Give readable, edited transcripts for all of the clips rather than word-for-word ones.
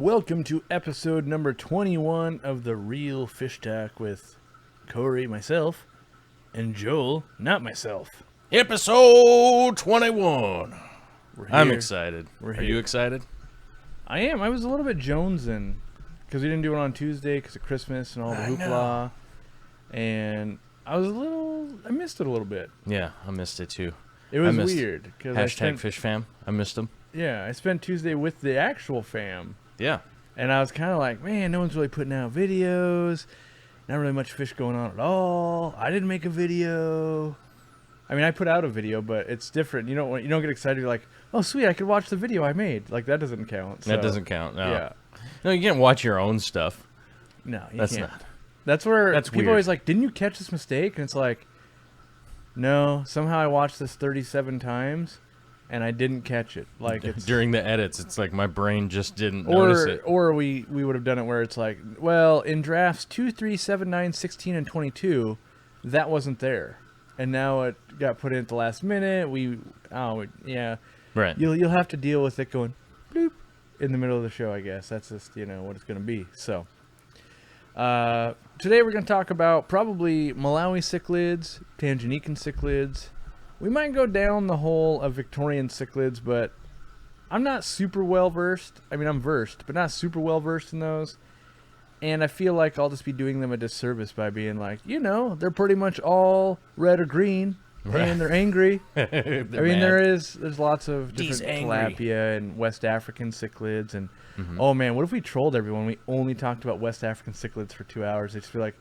Welcome to episode number 21 of The Real Fish Talk with Cory, myself, and Joel, not myself. Episode 21. I'm excited. Are you excited? I am. I was a little bit jonesing because we didn't do it on Tuesday because of Christmas and all the hoopla. And I missed it a little bit. Yeah, I missed it too. It was weird. Hashtag fish fam. I missed them. Yeah, I spent Tuesday with the actual fam. Yeah. And I was kind of like, man, no one's really putting out videos. Not really much fish going on at all. I didn't make a video. I mean, I put out a video, but it's different. You don't get excited. You're like, oh, sweet, I could watch the video I made. Like, that doesn't count. So. That doesn't count, no. Yeah. No, you can't watch your own stuff. No, you That's can't. not. That's where people weird. always like, didn't you catch this mistake? And it's like, no, somehow I watched this 37 times, and I didn't catch it. Like it's during the edits, it's like my brain just didn't notice it. Or we would have done it where it's like, well, in drafts 2, 3, 7, 9, 16, and 22, that wasn't there. And now it got put in at the last minute. Yeah. Right. You'll have to deal with it going bloop in the middle of the show, I guess. That's just, what it's going to be. So, today we're going to talk about probably Malawi cichlids, Tanganyikan cichlids. We might go down the hole of Victorian cichlids, but I'm not super well versed. I mean, I'm versed, but not super well versed in those. And I feel like I'll just be doing them a disservice by being like, they're pretty much all red or green, and they're angry. There's lots of different tilapia and West African cichlids, and oh man, what if we trolled everyone? We only talked about West African cichlids for 2 hours. They'd just be like,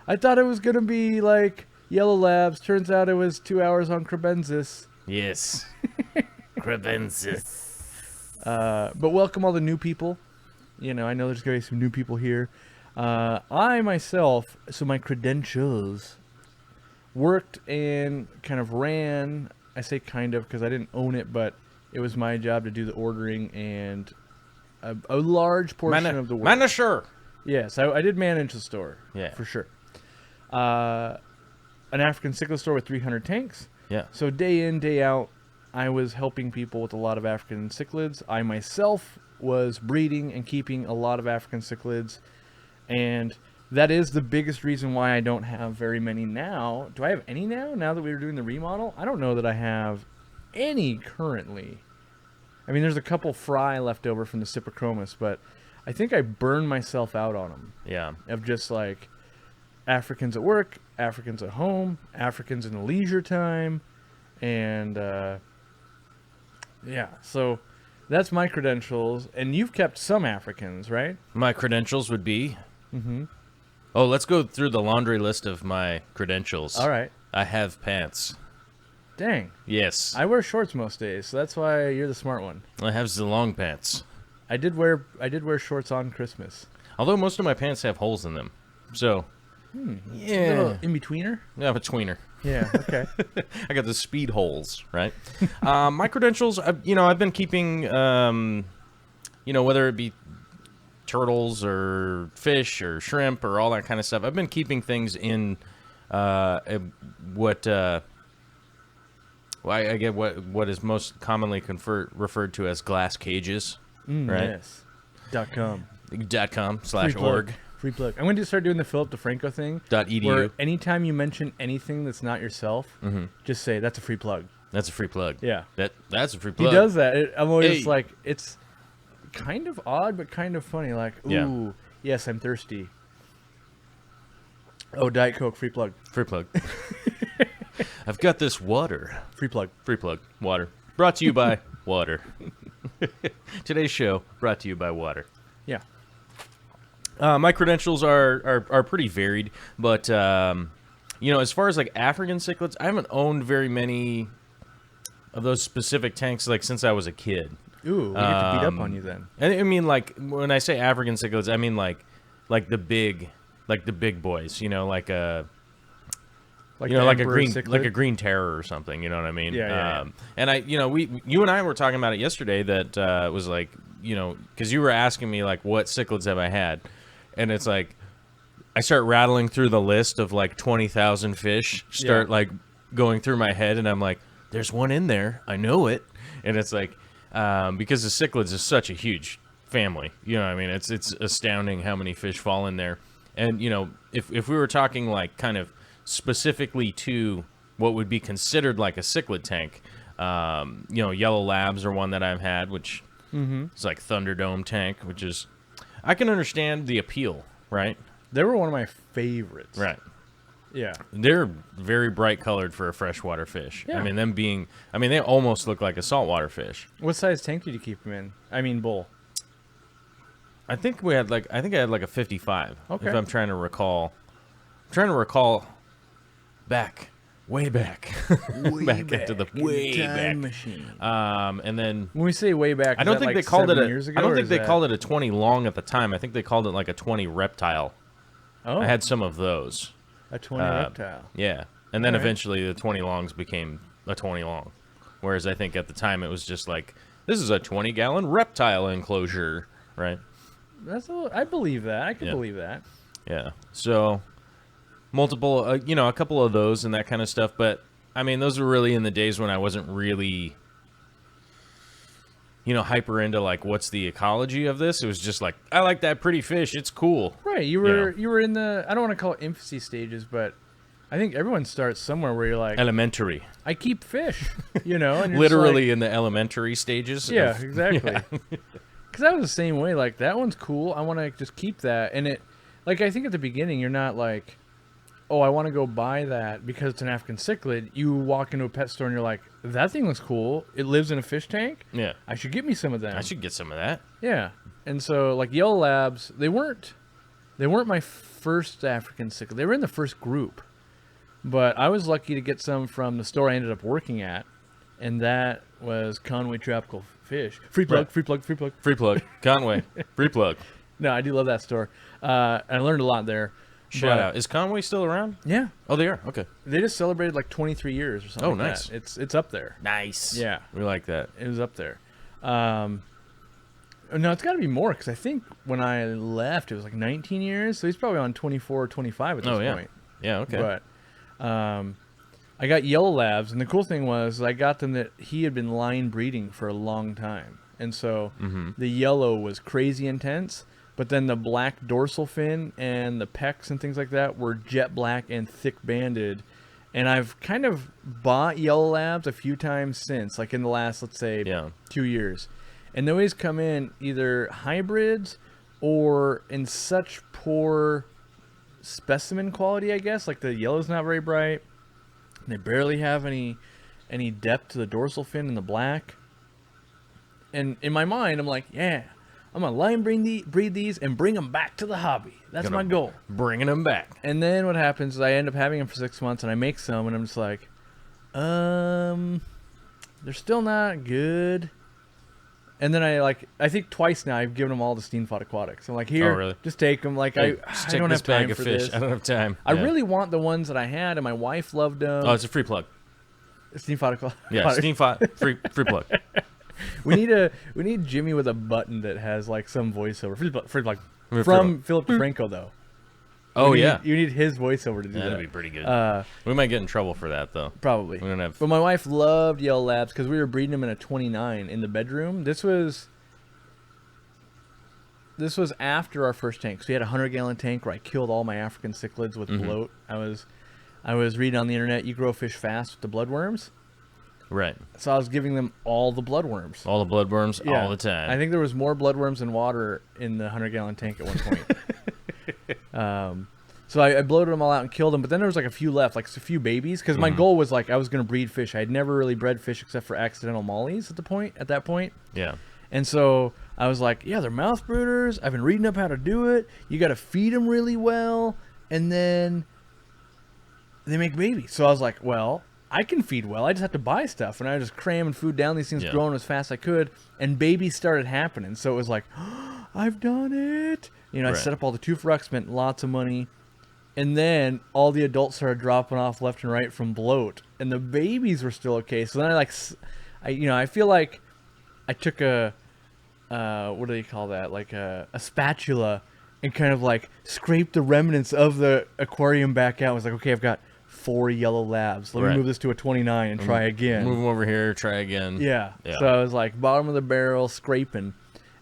I thought it was gonna be like yellow labs. Turns out it was 2 hours on Kribensis. Yes, Kribensis. But welcome all the new people. I know there's going to be some new people here. I myself, so my credentials, worked and kind of ran, I say kind of because I didn't own it, but it was my job to do the ordering and a large portion of the work. Manager! Yes, I did manage the store. Yeah. For sure. An African cichlid store with 300 tanks. Yeah. So day in, day out, I was helping people with a lot of African cichlids. I myself was breeding and keeping a lot of African cichlids, and that is the biggest reason why I don't have very many now. Do I have any now that we were doing the remodel? I don't know that I have any currently. I mean, there's a couple fry left over from the Pelvicachromis, but I think I burned myself out on them. Yeah. Of just like Africans at work, Africans at home, Africans in leisure time, and yeah, so that's my credentials. And you've kept some Africans, right? My credentials would be... Oh, let's go through the laundry list of my credentials. All right. I have pants. Dang. Yes. I wear shorts most days, so that's why you're the smart one. I have the long pants. I did wear shorts on Christmas. Although most of my pants have holes in them. So, yeah. In-betweener? Yeah, a tweener. Yeah, okay. I got the speed holes, right? My credentials, I've been keeping, whether it be turtles or fish or shrimp or all that kind of stuff. I've been keeping things in what is most commonly referred to as glass cages, right? Yes. .com. .com/org. Free plug. I'm going to start doing the Philip DeFranco thing. .edu. Where anytime you mention anything that's not yourself, just say, that's a free plug. That's a free plug. Yeah. That's a free plug. He does that. I'm always like, it's kind of odd, but kind of funny. Like, ooh, yes, I'm thirsty. Oh, Diet Coke, free plug. Free plug. I've got this water. Free plug. Free plug. Water. Brought to you by water. Today's show brought to you by water. Yeah. My credentials are pretty varied, but as far as like African cichlids, I haven't owned very many of those specific tanks like since I was a kid. Ooh, we get to beat up on you then. And I mean, like when I say African cichlids, I mean like the big boys. Like a green terror or something. You know what I mean? Yeah. And you and I were talking about it yesterday. That was like because you were asking me like what cichlids have I had. And it's like, I start rattling through the list of like 20,000 fish, like going through my head, and I'm like, there's one in there. I know it. And it's like, because the cichlids is such a huge family. You know what I mean? It's astounding how many fish fall in there. And, you know, if we were talking like kind of specifically to what would be considered like a cichlid tank, you know, yellow labs are one that I've had, which is like Thunderdome tank, which is, I can understand the appeal, right? They were one of my favorites. Right. Yeah. They're very bright colored for a freshwater fish. Yeah. I mean, they almost look like a saltwater fish. What size tank did you keep them in? I mean, bowl. I think I had like a 55. Okay. If I'm trying to recall. Way back. Back into the way back. Machine. And then When we say way back, I don't think they called it years ago, I don't think they called it a 20 long at the time. I think they called it like a 20 reptile. Oh, I had some of those. a 20 reptile. Yeah. And then All right. eventually the 20 longs became a 20 long. Whereas I think at the time it was just like, this is a 20-gallon reptile enclosure, right? I believe that. I can believe that. Yeah. So multiple, you know, a couple of those and that kind of stuff. But I mean, those were really in the days when I wasn't really, you know, hyper into like, what's the ecology of this? It was just like, I like that pretty fish. It's cool. Right. You were in the, I don't want to call it infancy stages, but I think everyone starts somewhere where you're like, Elementary. I keep fish, you know, and you're Literally just in the elementary stages. like, yeah, exactly. Because I was the same way. Like, that one's cool. I want to just keep that. And it, like, I think at the beginning, you're not like, oh, I want to go buy that because it's an African cichlid. You walk into a pet store and you're like, that thing looks cool. It lives in a fish tank. Yeah. I should get me some of them. I should get some of that. Yeah. And so, like, yellow labs, they weren't my first African cichlid. They were in the first group. But I was lucky to get some from the store I ended up working at, and that was Conway Tropical Fish. Free plug, Right. free plug, free plug. Free plug. Conway. Free plug. No, I do love that store. I learned a lot there. Shout out. Is Conway still around? Yeah. Oh, they are? Okay. They just celebrated like 23 years or something. Oh, like nice. that. It's up there. Nice. Yeah. We like that. It was up there. No, it's got to be more because I think when I left, it was like 19 years. So he's probably on 24 or 25 at this point. Yeah, okay. But I got yellow labs, and the cool thing was I got them that he had been line breeding for a long time. And so the yellow was crazy intense, but then the black dorsal fin and the pecks and things like that were jet black and thick banded. And I've kind of bought yellow labs a few times since, like in the last, let's say, 2 years. And they always come in either hybrids or in such poor specimen quality, I guess. Like the yellow's not very bright. They barely have any depth to the dorsal fin and the black. And in my mind, I'm like, yeah, I'm going to line breed these and bring them back to the hobby. That's my goal. Bringing them back. And then what happens is I end up having them for 6 months, and I make some, and I'm just like, they're still not good. And then I think twice now I've given them all to Steenfod Aquatics. I'm like, here, really? just take them. Like, I don't have time for this. I don't have time. I really want the ones that I had, and my wife loved them. Oh, it's a free plug. Steamfod Aquatics. Yeah, Steamfod free plug. we need Jimmy with a button that has like some voiceover. Free plug. Free From Philip DeFranco though. Oh yeah, you need his voiceover to do that. That'd be pretty good. We might get in trouble for that though. Probably. We don't have. But my wife loved yellow labs because we were breeding them in a 29 in the bedroom. This was after our first tank. So we had a 100-gallon tank where I killed all my African cichlids with bloat. I was reading on the internet, you grow fish fast with the bloodworms. Right. So I was giving them all the bloodworms. All the bloodworms all the time. I think there was more bloodworms than water in the 100-gallon tank at one point. So I bloated them all out and killed them, but then there was like a few left, like a few babies, because my goal was like I was going to breed fish. I had never really bred fish except for accidental mollies at that point. Yeah. And so I was like, yeah, they're mouth brooders. I've been reading up how to do it. You got to feed them really well, and then they make babies. So I was like, well, I can feed well. I just have to buy stuff. And I was just cramming food down these things, growing as fast as I could. And babies started happening. So it was like, oh, I've done it. You know, I set up all the tooth spent lots of money. And then all the adults started dropping off left and right from bloat. And the babies were still okay. So then I feel like I took a, what do they call that? Like a spatula and kind of like scraped the remnants of the aquarium back out. I was like, okay, I've got 4 yellow labs. Let me move this to a 29 and try again. Move them over here, try again. Yeah. So I was like bottom of the barrel scraping.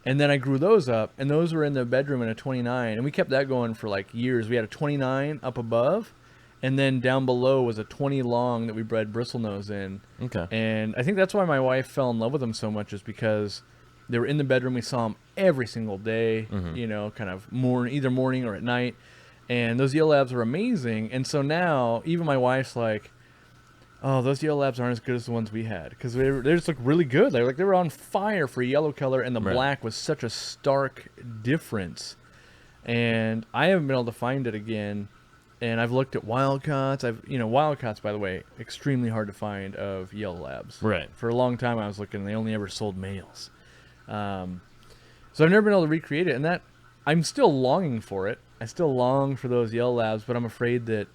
And then I grew those up, and those were in the bedroom in a 29, and we kept that going for like years. We had a 29 up above, and then down below was a 20 long that we bred bristlenose in. Okay. And I think that's why my wife fell in love with them so much, is because they were in the bedroom. We saw them every single day, you know, kind of either morning or at night. And those yellow labs were amazing. And so now even my wife's like, oh, those yellow labs aren't as good as the ones we had, because they just look really good. They were on fire for yellow color, and the black was such a stark difference. And I haven't been able to find it again. And I've looked at wildcats. Wildcats, by the way, extremely hard to find of yellow labs. Right. For a long time I was looking, and they only ever sold males. So I've never been able to recreate it, and that I'm still longing for it. I still long for those yellow labs, but I'm afraid that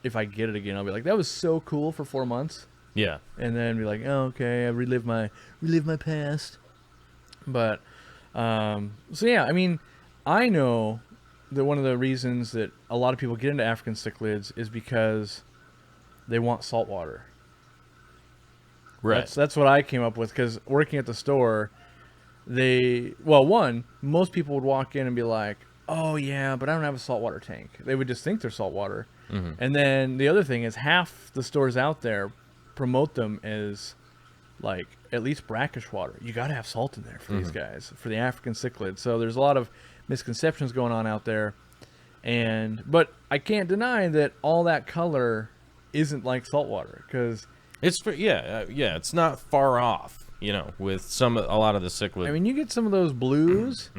if I get it again, I'll be like, that was so cool for 4 months. Yeah. And then be like, oh, okay, I relive my past. But so yeah, I mean, I know that one of the reasons that a lot of people get into African cichlids is because they want salt water. Right. That's what I came up with, because working at the store, most people would walk in and be like, oh yeah, but I don't have a saltwater tank. They would just think they're saltwater. And then the other thing is, half the stores out there promote them as like at least brackish water. You got to have salt in there for these guys, for the African cichlids. So there's a lot of misconceptions going on out there. But I can't deny that all that color isn't like saltwater, because it's not far off, you know, with a lot of the cichlid. I mean, you get some of those blues.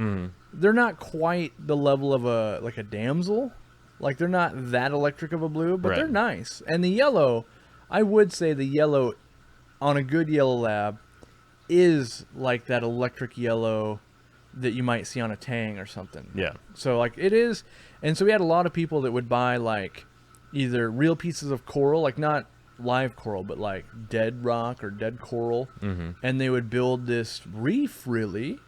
They're not quite the level of a damsel. Like, they're not that electric of a blue, but they're nice. And the yellow, I would say the yellow on a good yellow lab is like that electric yellow that you might see on a tang or something. Yeah. So like it is, and so we had a lot of people that would buy like either real pieces of coral, like not live coral, but like dead rock or dead coral, and they would build this reef, really,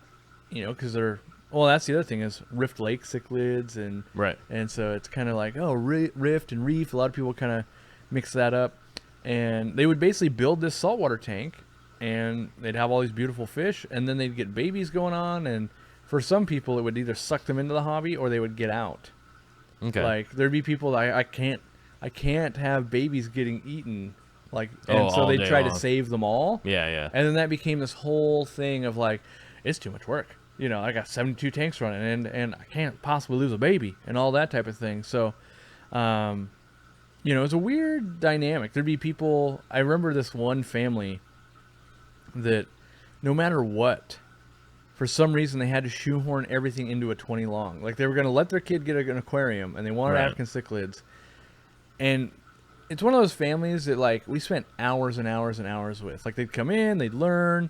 you know, because that's the other thing is Rift Lake cichlids, and so it's kind of like rift and reef. A lot of people kind of mix that up, and they would basically build this saltwater tank, and they'd have all these beautiful fish, and then they'd get babies going on, and for some people it would either suck them into the hobby or they would get out. Okay. Like there'd be people that I can't have babies getting eaten, like, and so they try to save them all. Yeah. And then that became this whole thing of like, it's too much work. You know, I got 72 tanks running, and I can't possibly lose a baby and all that type of thing. So, it's a weird dynamic. There'd be people. I remember this one family that no matter what, for some reason they had to shoehorn everything into a 20 long. Like they were going to let their kid get an aquarium, and they wanted African cichlids. And it's one of those families that like we spent hours and hours and hours with. Like they'd come in, they'd learn.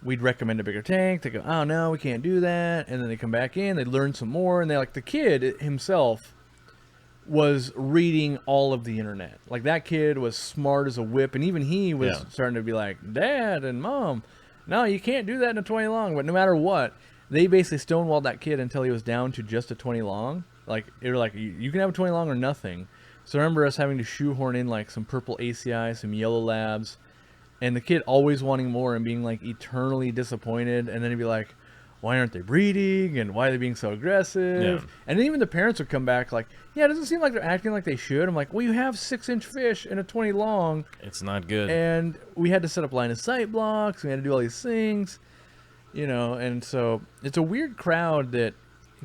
We'd recommend a bigger tank. They go, oh no, we can't do that. And then they come back in, they learn some more, and the kid himself was reading all of the internet. Like that kid was smart as a whip, and even he was starting to be like, Dad and Mom, no, you can't do that in a 20 long. But no matter what, they basically stonewalled that kid until he was down to just a 20 long. Like they were like, you can have a 20 long or nothing. So I remember us having to shoehorn in like some purple ACI, some yellow labs. And the kid always wanting more and being like eternally disappointed, and then he'd be like, why aren't they breeding, and why are they being so aggressive? Yeah. And then even the parents would come back like, yeah, it doesn't seem like they're acting like they should. I'm like, well, you have 6-inch fish in a 20 long. It's not good. And we had to set up line of sight blocks. We had to do all these things, and so it's a weird crowd that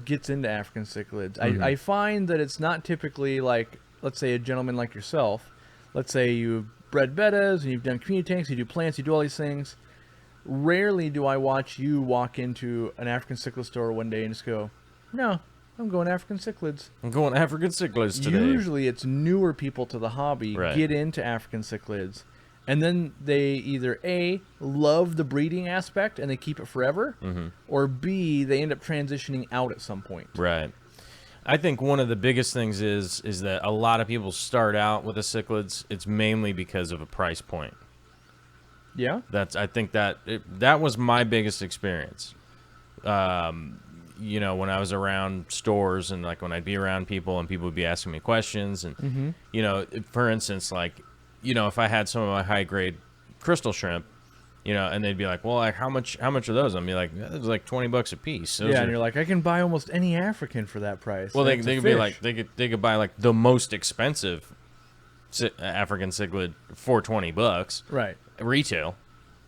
gets into African cichlids. I find that it's not typically like, let's say a gentleman like yourself. Let's say you've bred bettas and you've done community tanks, you do plants, you do all these things. Rarely do I watch you walk into an African cichlid store one day and just go, no, I'm going African cichlids. I'm going African cichlids today. Usually it's newer people to the hobby get into African cichlids, and then they either A, love the breeding aspect and they keep it forever, or B, they end up transitioning out at some point. Right. I think one of the biggest things is that a lot of people start out with the cichlids. It's mainly because of a price point. Yeah. I think that was my biggest experience. When I was around stores and like when I'd be around people and people would be asking me questions and, for instance, like, if I had some of my high grade crystal shrimp You know, and they'd be like, well, like how much are those? I'd be like, yeah, it's like $20 a piece. Those yeah, are, and you're like, I can buy almost any African for that price. well, And they it's a could be fish. like they could buy like the most expensive African cichlid for $20 right. retail,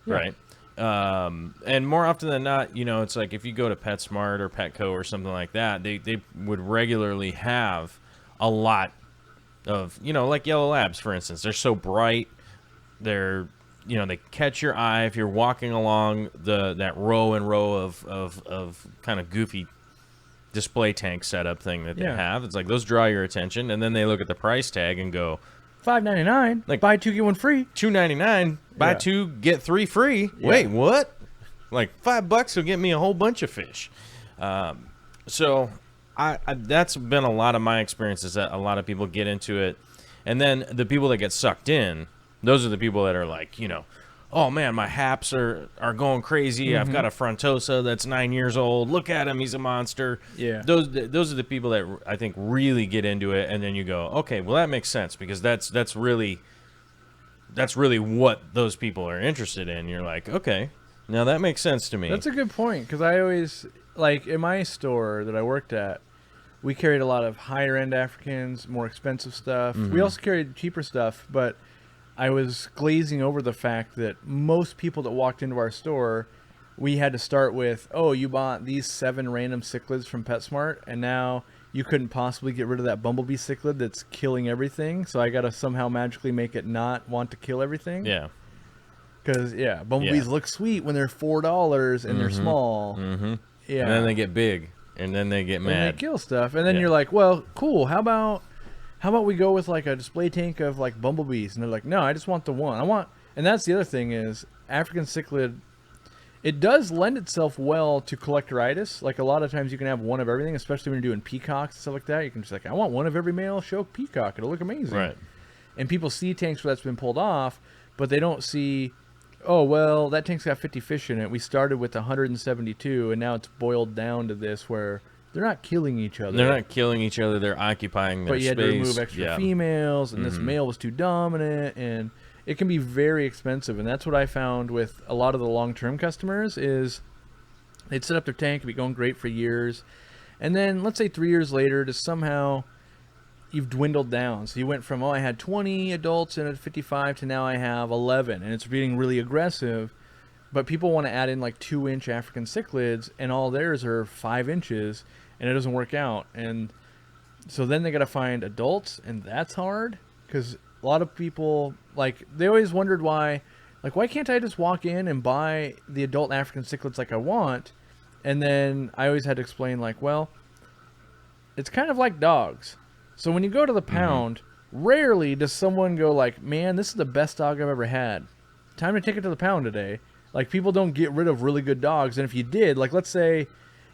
Yeah. right? And more often than not, you know, it's like if you go to PetSmart or Petco or something like that, they would regularly have a lot of, you know, like yellow labs, for instance. They're so bright, they're, you know, they catch your eye if you're walking along that row and row of kind of goofy display tank setup thing that they Yeah. have. It's like those draw your attention, and then they look at the price tag and go, $5.99. Like- buy 2 get 1 free. $2.99, buy Yeah. 2 get 3 free. Yeah. Wait, what? Like $5 will get me a whole bunch of fish. So I that's been a lot of my experiences, that a lot of people get into it, and then the people that get sucked in, those are the people that are like, you know, oh man, my haps are going crazy. I've got a frontosa that's 9 years old. Look at him, he's a monster. Yeah. Those are the people that I think really get into it, and then you go, okay, well that makes sense, because that's really what those people are interested in. You're like, okay, now that makes sense to me. That's a good point, because I always, like, in my store that I worked at, we carried a lot of higher-end Africans, more expensive stuff. We also carried cheaper stuff, but I was glazing over the fact that most people that walked into our store, we had to start with, oh, you bought these 7 random cichlids from PetSmart, and now you couldn't possibly get rid of that Bumblebee Cichlid that's killing everything, so I got to somehow magically make it not want to kill everything. Yeah. Because, Bumblebees look sweet when they're $4 and they're small. Mm-hmm. Yeah. And then they get big, and then they get And mad. they kill stuff. And then Yeah. you're like, well, cool. How about we go with like a display tank of like bumblebees? And they're like, no, I just want the one. And that's the other thing is African cichlid, it does lend itself well to collectoritis. Like a lot of times you can have one of everything, especially when you're doing peacocks and stuff like that. You can just like, I want one of every male show peacock. It'll look amazing. Right. And people see tanks where that's been pulled off, but they don't see, oh, well, that tank's got 50 fish in it. We started with 172, and now it's boiled down to this where they're not killing each other. They're not killing each other. They're occupying their But you space. had to remove extra females, and this male was too dominant, and it can be very expensive. And that's what I found with a lot of the long-term customers is they'd set up their tank, it'd be going great for years, and then let's say 3 years later, just somehow you've dwindled down. So you went from, I had 20 adults in at 55 to now I have 11, and it's getting really aggressive. But people want to add in like 2-inch African cichlids, and all theirs are 5 inches, and it doesn't work out. And so then they got to find adults, and that's hard because a lot of people, like, they always wondered why can't I just walk in and buy the adult African cichlids like I want? And then I always had to explain, like, well, it's kind of like dogs. So when you go to the pound, rarely does someone go like, man, this is the best dog I've ever had. Time to take it to the pound today. Like, people don't get rid of really good dogs. And if you did, like, let's say,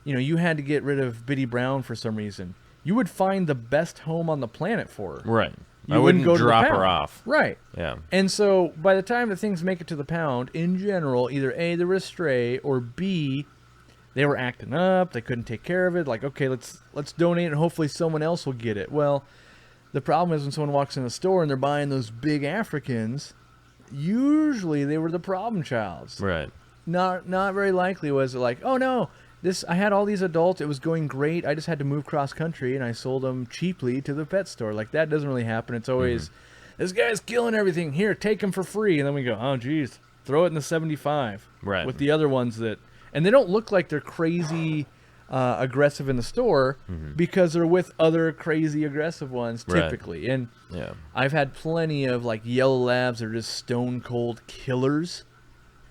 you had to get rid of Biddy Brown for some reason, you would find the best home on the planet for her. Right. You I wouldn't go to the drop pound. her off. Right. Yeah. And so by the time the things make it to the pound, in general, either A, they were a stray, or B, they were acting up, they couldn't take care of it. Like, okay, let's donate and hopefully someone else will get it. Well, the problem is when someone walks in the store and they're buying those big Africans, usually they were the problem childs. Right. Not very likely was it like, oh no, I had all these adults, it was going great, I just had to move cross country and I sold them cheaply to the pet store. Like, that doesn't really happen. It's always, this guy's killing everything, here, take him for free. And then we go, oh geez, throw it in the 75. Right. With the other ones that, and they don't look like they're crazy aggressive in the store because they're with other crazy aggressive ones typically. And Yeah. I've had plenty of like yellow labs that are just stone cold killers.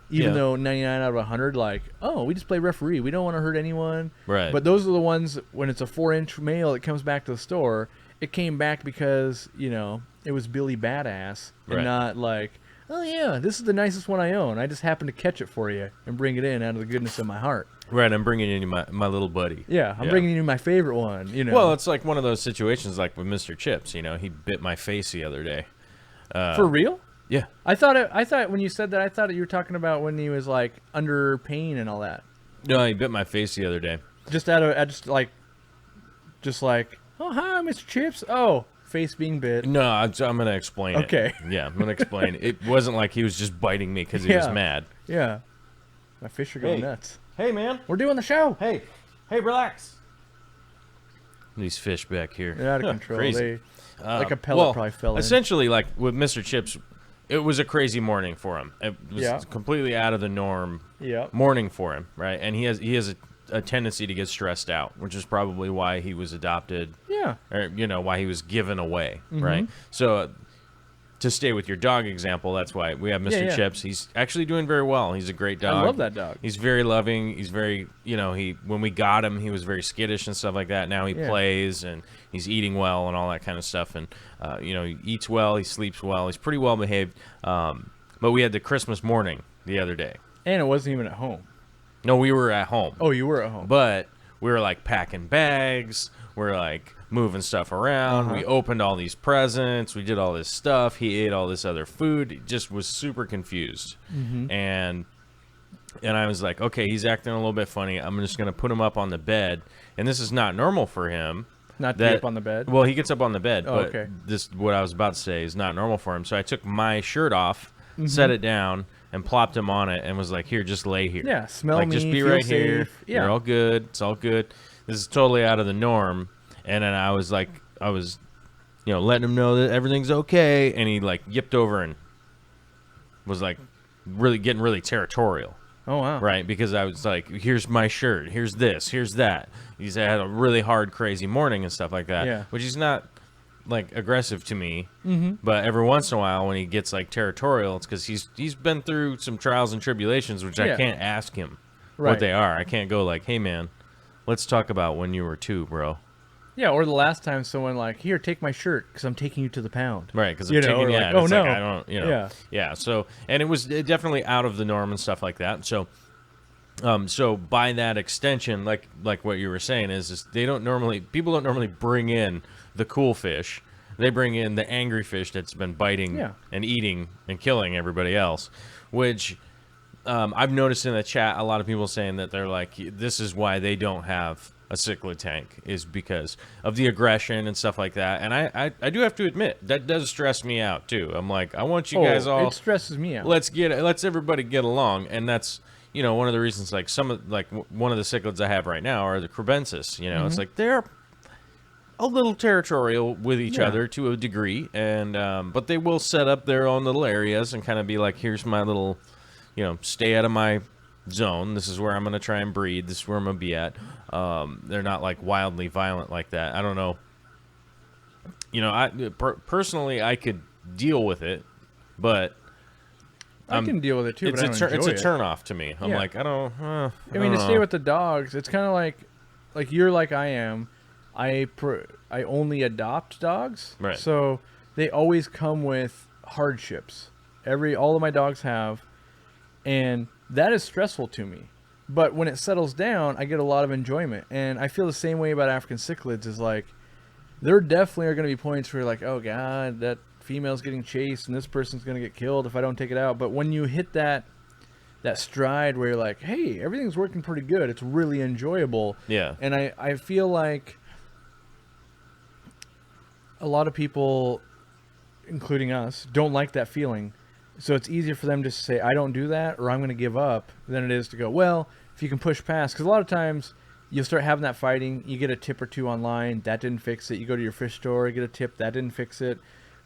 Even though 99 out of 100, like, oh, we just play referee. We don't want to hurt anyone. Right. But those are the ones, when it's a 4-inch male that comes back to the store, it came back because, it was Billy Badass. And not like, oh, yeah, this is the nicest one I own. I just happened to catch it for you and bring it in out of the goodness of my heart. Right, I'm bringing in my little buddy. Yeah, I'm bringing you my favorite one, Well, it's like one of those situations like with Mr. Chips, he bit my face the other day. For real? Yeah. I thought when you said that, I thought you were talking about when he was like under pain and all that. No, he bit my face the other day. Just like, oh hi, Mr. Chips. Oh, face being bit. No, I'm going to explain Okay. it. Yeah, I'm going to explain. It wasn't like he was just biting me because he was mad. Yeah. My fish are going nuts. Hey, man. We're doing the show. Hey, relax. These fish back here. They're out of control. Crazy. Like a pellet probably fell in. Essentially, like with Mr. Chips, it was a crazy morning for him. It was Yeah. completely out of the norm Yeah. morning for him, right? And he has a tendency to get stressed out, which is probably why he was adopted. Yeah. Or why he was given away, right? So to stay with your dog example, that's why we have Mr. Yeah. Chips. He's actually doing very well. He's a great dog. I love that dog. He's very loving. He's very, when we got him, he was very skittish and stuff like that. Now he plays and he's eating well and all that kind of stuff. And, he eats well, he sleeps well. He's pretty well behaved. But we had the Christmas morning the other day. And it wasn't even at home. No, we were at home. Oh, you were at home. But we were like packing bags. We're like moving stuff around. We opened all these presents. We did all this stuff. He ate all this other food. He just was super confused. And I was like, okay, he's acting a little bit funny. I'm just going to put him up on the bed. And this is not normal for him. Not to get up on the bed? Well, he gets up on the bed. Oh, but okay. this, what I was about to say, is not normal for him. So I took my shirt off, set it down, and plopped him on it and was like, here, just lay here. Yeah, smell like, me, just be feel right safe. here. Yeah. You're all good. It's all good. This is totally out of the norm. And then I was letting him know that everything's okay. And he like yipped over and was like getting really territorial. Oh, wow. Right? Because I was like, here's my shirt. Here's this. Here's that. He's had a really hard, crazy morning and stuff like that. Yeah. Which he's not like aggressive to me. But every once in a while when he gets like territorial, it's because he's been through some trials and tribulations, which I can't ask him what they are. I can't go like, hey, man, let's talk about when you were 2, bro. Yeah, or the last time someone like, here, take my shirt because I'm taking you to the pound. Right, because I'm taking like, oh, no. Like, I don't, Yeah, so, and it was definitely out of the norm and stuff like that. So, so by that extension, like what you were saying is people don't normally bring in the cool fish. They bring in the angry fish that's been biting and eating and killing everybody else, which I've noticed in the chat a lot of people saying that they're like, this is why they don't have a cichlid tank, is because of the aggression and stuff like that. And I do have to admit that does stress me out too. I'm like, I want you guys all. It stresses me out. Let's everybody get along, and that's one of the reasons. Like one of the cichlids I have right now are the Kribensis. It's like they're a little territorial with each other to a degree, and but they will set up their own little areas and kind of be like, here's my little, stay out of my zone. This is where I'm going to try and breed. This is where I'm going to be at. They're not like wildly violent like that. I don't know. Personally, I could deal with it, but I can deal with it too. It's but I don't enjoy a turn off to me. I'm like, I don't mean, to stay with the dogs, it's kind of like you're like I am. I only adopt dogs, right? So they always come with hardships. All of my dogs have, and that is stressful to me. But when it settles down, I get a lot of enjoyment. And I feel the same way about African cichlids. Is like, there definitely are going to be points where you're like, oh God, that female's getting chased and this person's going to get killed if I don't take it out. But when you hit that stride where you're like, hey, everything's working pretty good, it's really enjoyable. Yeah. And I feel like a lot of people, including us, don't like that feeling. So it's easier for them to say, I don't do that, or I'm going to give up, than it is to go, well, if you can push past. Because a lot of times, you'll start having that fighting, you get a tip or two online, that didn't fix it. You go to your fish store, you get a tip, that didn't fix it.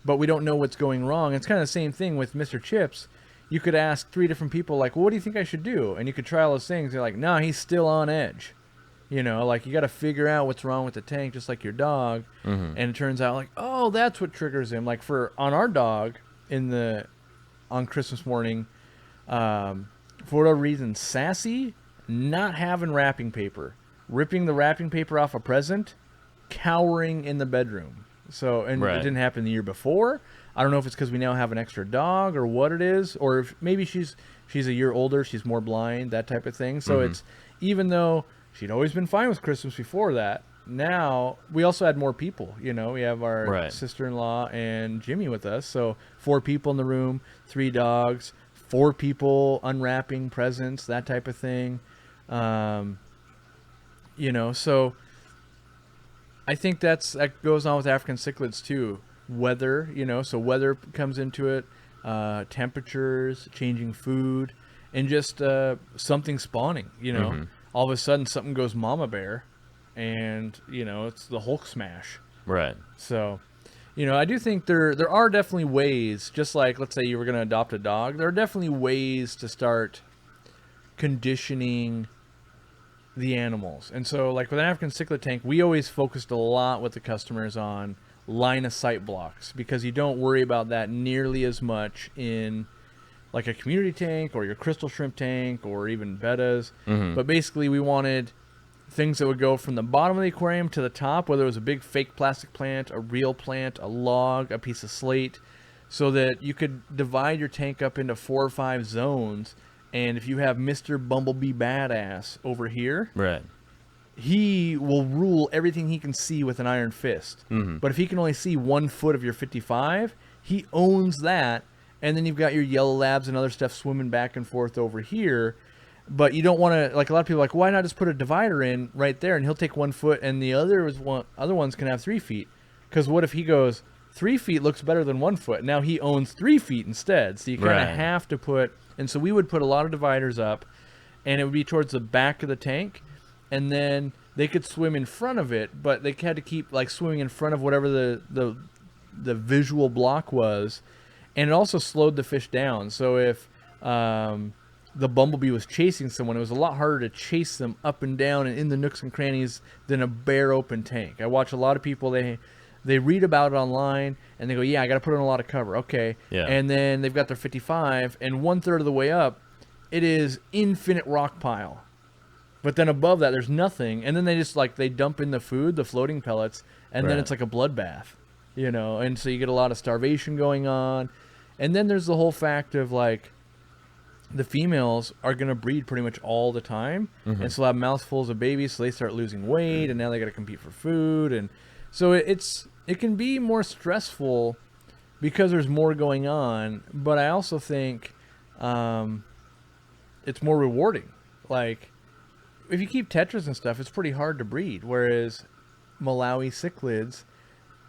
But we don't know what's going wrong. It's kind of the same thing with Mr. Chips. You could ask 3 different people, like, well, what do you think I should do? And you could try all those things. They're like, no, he's still on edge. Like, you got to figure out what's wrong with the tank, just like your dog. And it turns out, like, oh, that's what triggers him. Like, on our dog, on Christmas morning, for whatever reason, Sassy, not having wrapping paper, ripping the wrapping paper off a present, cowering in the bedroom. So, and it didn't happen the year before. I don't know if it's because we now have an extra dog or what it is, or if maybe she's a year older, she's more blind, that type of thing. So it's, even though she'd always been fine with Christmas before that, now we also had more people. We have our sister-in-law and Jimmy with us, so 4 people in the room, 3 dogs, 4 people unwrapping presents, that type of thing. So I think that goes on with African cichlids too. Weather, so weather comes into it, temperatures, changing food, and just something spawning. All of a sudden something goes mama bear, and it's the Hulk smash. Right. So, I do think there are definitely ways. Just like, let's say you were going to adopt a dog, there are definitely ways to start conditioning the animals. And so, like with an African cichlid tank, we always focused a lot with the customers on line of sight blocks, because you don't worry about that nearly as much in like a community tank or your crystal shrimp tank or even bettas. But basically we wanted things that would go from the bottom of the aquarium to the top, whether it was a big fake plastic plant, a real plant, a log, a piece of slate, so that you could divide your tank up into 4 or 5 zones. And if you have Mr. Bumblebee Badass over here, right, he will rule everything he can see with an iron fist. But if he can only see 1 foot of your 55, he owns that. And then you've got your yellow labs and other stuff swimming back and forth over here. But you don't want to, like a lot of people are like, why not just put a divider in right there, and he'll take 1 foot and the other ones can have 3 feet. Because what if he goes, 3 feet looks better than 1 foot. Now he owns 3 feet instead. So you kind of have to put, and so we would put a lot of dividers up, and it would be towards the back of the tank. And then they could swim in front of it, but they had to keep like swimming in front of whatever the visual block was. And it also slowed the fish down. So if the bumblebee was chasing someone, it was a lot harder to chase them up and down and in the nooks and crannies than a bare open tank. I watch a lot of people, they read about it online and they go, yeah, I got to put in a lot of cover. Okay. Yeah. And then they've got their 55, and 1/3 of the way up, it is infinite rock pile. But then above that, there's nothing. And then they just they dump in the food, the floating pellets, and then it's like a bloodbath, And so you get a lot of starvation going on. And then there's the whole fact of like, the females are going to breed pretty much all the time. And so they'll have mouthfuls of babies, so they start losing weight, and now they got to compete for food. And so it can be more stressful because there's more going on. But I also think it's more rewarding. Like, if you keep tetras and stuff, it's pretty hard to breed. Whereas Malawi cichlids,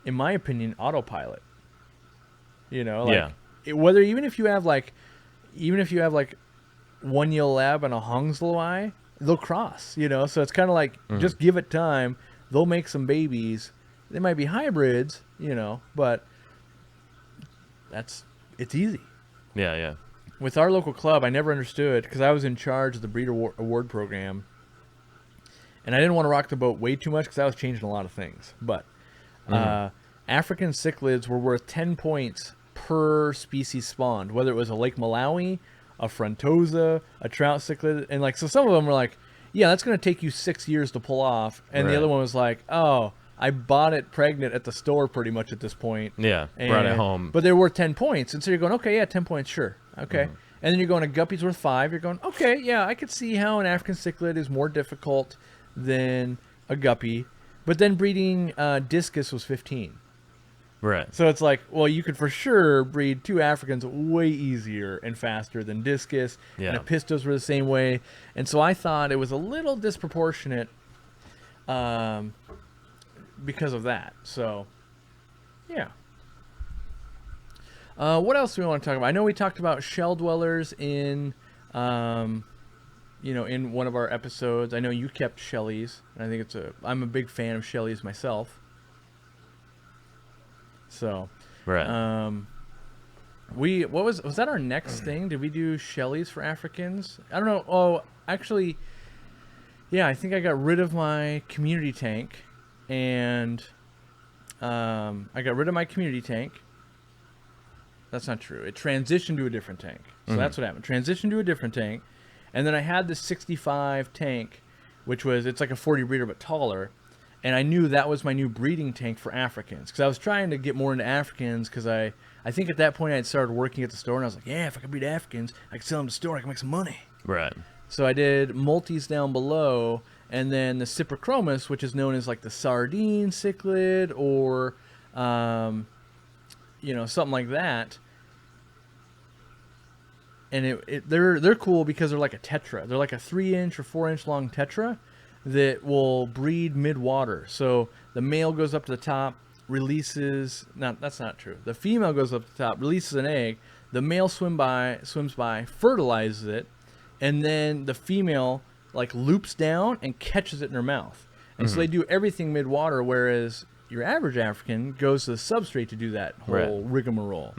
in my opinion, autopilot. Even if you have like 1 yellow lab and a Hongsloi, they'll cross. So it's kind of like just give it time. They'll make some babies. They might be hybrids, but it's easy. Yeah, yeah. With our local club, I never understood, because I was in charge of the breeder award program. And I didn't want to rock the boat way too much because I was changing a lot of things. But African cichlids were worth 10 points per species spawned, whether it was a Lake Malawi, a frontosa, a trout cichlid. And so some of them were like, yeah, that's going to take you 6 years to pull off. And the other one was like, oh, I bought it pregnant at the store pretty much at this point. Yeah, brought it home. But they're worth 10 points. And so you're going, okay, yeah, 10 points, sure. Okay. And then you're going, a guppy's worth 5. You're going, okay, yeah, I could see how an African cichlid is more difficult than a guppy. But then breeding discus was 15. Right. So it's like, well, you could for sure breed 2 Africans way easier and faster than discus. Yeah. And Epistos were the same way. And so I thought it was a little disproportionate because of that. So, yeah. What else do we want to talk about? I know we talked about Shale Dwellers in in one of our episodes. I know you kept Shelleys, and I think I'm a big fan of Shelleys myself. So, right. Was that our next thing? Did we do Shelleys for Africans? I don't know. Oh, actually, yeah, I think I got rid of my community tank, and I got rid of my community tank. That's not true. It transitioned to a different tank. So that's what happened. Transitioned to a different tank. And then I had this 65 tank, it's like a 40 breeder but taller. And I knew that was my new breeding tank for Africans. Because I was trying to get more into Africans, because I think at that point I had started working at the store, and I was like, yeah, if I could breed Africans, I could sell them to the store, I can make some money. Right. So I did multis down below, and then the Cichlids, which is known as like the sardine cichlid, or something like that. And they're cool because they're like a tetra. They're like a 3-inch or 4-inch long tetra. that will breed mid-water. So the male goes up to the top, releases... No, that's not true. The female goes up to the top, releases an egg. The male swims by, fertilizes it, and then the female like loops down and catches it in her mouth. And so they do everything mid-water, whereas your average African goes to the substrate to do that whole rigmarole.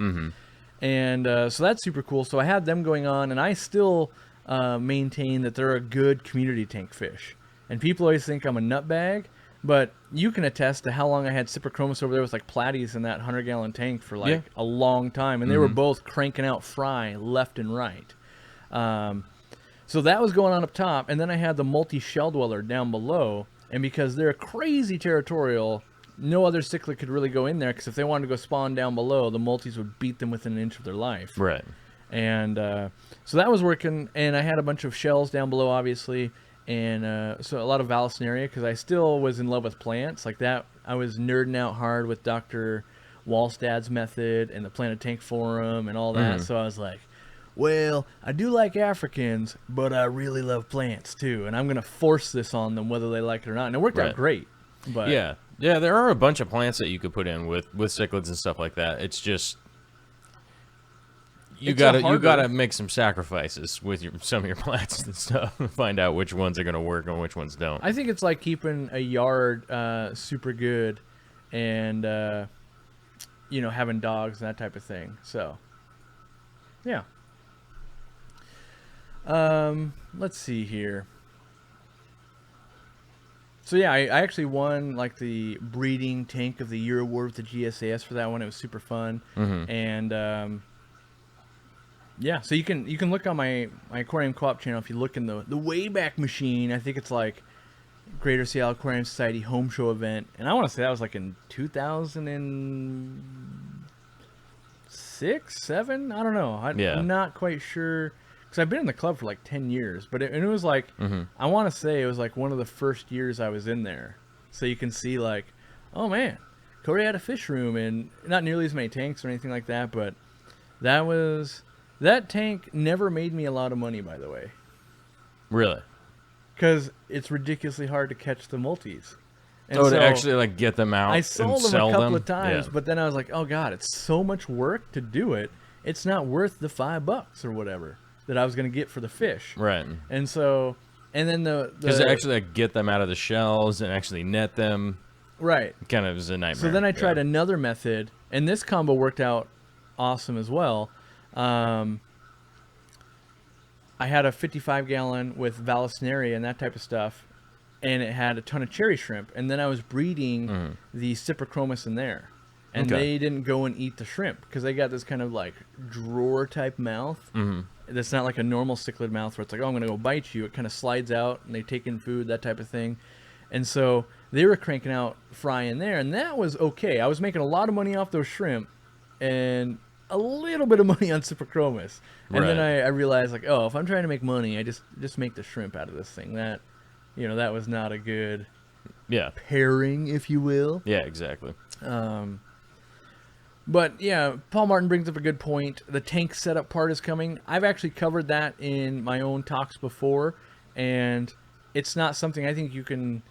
And so that's super cool. So I had them going on, and I still maintain that they're a good community tank fish. And people always think I'm a nutbag, but you can attest to how long I had Cypripchromis over there with like platies in that 100-gallon tank for like a long time. And they were both cranking out fry left and right. So that was going on up top. And then I had the multi-shell dweller down below. And because they're crazy territorial, no other cichlid could really go in there, because if they wanted to go spawn down below, the multis would beat them within an inch of their life. Right. And so that was working, and I had a bunch of shells down below, obviously, and so a lot of Vallisneria, because I still was in love with plants. Like that, I was nerding out hard with Dr. Wallstad's method and the Planet Tank Forum and all that, so I was like, well, I do like Africans, but I really love plants too, and I'm going to force this on them whether they like it or not. And it worked out great. But yeah, there are a bunch of plants that you could put in with cichlids and stuff like that. It's just you gotta make some sacrifices with some of your plants and stuff to find out which ones are going to work and which ones don't. I think it's like keeping a yard super good, and having dogs and that type of thing. So yeah. Let's see here. So yeah, I actually won like the breeding tank of the year award with the GSAS for that one. It was super fun. And yeah, so you can look on my Aquarium Co-op channel. If you look in the Wayback Machine, I think it's like Greater Seattle Aquarium Society home show event, and I want to say that was like in 2006, 7. I don't know. I'm not quite sure. Because I've been in the club for like 10 years, but it was like, I want to say it was like one of the first years I was in there. So you can see like, oh man, Cory had a fish room, and not nearly as many tanks or anything like that, but that tank never made me a lot of money, by the way. Really? Because it's ridiculously hard to catch the multis. And so to actually like get them out, I sold and them sell a couple them? of times, but then I was like, oh god, it's so much work to do it. It's not worth the $5 or whatever that I was going to get for the fish. Right. And so, and then because to actually like, get them out of the shells and actually net them, right, kind of is a nightmare. So then I tried another method, and this combo worked out awesome as well. I had a 55-gallon with Vallisneria and that type of stuff, and it had a ton of cherry shrimp, and then I was breeding the Cypripchromis in there. And they didn't go and eat the shrimp because they got this kind of like drawer type mouth. That's not like a normal cichlid mouth where it's like, oh, I'm going to go bite you. It kind of slides out and they take in food, that type of thing. And so they were cranking out fry in there, and that was okay. I was making a lot of money off those shrimp and a little bit of money on Cypripchromis. And then I realized like, oh, if I'm trying to make money, I just make the shrimp out of this thing. That, that was not a good pairing, if you will. Yeah, exactly. But yeah, Paul Martin brings up a good point. The tank setup part is coming. I've actually covered that in my own talks before, and it's not something I think you can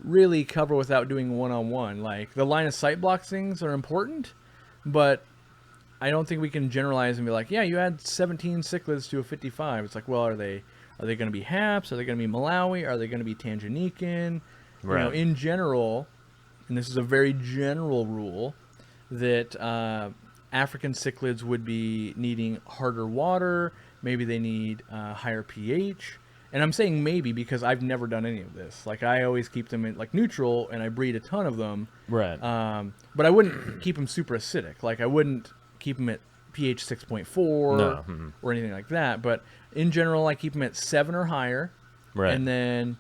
really cover without doing one-on-one. Like, the line of sight block things are important, but I don't think we can generalize and be like, yeah, you add 17 cichlids to a 55. It's like, well, are they going to be Haps? Are they going to be Malawi? Are they going to be Tanganyika? Right. In general, and this is a very general rule, that African cichlids would be needing harder water. Maybe they need higher pH. And I'm saying maybe because I've never done any of this. Like, I always keep them in like neutral, and I breed a ton of them. Right. But I wouldn't keep them super acidic. Like, I wouldn't keep them at pH 6.4 or anything like that. But in general, I keep them at 7 or higher. Right. And then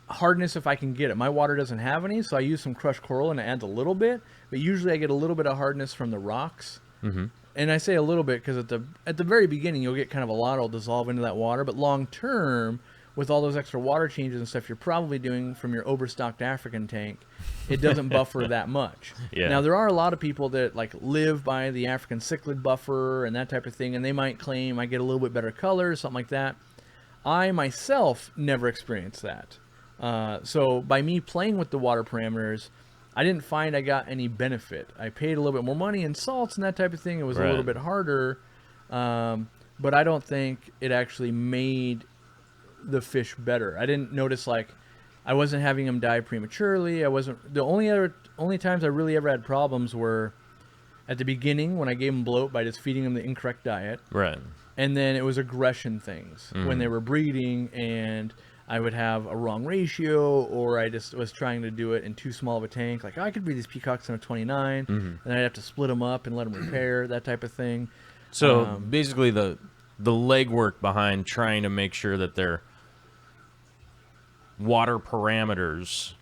hardness if I can get it. My water doesn't have any, so I use some crushed coral and it adds a little bit, but usually I get a little bit of hardness from the rocks. And I say a little bit because at the very beginning you'll get kind of a lot will dissolve into that water, but long term with all those extra water changes and stuff you're probably doing from your overstocked African tank, it doesn't buffer that much. Now there are a lot of people that like live by the African cichlid buffer and that type of thing, and they might claim I get a little bit better color, something like that. I myself never experienced that. So by me playing with the water parameters, I didn't find I got any benefit. I paid a little bit more money in salts and that type of thing. It was a little bit harder, but I don't think it actually made the fish better. I didn't notice, like, I wasn't having them die prematurely. I wasn't. The only times I really ever had problems were at the beginning when I gave them bloat by just feeding them the incorrect diet. Right. And then it was aggression things when they were breeding, and I would have a wrong ratio, or I just was trying to do it in too small of a tank. Like, I could breed these peacocks in a 29, and I'd have to split them up and let them repair, that type of thing. So basically the legwork behind trying to make sure that their water parameters,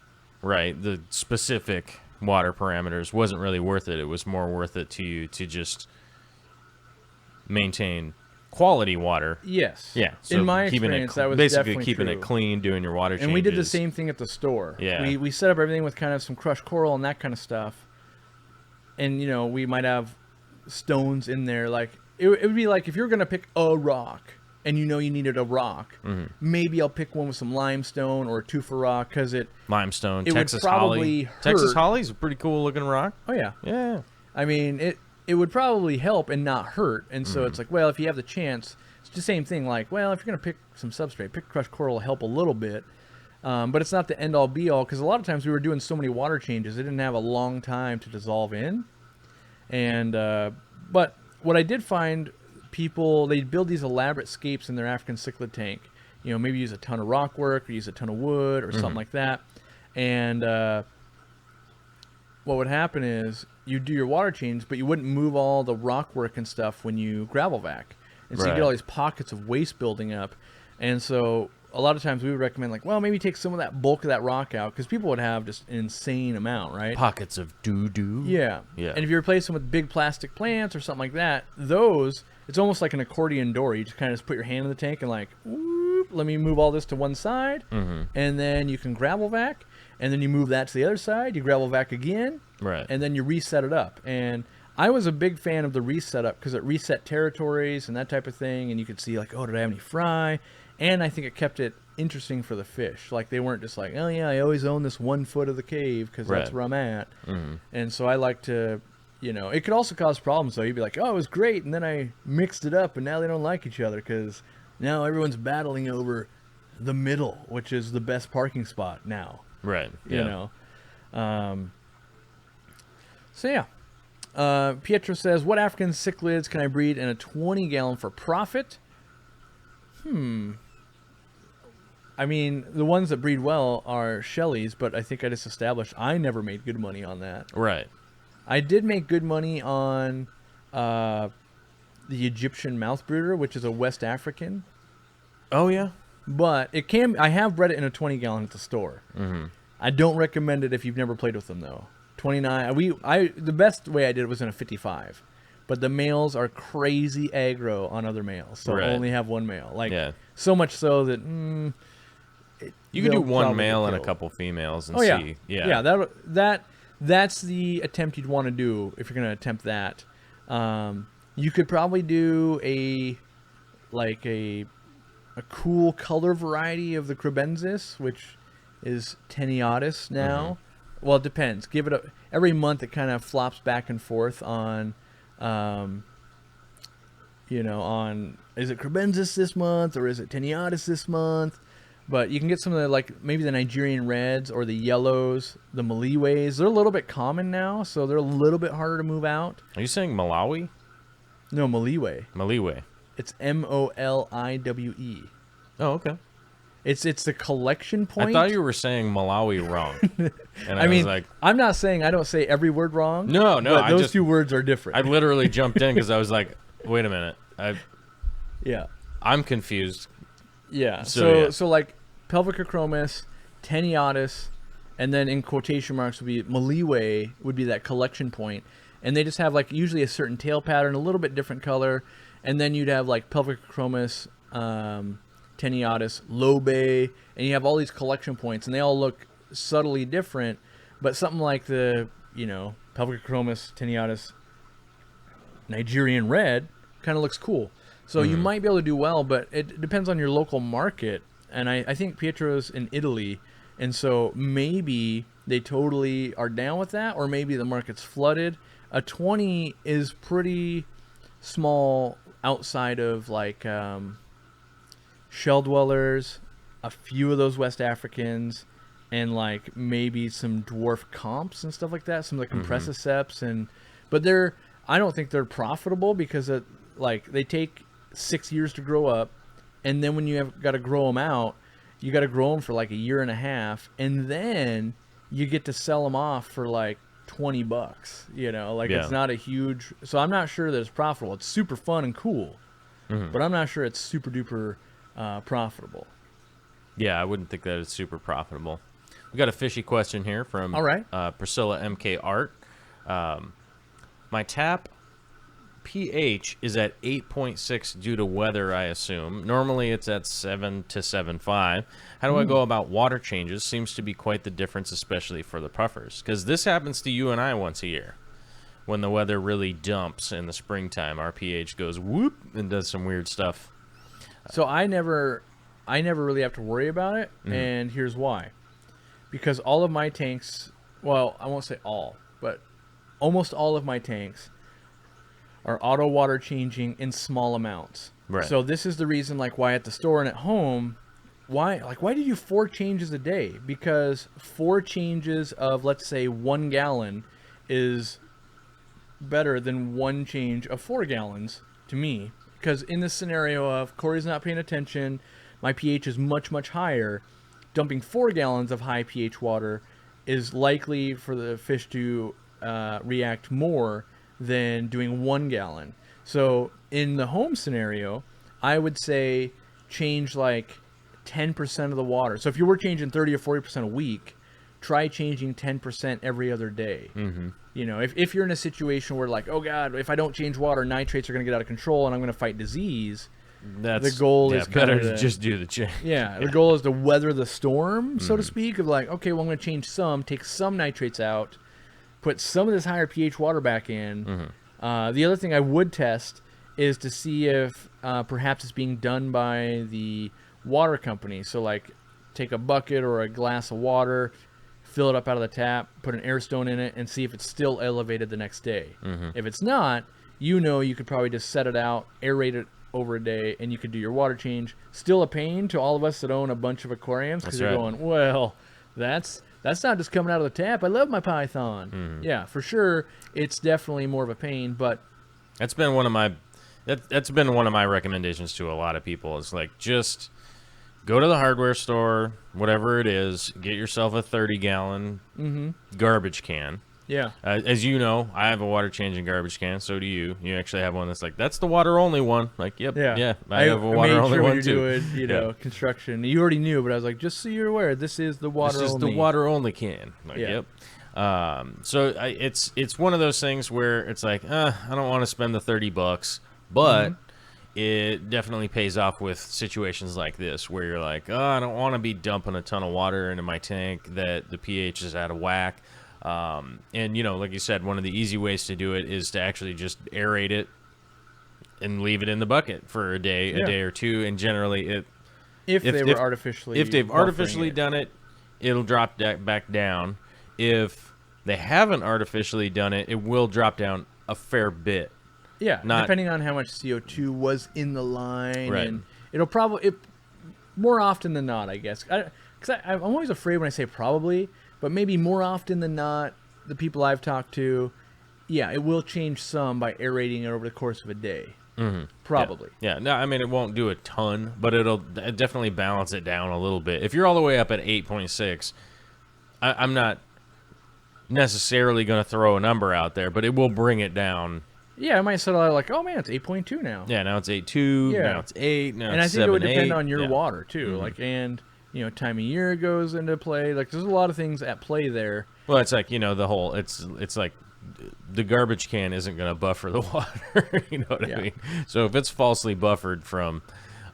right, the specific water parameters, wasn't really worth it. It was more worth it to you to just maintain quality water. Yes. Yeah. So in my experience, that was basically definitely keeping true. it clean, doing your water changes. And we did the same thing at the store. Yeah. We set up everything with kind of some crushed coral and that kind of stuff. And, you know, we might have stones in there. Like, it would be like if you're going to pick a rock and you know you needed a rock, maybe I'll pick one with some limestone or a tufa rock because limestone, it Texas would probably holly. hurt. Texas holly's a pretty cool looking rock. Oh, yeah. Yeah. I mean, it would probably help and not hurt. And so it's like, well, if you have the chance, it's the same thing. Like, well, if you're going to pick some substrate, pick crushed coral will help a little bit. But it's not the end all be all, because a lot of times we were doing so many water changes, it didn't have a long time to dissolve in. And but what I did find, people, they build these elaborate scapes in their African cichlid tank. You know, maybe use a ton of rock work or use a ton of wood or something like that. And what would happen is you do your water change, but you wouldn't move all the rock work and stuff when you gravel vac. And so you get all these pockets of waste building up. And so a lot of times we would recommend, like, well, maybe take some of that bulk of that rock out, because people would have just an insane amount, right? Pockets of doo-doo. Yeah. Yeah. And if you replace them with big plastic plants or something like that, those, it's almost like an accordion door. You just kind of just put your hand in the tank and, like, whoop, let me move all this to one side. And then you can gravel vac. And then you move that to the other side. You gravel vac again. Right. And then you reset it up. And I was a big fan of the reset up because it reset territories and that type of thing. And you could see, like, oh, did I have any fry? And I think it kept it interesting for the fish. Like, they weren't just like, oh, yeah, I always own this 1 foot of the cave because that's where I'm at. And so I like to, you know, it could also cause problems, though. You'd be like, oh, it was great. And then I mixed it up, and now they don't like each other because now everyone's battling over the middle, which is the best parking spot now. Right. You know. So, yeah. Pietro says, what African cichlids can I breed in a 20-gallon for profit? I mean, the ones that breed well are Shelleys, but I think I just established I never made good money on that. Right. I did make good money on the Egyptian mouth brooder, which is a West African. Oh, yeah? But it can. I have bred it in a 20-gallon at the store. I don't recommend it if you've never played with them, though. 29. The best way I did it was in a 55. But the males are crazy aggro on other males, so I only have one male. Like, so much so that you can do one male and a couple females and see. Yeah, that's the attempt you'd want to do if you're going to attempt that. You could probably do a cool color variety of the Kribensis, which is Taeniatus now. Well, it depends. Give it every month. It kind of flops back and forth on. On is it Kribensis this month or is it Taeniatus this month? But you can get some of the, like, maybe the Nigerian reds or the yellows, the Maliways. They're a little bit common now, so they're a little bit harder to move out. Are you saying Malawi? No, Maliwe. Maliwe. It's Moliwe. Oh, okay. It's the collection point. I thought you were saying Malawi wrong. And I mean, was like, I'm not saying I don't say every word wrong. No, but those two words are different. I literally jumped in because I was like, wait a minute. I'm confused. Yeah. So like Pelvicachromis, Taeniatus, and then in quotation marks would be Maliwe would be that collection point. And they just have, like, usually a certain tail pattern, a little bit different color. And then you'd have, like, Pelvicachromis, Taeniatus, Lobe, and you have all these collection points, and they all look subtly different. But something like the, Pelvicachromis Taeniatus Nigerian red kind of looks cool. So you might be able to do well, but it depends on your local market. And I think Pietro's in Italy, And so maybe they totally are down with that, or maybe the market's flooded. A 20 is pretty small outside of like Shale Dwellers, a few of those West Africans, and like maybe some dwarf comps and stuff like that, some of the Compressiceps, but I don't think they're profitable because they take 6 years to grow up, and then when you have got to grow them out, you got to grow them for like a year and a half, and then you get to sell them off for like $20. It's not a huge. So I'm not sure that it's profitable. It's super fun and cool, but I'm not sure it's super duper profitable. Yeah, I wouldn't think that it's super profitable. We got a fishy question here from Priscilla MK Art. My tap pH is at 8.6 due to weather, I assume. Normally it's at 7 to 7.5. How do I go about water changes? Seems to be quite the difference, especially for the puffers. Because this happens to you and I once a year. When the weather really dumps in the springtime, our pH goes whoop and does some weird stuff. So I never really have to worry about it, and here's why. Because all of my tanks, well, I won't say all, but almost all of my tanks are auto water changing in small amounts. Right. So this is the reason, like, why at the store and at home, why do you 4 changes a day? Because 4 changes of, let's say, 1 gallon is better than 1 change of 4 gallons to me. Because in this scenario of Cory's not paying attention, my pH is much, much higher, dumping 4 gallons of high pH water is likely for the fish to react more than doing 1 gallon. So in the home scenario, I would say change like 10% of the water. So if you were changing 30 or 40% a week, try changing 10% every other day. If you're in a situation where like, oh God, if I don't change water, nitrates are going to get out of control and I'm going to fight disease. The goal is better to just do the change. Yeah, the goal is to weather the storm, so to speak, of like, okay, well, I'm going to change some, take some nitrates out, put some of this higher pH water back in. The other thing I would test is to see if perhaps it's being done by the water company. So like take a bucket or a glass of water, fill it up out of the tap, put an air stone in it, and see if it's still elevated the next day. If it's not, you could probably just set it out, aerate it over a day, and you could do your water change. Still a pain to all of us that own a bunch of aquariums, because you're going, well, that's not just coming out of the tap. I love my Python. Yeah, for sure, it's definitely more of a pain, but that's been one of my recommendations to a lot of people. Is like, just go to the hardware store, whatever it is, get yourself a 30-gallon garbage can. Yeah. As you know, I have a water changing garbage can. So do you. You actually have one that's like, that's the water only one. Like, yep. Yeah. I have a water only one too. When you're doing, construction. You already knew, but I was like, just so you're aware, this is the water only. This is the water only can. Like, yep. So it's one of those things where it's like, I don't want to spend the $30, but it definitely pays off with situations like this where you're like, I don't want to be dumping a ton of water into my tank that the pH is out of whack. And like you said, one of the easy ways to do it is to actually just aerate it and leave it in the bucket for a day or two. And generally if they've artificially done it, it'll drop back down. If they haven't artificially done it, it will drop down a fair bit. Yeah. Depending on how much CO2 was in the line. Right. And it'll probably, more often than not, I guess. Because I'm always afraid when I say probably, but maybe more often than not, the people I've talked to, it will change some by aerating it over the course of a day. Probably. Yeah. No, I mean, it won't do a ton, but it'll definitely balance it down a little bit. If you're all the way up at 8.6, I'm not necessarily going to throw a number out there, but it will bring it down. Yeah, I might settle out like, oh man, it's 8.2 now. Yeah, now it's 8.2. Yeah. Now it's 8. Now and it's 7, 8. And I think it would depend on your water too. Like, and time of year goes into play. Like, there's a lot of things at play there. Well, it's like, the whole, it's like the garbage can isn't going to buffer the water. You know what I mean? So if it's falsely buffered from,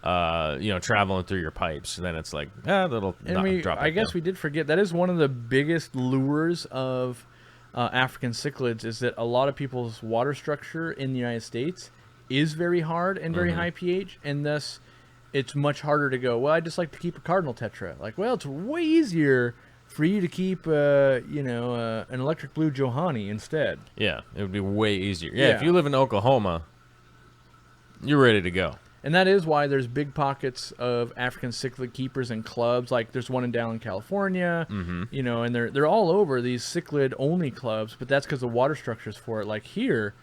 traveling through your pipes, then it's like, that'll drop. I guess we did forget, that is one of the biggest lures of African cichlids, is that a lot of people's water structure in the United States is very hard and very high pH, and thus it's much harder to go, well, I just like to keep a cardinal tetra. Like, well, it's way easier for you to keep, an electric blue Johanni instead. Yeah, it would be way easier. Yeah, if Yeah. you live in Oklahoma, you're ready to go. And that is why there's big pockets of African cichlid keepers and clubs. Like there's one in down California, and they're all over these cichlid only clubs. But that's because the water structures for it. Like here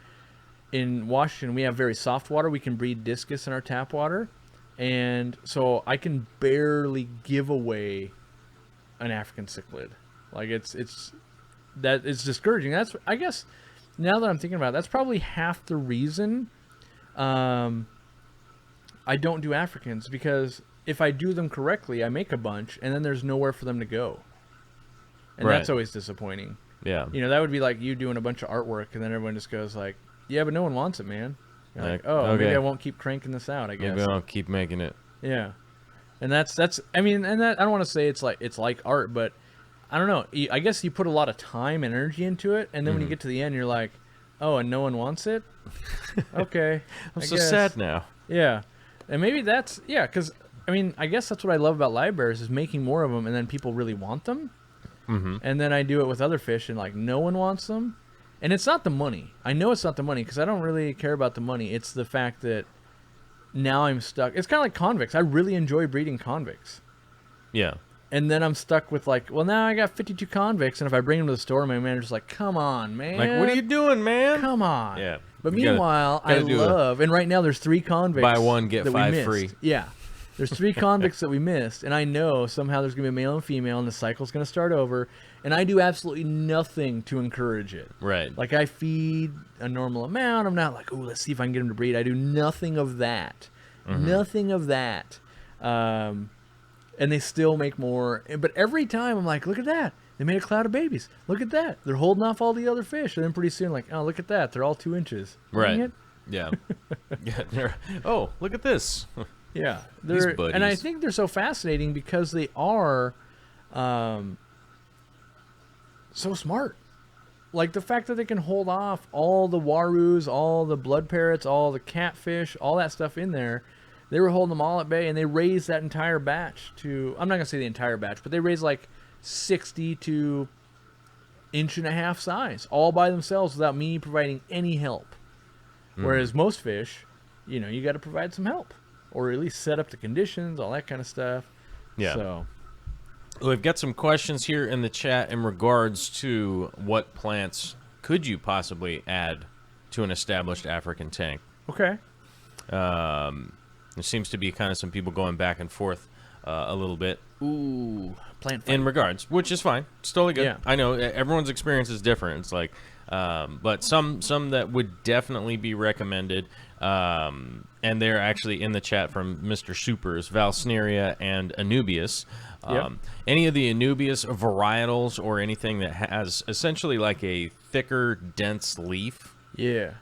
in Washington, we have very soft water. We can breed discus in our tap water, and so I can barely give away an African cichlid. Like it's discouraging. That's, I guess, now that I'm thinking about it, that's probably half the reason. I don't do Africans, because if I do them correctly, I make a bunch, and then there's nowhere for them to go. And Right. that's always disappointing. Yeah. That would be like you doing a bunch of artwork, and then everyone just goes like, yeah, but no one wants it, man. You're like, oh, okay. maybe I won't keep cranking this out, I guess. Maybe I'll keep making it. Yeah. And that's I mean, and that, I don't want to say it's like art, but I don't know. I guess you put a lot of time and energy into it, and then when you get to the end, you're like, oh, and no one wants it? Okay. I'm I so guess. sad now. Yeah. And maybe that's, because, I mean, I guess that's what I love about libraries, is making more of them, and then people really want them. Mm-hmm. And then I do it with other fish, and, like, no one wants them. And it's not the money. I know it's not the money, because I don't really care about the money. It's the fact that now I'm stuck. It's kind of like convicts. I really enjoy breeding convicts. Yeah. And then I'm stuck with, like, well, now I got 52 convicts, and if I bring them to the store, my manager's like, come on, man. Like, what are you doing, man? Come on. Yeah. But You gotta- meanwhile, gotta I do love, and right now there's 3 convicts. Buy one, get that we 5 missed. free. Yeah. There's 3 convicts that we missed, and I know somehow there's going to be a male and female, and the cycle's going to start over, and I do absolutely nothing to encourage it. Right. Like, I feed a normal amount. I'm not like, oh, let's see if I can get them to breed. I do nothing of that. Nothing of that. And they still make more. But every time I'm like, look at that. They made a cloud of babies. Look at that. They're holding off all the other fish. And then pretty soon, like, oh, look at that. They're all 2 inches. Right. Dang it. Yeah. Oh, look at this. Yeah. These And I buddies. think they're so fascinating because they are so smart. Like the fact that they can hold off all the warus, all the blood parrots, all the catfish, all that stuff in there. They were holding them all at bay, and they raised that entire batch to, I'm not going to say the entire batch, but they raised like 60 to 1.5 inch size, all by themselves without me providing any help. Whereas most fish, you got to provide some help, or at least set up the conditions, all that kind of stuff. Yeah. So, We've got some questions here in the chat in regards to what plants could you possibly add to an established African tank. okay. There seems to be kind of some people going back and forth a little bit Ooh, plant fight. in regards, which is fine. It's totally good. Yeah. I know everyone's experience is different. It's like, but some that would definitely be recommended, and they're actually in the chat from Mr. Supers, Valsneria and Anubias. Yep. Any of the Anubias varietals or anything that has essentially like a thicker, dense leaf Yeah.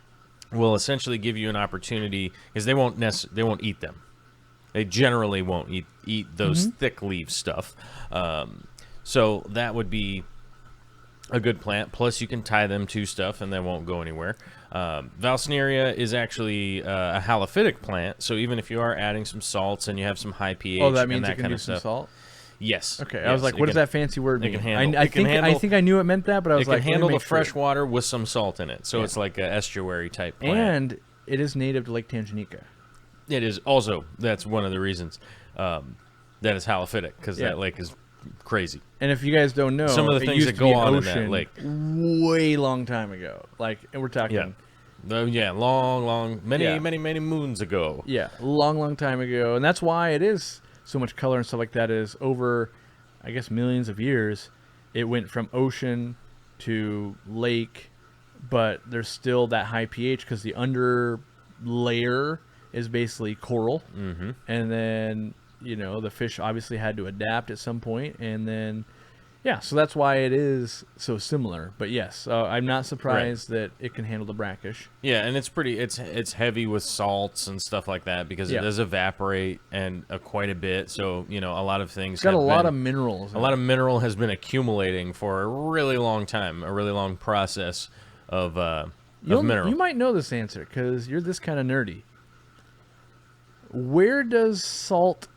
will essentially give you an opportunity, because they won't eat them. They generally won't eat those thick leaf stuff. So that would be a good plant. Plus, you can tie them to stuff, and they won't go anywhere. Valsneria is actually a halophytic plant, so even if you are adding some salts and you have some high pH Oh, that and means that it can kind do of some stuff. salt? Yes. Okay, yes, I was like, what does that fancy word it mean? can handle- I it can think handle- I knew it meant that, but I was It like, can let me handle the make sure. fresh water with some salt in it, so Yeah. it's like an estuary type plant. And it is native to Lake Tanganyika. It is also, that's one of the reasons that it's halophytic, because Yeah. that lake is crazy. And if you guys don't know, Some of the it things used that to go be an on in that ocean lake. way long time ago. Like, and we're talking, Many, Yeah. many moons ago. long time ago. And that's why it is so much color and stuff like that, is over, I guess, millions of years. It went from ocean to lake, but there's still that high pH because the under layer is basically coral. Mm-hmm. And then, the fish obviously had to adapt at some point, and then, so that's why it is so similar. But yes, I'm not surprised that it can handle the brackish. Yeah, and it's heavy with salts and stuff like that, because it Yeah. does evaporate and quite a bit. So a lot of things. It's got a have lot been- of minerals. A lot of mineral has been accumulating for a really long time, a really long process of mineral. You might know this answer because you're this kind of nerdy. where does salt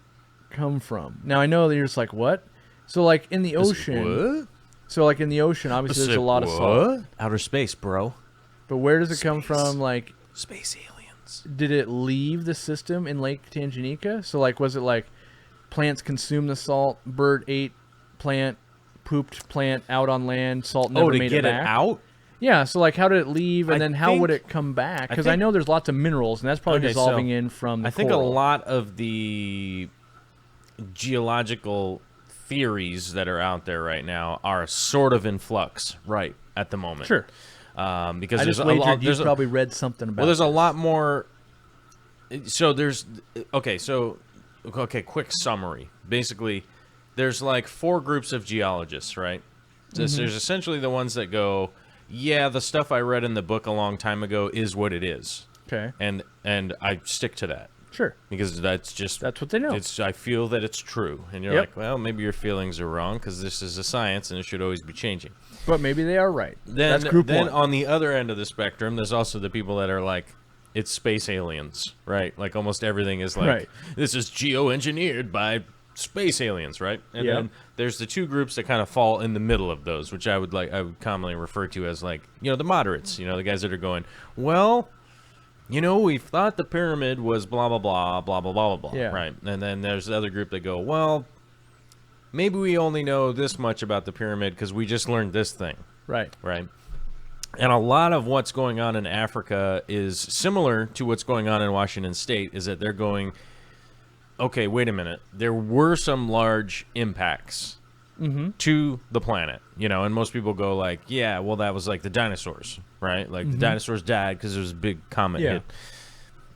come from? Now I know that you're just like, what? So like in the ocean. What? So like in the ocean, obviously there's a lot of salt. Outer space, bro. But where does it come from? Like space aliens. Did it leave the system in Lake Tanganyika? So like, was it like plants consume the salt, bird ate plant, pooped plant out on land, salt never made it back? It out? Yeah, so like how did it leave, and then how would it come back? Because I know there's lots of minerals, and that's probably dissolving in from the think coral. a lot of the geological theories that are out there right now are sort of in flux right at the moment. Sure. Because I there's just a wagered lot. you probably read something about. Well, there's this. a lot more. So there's quick summary. Basically, there's like 4 groups of geologists, right? There's essentially the ones that go, yeah, the stuff I read in the book a long time ago is what it is. Okay. And I stick to that. Sure. Because that's what they know. I feel that it's true. And you're like, well, maybe your feelings are wrong because this is a science and it should always be changing. But maybe they are right. Then, that's group one. On the other end of the spectrum, there's also the people that are like, it's space aliens, right? Like almost everything is like, this is geoengineered by space aliens, right? And then there's the 2 groups that kind of fall in the middle of those, which I would commonly refer to as like, the moderates, the guys that are going, well, we thought the pyramid was blah, blah, blah, blah, blah, blah, blah, right? And then there's the other group that go, well, maybe we only know this much about the pyramid because we just learned this thing. Right. Right. And a lot of what's going on in Africa is similar to what's going on in Washington State, is that they're going, okay, wait a minute. There were some large impacts to the planet, and most people go like, yeah, well, that was like the dinosaurs, right? Like the dinosaurs died because there was a big comet hit.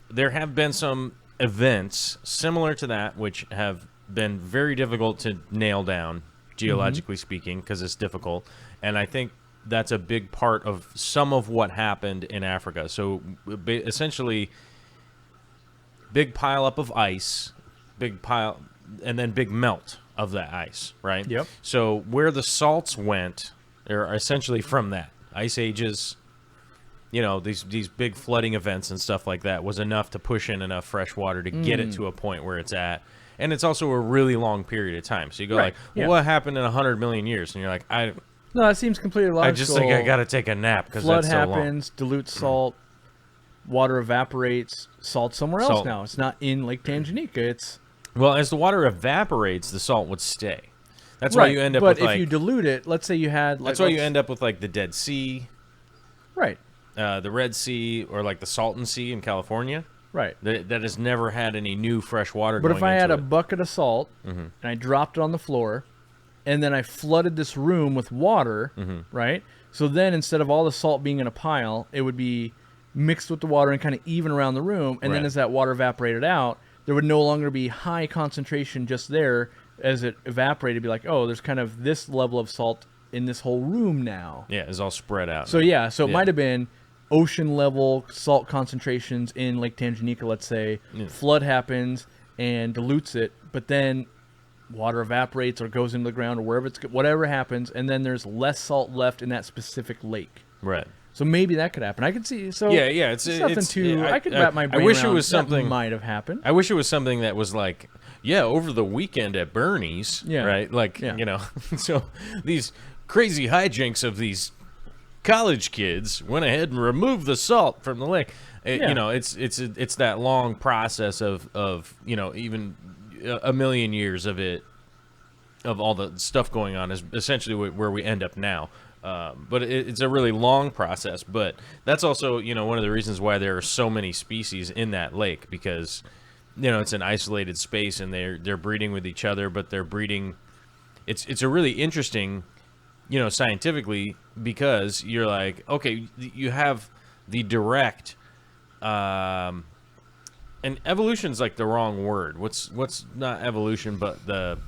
There have been some events similar to that which have been very difficult to nail down, geologically speaking, because it's difficult. And I think that's a big part of some of what happened in Africa. So essentially, big pile up of ice, and then big melt of that ice, right? Yep. So where the salts went are essentially from that. Ice ages, these big flooding events and stuff like that was enough to push in enough fresh water to get it to a point where it's at. And it's also a really long period of time. So you go like, well, what happened in 100 million years? And you're like, no, that seems completely logical. I just think I got to take a nap because that's so long. Flood happens, dilutes salt, water evaporates, salt somewhere else now. It's not in Lake Tanganyika. Well, as the water evaporates, the salt would stay. That's why you end up with But if you dilute it, let's say you had... that's why you end up with like the Dead Sea. Right. The Red Sea or like the Salton Sea in California. Right. That has never had any new fresh water going into it. But if I had a bucket of salt and I dropped it on the floor and then I flooded this room with water, right? So then instead of all the salt being in a pile, it would be mixed with the water and kind of even around the room. And then as that water evaporated out, there would no longer be high concentration just there. As it evaporated, it'd be like, oh, there's kind of this level of salt in this whole room now. Yeah, it's all spread out. So it might have been ocean level salt concentrations in Lake Tanganyika, let's say. Flood happens and dilutes it, but then water evaporates or goes into the ground or wherever whatever happens, and then there's less salt left in that specific lake. Right. So maybe that could happen. I could see. So it's nothing too. I could wrap my brain I wish around it was something that might have happened. I wish it was something that was like, over the weekend at Bernie's, right? Like, so these crazy hijinks of these college kids went ahead and removed the salt from the lake. It's that long process of even a million years of all the stuff going on is essentially where we end up now. But it's a really long process. But that's also, one of the reasons why there are so many species in that lake, because, it's an isolated space and they're breeding with each other, but they're breeding. It's a really interesting, scientifically, because you're like, okay, you have the direct, and evolution's like the wrong word. What's not evolution, but the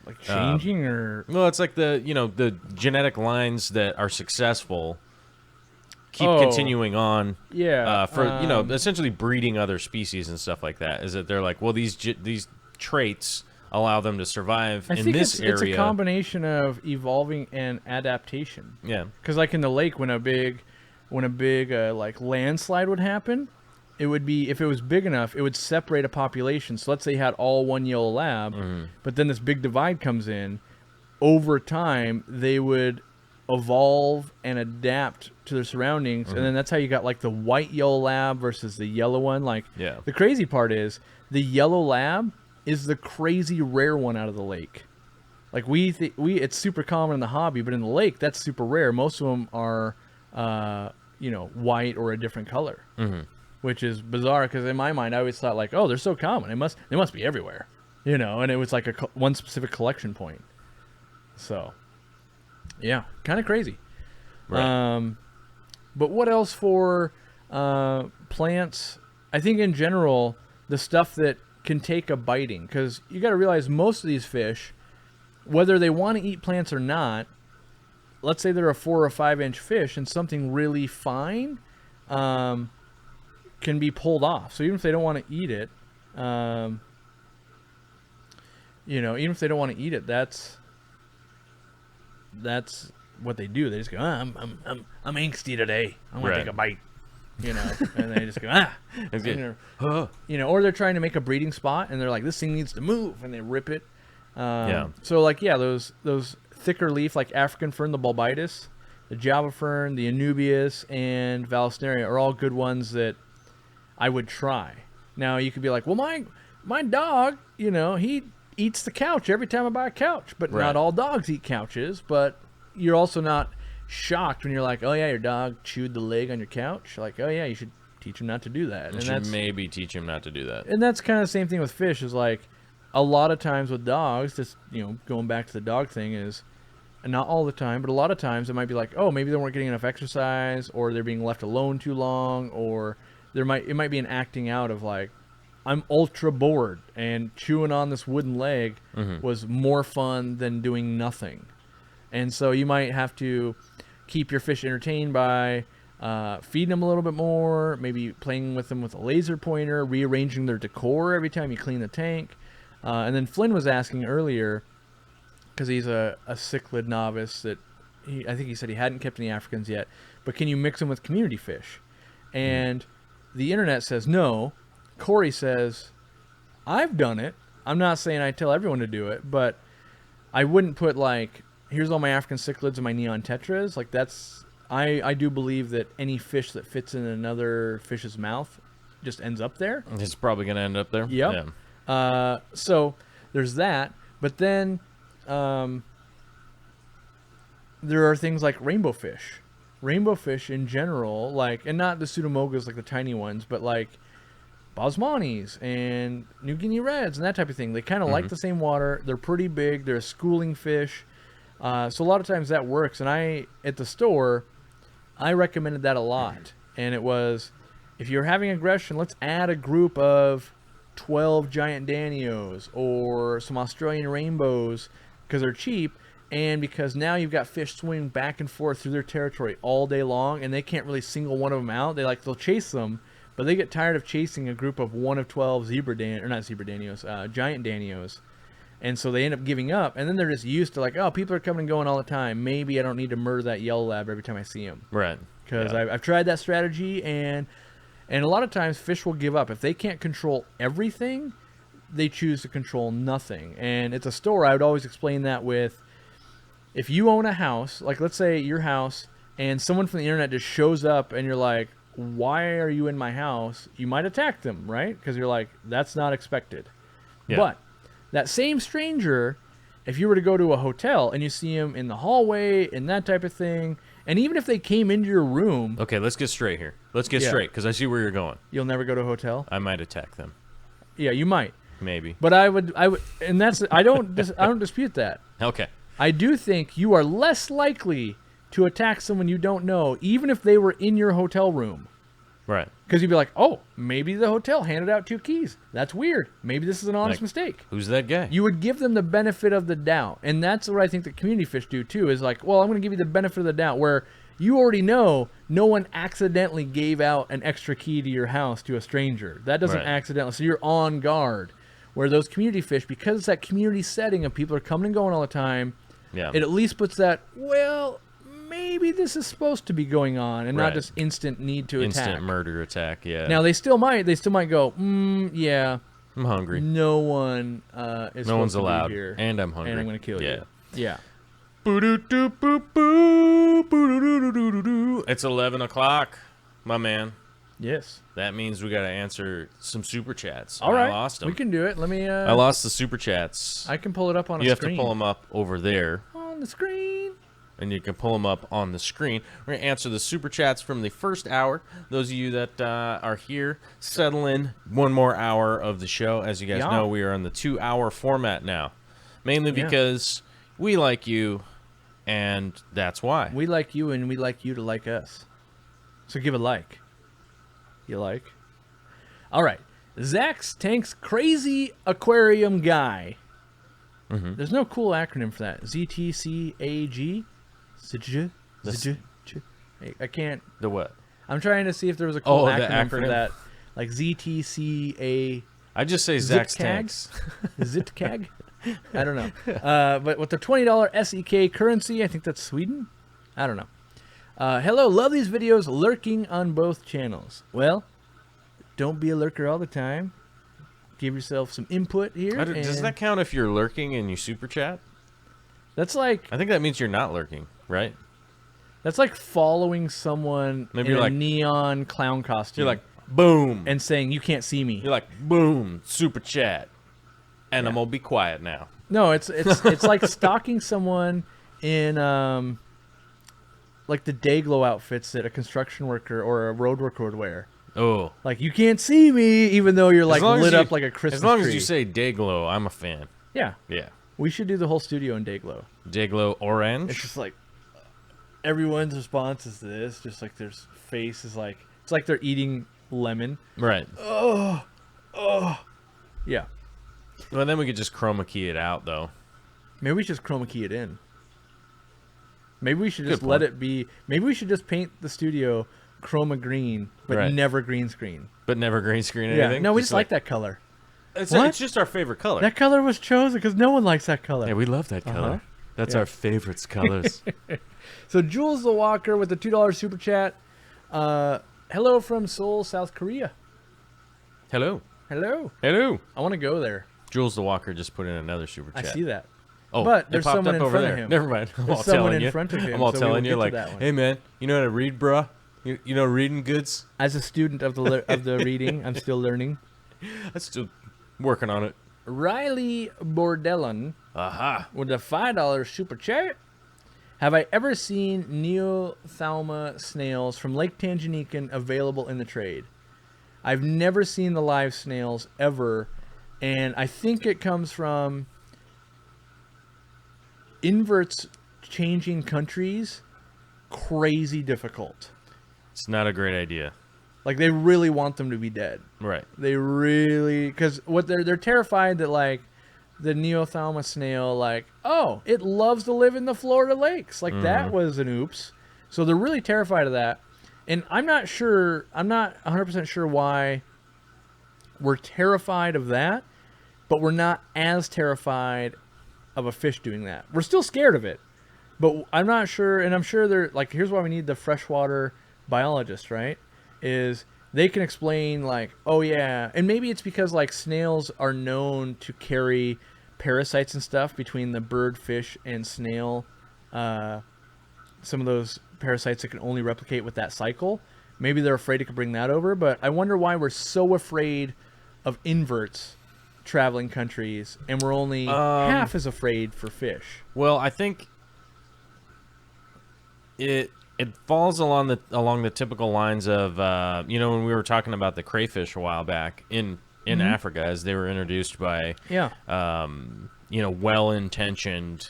like changing or well, it's like the genetic lines that are successful keep continuing on. For essentially breeding other species and stuff like that. Is that they're like, well, these traits allow them to survive in this area. It's a combination of evolving and adaptation. Yeah, because like in the lake, when a big like landslide would happen, it would be, if it was big enough, it would separate a population. So let's say you had all one yellow lab, but then this big divide comes in. Over time, they would evolve and adapt to their surroundings, and then that's how you got like the white yellow lab versus the yellow one. Like, the crazy part is the yellow lab is the crazy rare one out of the lake. Like it's super common in the hobby, but in the lake that's super rare. Most of them are, white or a different color, which is bizarre because in my mind I always thought like, oh, they're so common, they must be everywhere, and it was like one specific collection point. So, yeah, kind of crazy. Right. But what else for plants? I think in general, the stuff that can take a biting, because you got to realize most of these fish, whether they want to eat plants or not, let's say they're a 4 or 5 inch fish and something really fine can be pulled off. So even if they don't want to eat it, even if they don't want to eat it, that's what they do. They just go, I'm angsty today. I want to take a bite, and they just go, or they're trying to make a breeding spot and they're like, this thing needs to move, and they rip it. So like, those thicker leaf, like African fern, the Bulbitis, the Java fern, the Anubias, and Vallisneria are all good ones that I would try. Now you could be like, well, my dog, he eats the couch every time I buy a couch, but not all dogs eat couches. But you're also not shocked when you're like, oh yeah, your dog chewed the leg on your couch. Like, oh yeah, you should teach him not to do that. You should maybe teach him not to do that. And that's kind of the same thing with fish. Is like a lot of times with dogs, just going back to the dog thing, is and not all the time, but a lot of times it might be like, oh, maybe they weren't getting enough exercise, or they're being left alone too long, or it might be an acting out of like, I'm ultra bored, and chewing on this wooden leg was more fun than doing nothing. And so you might have to keep your fish entertained by feeding them a little bit more, maybe playing with them with a laser pointer, rearranging their decor every time you clean the tank. And then Flynn was asking earlier, because he's a cichlid novice, that I think he said he hadn't kept any Africans yet, but can you mix them with community fish? And the internet says no. Cory says, I've done it. I'm not saying I tell everyone to do it, but I wouldn't put like, here's all my African cichlids and my neon tetras. Like that's, I do believe that any fish that fits in another fish's mouth just ends up there. It's probably going to end up there. Yep. Yeah. So there's that. But then there are things like rainbow fish. Rainbow fish in general, like, and not the pseudomogas like the tiny ones, but like Bosmanis and New Guinea Reds and that type of thing. They kind of like the same water. They're pretty big. They're a schooling fish. So a lot of times that works. And at the store, I recommended that a lot. And it was, if you're having aggression, let's add a group of 12 giant Danios or some Australian rainbows because they're cheap. And because now you've got fish swimming back and forth through their territory all day long, and they can't really single one of them out. They'll chase them, but they get tired of chasing a group of 1 of 12 giant Danios. And so they end up giving up, and then they're just used to like, oh, people are coming and going all the time. Maybe I don't need to murder that yellow lab every time I see him. Right. Because I've tried that strategy, and a lot of times fish will give up. If they can't control everything, they choose to control nothing. And it's a store. I would always explain that with, if you own a house, like let's say your house, and someone from the internet just shows up and you're like, why are you in my house? You might attack them, right? Because you're like, that's not expected. Yeah. But that same stranger, if you were to go to a hotel and you see him in the hallway and that type of thing, and even if they came into your room. Okay, let's get straight here. Let's get straight, because I see where you're going. You'll never go to a hotel? I might attack them. Yeah, you might. Maybe. But I would, and that's, I don't dispute that. Okay. I do think you are less likely to attack someone you don't know, even if they were in your hotel room. Right. Because you'd be like, oh, maybe the hotel handed out 2 keys. That's weird. Maybe this is an honest mistake. Who's that guy? You would give them the benefit of the doubt. And that's what I think the community fish do, too, is like, well, I'm going to give you the benefit of the doubt, where you already know no one accidentally gave out an extra key to your house to a stranger. That doesn't accidentally. So you're on guard. Where those community fish, because it's that community setting of people are coming and going all the time, it at least puts that, well, maybe maybe this is supposed to be going on and not Right. just instant need to Instant attack. murder attack. Yeah. Now they still might go, yeah, I'm hungry. no one is No one's supposed to be allowed, here, and I'm hungry. and I'm gonna kill you. Yeah. It's 11 o'clock, my man. Yes. That means we got to answer some super chats. All right. I lost them. We can do it. Let me. I lost the super chats. I can pull it up on a You screen. have to pull them up over there, on the screen. and you can pull them up on the screen. We're going to answer the super chats from the first hour. Those of you that are here, settle in. One more hour of the show. As you guys Yeah. know, we are on the 2-hour format now. Mainly Yeah. because we like you, and that's why. We like you, and we like you to like us. So give a like. You like? All right. Zach's Tank's Crazy Aquarium Guy. Mhm. There's no cool acronym for that. ZTCAG? I can't. The what? I'm trying to see if there was a cool the acronym for acronym? that. Like ZTCA. I just say Zach's Zitkag? Tanks. Zitkag? I don't know. But with the $20 SEK currency, I think that's Sweden. I don't know. Hello, love these videos, lurking on both channels. Well, don't be a lurker all the time. Give yourself some input here. Does and that count if you're lurking and you super chat? That's like I think that means you're not lurking, right? following someone Maybe in you're a like- neon clown costume. You're like, boom. and saying you can't see me. You're like, boom, super chat. And I'm going to be quiet now. No, it's like stalking someone in like the day glow outfits that a construction worker or a road worker would wear. Oh. Like you can't see me, even though you're like lit up like a Christmas As long tree. as you say day glow, I'm a fan. Yeah, Yeah. we should do the whole studio in day glow. Day glow orange. It's just like everyone's response is this, just like their face is like it's like they're eating lemon. Right. Yeah, Well, then we could just chroma key it out, though. maybe we should just chroma key it in. Maybe we should just Good let point. it be. Maybe we should just paint the studio chroma green, but Right. never green screen. But never green screen Yeah, anything. no, we just like that color. It's, What? it's just our favorite color. That color was chosen because no one likes that color. Yeah, we love that color. Uh-huh. That's Yeah. our favorites colors. So Jules the Walker with the $2 super chat. Hello from Seoul, South Korea. Hello. Hello. Hello. I want to go there. Jules the Walker just put in another super I chat. see that. Oh, But it there's popped someone up in over front of there. him. Never mind. I'm There's all someone telling in you. front of him, I'm all so we telling will you, get to like, that one. hey man, you know how to read, bruh? You know reading goods? As a student of the reading, I'm still learning. I'm still working on it. Riley Bordelon Aha. with a $5 super chat. Have I ever seen Neothalma snails from Lake Tanganyika available in the trade? I've never seen the live snails ever, and I think it comes from inverts changing countries. Crazy difficult. It's not a great idea. Like they really want them to be dead. Right. They really, because what they're terrified that like the Neothalma snail, like, oh, it loves to live in the Florida lakes. Like that was an oops. So they're really terrified of that. And I'm not 100% sure why we're terrified of that, but we're not as terrified of a fish doing that. We're still scared of it, but I'm not sure. And I'm sure they're like, here's why we need the freshwater biologist, right? Is they can explain like, oh yeah, and maybe it's because like snails are known to carry parasites and stuff between the bird, fish, and snail. Some of those parasites that can only replicate with that cycle. Maybe they're afraid it could bring that over, but I wonder why we're so afraid of inverts traveling countries, and we're only half as afraid for fish. Well, I think it falls along the typical lines of when we were talking about the crayfish a while back in Africa, as they were introduced by well-intentioned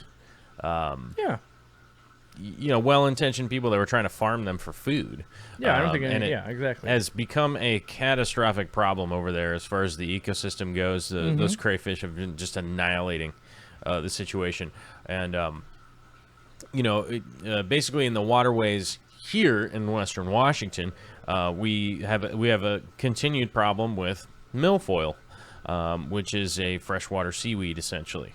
well-intentioned people that were trying to farm them for food. Yeah, I don't think and it exactly. has become a catastrophic problem over there as far as the ecosystem goes. Those crayfish have been just annihilating the situation, and basically in the waterways here in Western Washington, we have a continued problem with milfoil. which is a freshwater seaweed, essentially.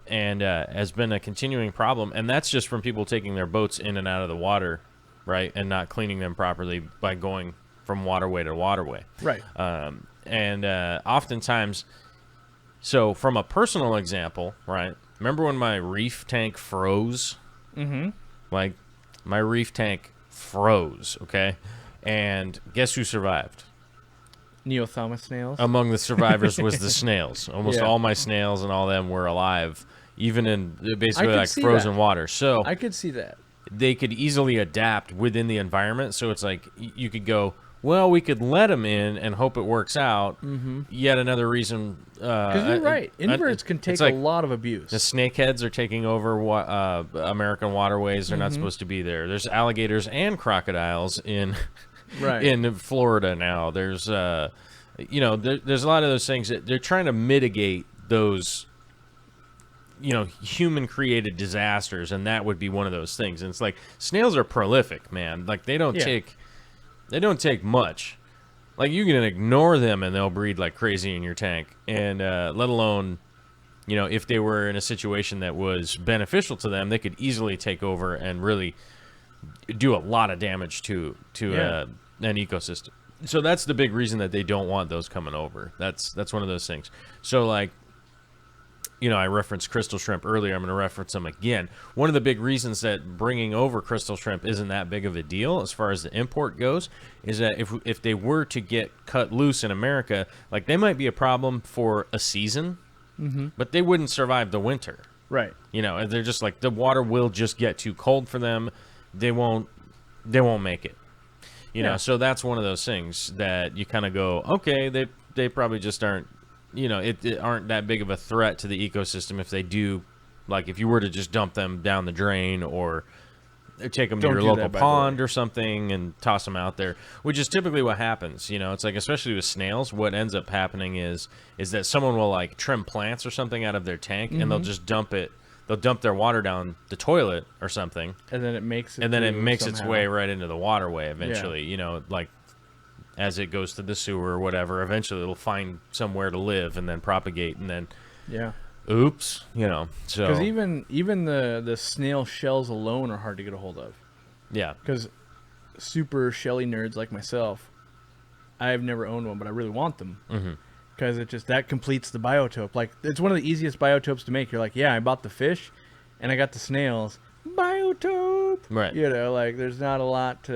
And has been a continuing problem. And that's just from people taking their boats in and out of the water, right, and not cleaning them properly by going from waterway to waterway. Right. And oftentimes, so from a personal example, right, remember when my reef tank froze? Mm-hmm. Like, my reef tank froze, okay? And guess who survived? Neolamprologus snails. Among the survivors was the snails. Almost Yeah. all my snails and all them were alive, even in basically could like see frozen that. water. So I could see that. they could easily adapt within the environment. So it's like you could go, well, we could let them in and hope it works out. Mm-hmm. Yet another reason. Because you're right. Inverts can take like a lot of abuse. the snakeheads are taking over American waterways. They're not supposed to be there. There's alligators and crocodiles in Right. in Florida now. There's there's a lot of those things that they're trying to mitigate those human created disasters, and that would be one of those things. And it's like snails are prolific, man. Like they don't take much. Like you can ignore them and they'll breed like crazy in your tank. And let alone if they were in a situation that was beneficial to them, they could easily take over and really do a lot of damage to an ecosystem. So that's the big reason that they don't want those coming over. That's one of those things. So like, I referenced crystal shrimp earlier. I'm going to reference them again. One of the big reasons that bringing over crystal shrimp isn't that big of a deal as far as the import goes is that if they were to get cut loose in America, like they might be a problem for a season, but they wouldn't survive the winter. Right. They're just like the water will just get too cold for them. They won't make it. So that's one of those things that you kind of go, okay, they probably just aren't, it aren't that big of a threat to the ecosystem if they do, like if you were to just dump them down the drain or take them to your local pond or something and toss them out there, which is typically what happens. It's like, especially with snails, what ends up happening is that someone will like trim plants or something out of their tank and they'll just dump it. They'll dump their water down the toilet or something, and then it makes its way right into the waterway eventually. Like as it goes to the sewer or whatever, eventually it'll find somewhere to live and then propagate, and then oops, so because even the snail shells alone are hard to get a hold of. Yeah, because super shelly nerds like myself, I've never owned one, but I really want them. Because it just that completes the biotope. Like it's one of the easiest biotopes to make. You're like, yeah, I bought the fish, and I got the snails. Biotope, right? Like there's not a lot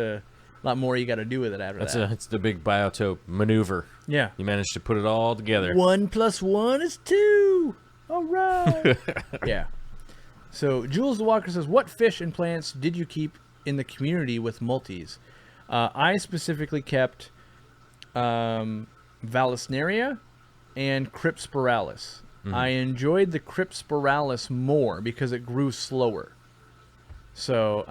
more you got to do with it after that. It's the big biotope maneuver. Yeah, you managed to put it all together. 1 + 1 is 2. All right. Yeah. So Jules the Walker says, what fish and plants did you keep in the community with multis? I specifically kept Vallisneria and Crypspiralis. I enjoyed the Crypspiralis more because it grew slower. So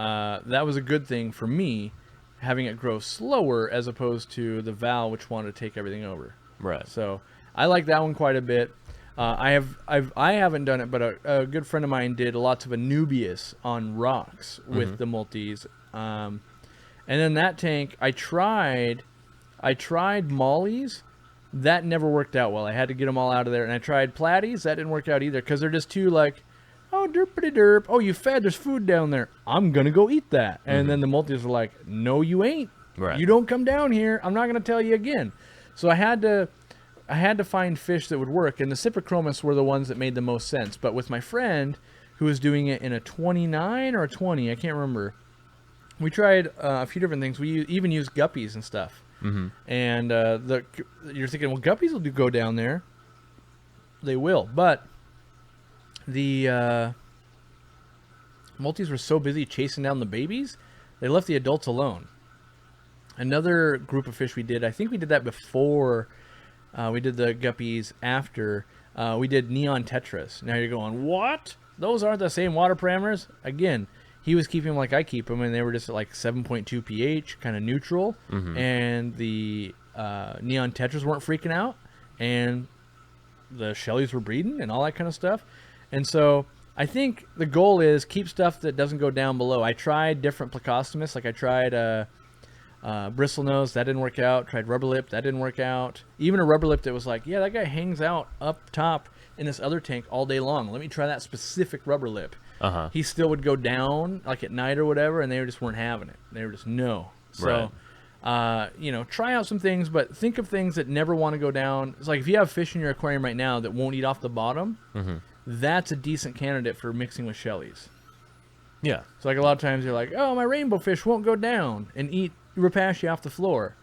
that was a good thing for me, having it grow slower as opposed to the Val, which wanted to take everything over. Right. So I like that one quite a bit. I haven't done it, but a good friend of mine did lots of Anubias on rocks with the multis. And then that tank, I tried mollies. That never worked out well. I had to get them all out of there. And I tried platies. That didn't work out either because they're just too like, oh, derpity derp. Oh, you fed. There's food down there. I'm going to go eat that. And then the multis are like, no, you ain't. Right. You don't come down here. I'm not going to tell you again. So I had to find fish that would work. And the Cichlids were the ones that made the most sense. But with my friend who was doing it in a 29 or a 20, I can't remember. We tried a few different things. We even used guppies and stuff. And you're thinking, well, guppies will go down there. They will, but the multis were so busy chasing down the babies, they left the adults alone. Another group of fish we did, I think we did that before we did the guppies. After we did neon tetras. Now you're going, what? Those aren't the same water parameters? Again, he was keeping them like I keep them, and they were just at like 7.2 pH, kind of neutral. And the neon tetras weren't freaking out, and the shellies were breeding and all that kind of stuff. And so I think the goal is keep stuff that doesn't go down below. I tried different plecostomus. Like I tried Bristlenose, that didn't work out. Tried rubber lip, that didn't work out. Even a rubber lip that was like, yeah, that guy hangs out up top in this other tank all day long. Let me try that specific rubber lip. He still would go down like at night or whatever, and they just weren't having it. They were just no. So, try out some things, but think of things that never want to go down. It's like if you have fish in your aquarium right now that won't eat off the bottom, that's a decent candidate for mixing with shellies. Yeah. So like a lot of times you're like, oh, my rainbow fish won't go down and eat Rapacia off the floor.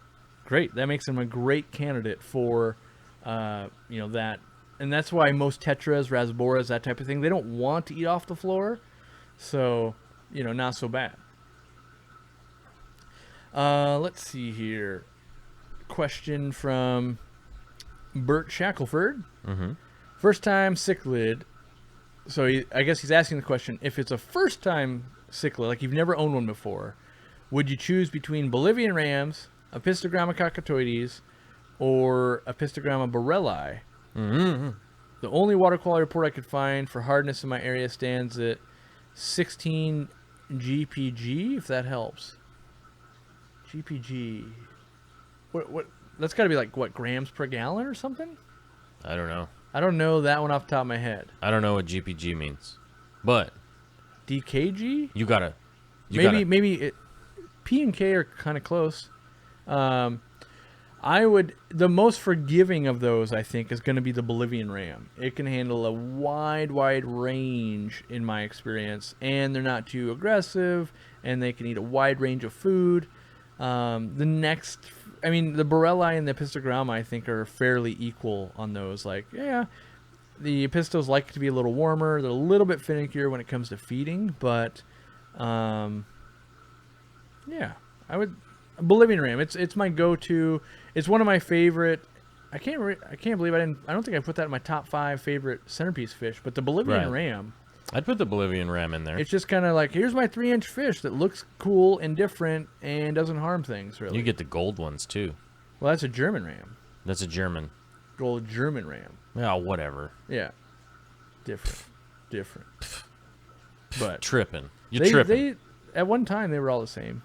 Great. That makes them a great candidate for, that. And that's why most Tetras, Rasboras, that type of thing, they don't want to eat off the floor. So, not so bad. Let's see here. Question from Bert Shackelford. First time cichlid. So I guess he's asking the question, if it's a first time cichlid, like you've never owned one before, would you choose between Bolivian Rams, Apistogramma cockatoides, or Apistogramma borelli? The only water quality report I could find for hardness in my area stands at 16 GPG, if that helps. GPG. What? That's got to be like, what, grams per gallon or something? I don't know. I don't know that one off the top of my head. I don't know what GPG means. But DKG? You gotta. Maybe P and K are kind of close. The most forgiving of those, I think, is going to be the Bolivian Ram. It can handle a wide range in my experience, and they're not too aggressive, and they can eat a wide range of food. The borelli and the Apistogramma, I think, are fairly equal on those. Like, yeah, the Apistos like to be a little warmer. They're a little bit finikier when it comes to feeding, but, I would Bolivian Ram. It's my go-to. It's one of my favorite. I can't believe I don't think I put that in my top 5 favorite centerpiece fish. But the Bolivian Ram. I'd put the Bolivian Ram in there. It's just kind of like, here's my 3-inch fish that looks cool and different and doesn't harm things, really. You get the gold ones, too. Well, that's a German Ram. That's a German. Gold German Ram. Yeah, whatever. Yeah. Different. But tripping. You're tripping. At one time, they were all the same.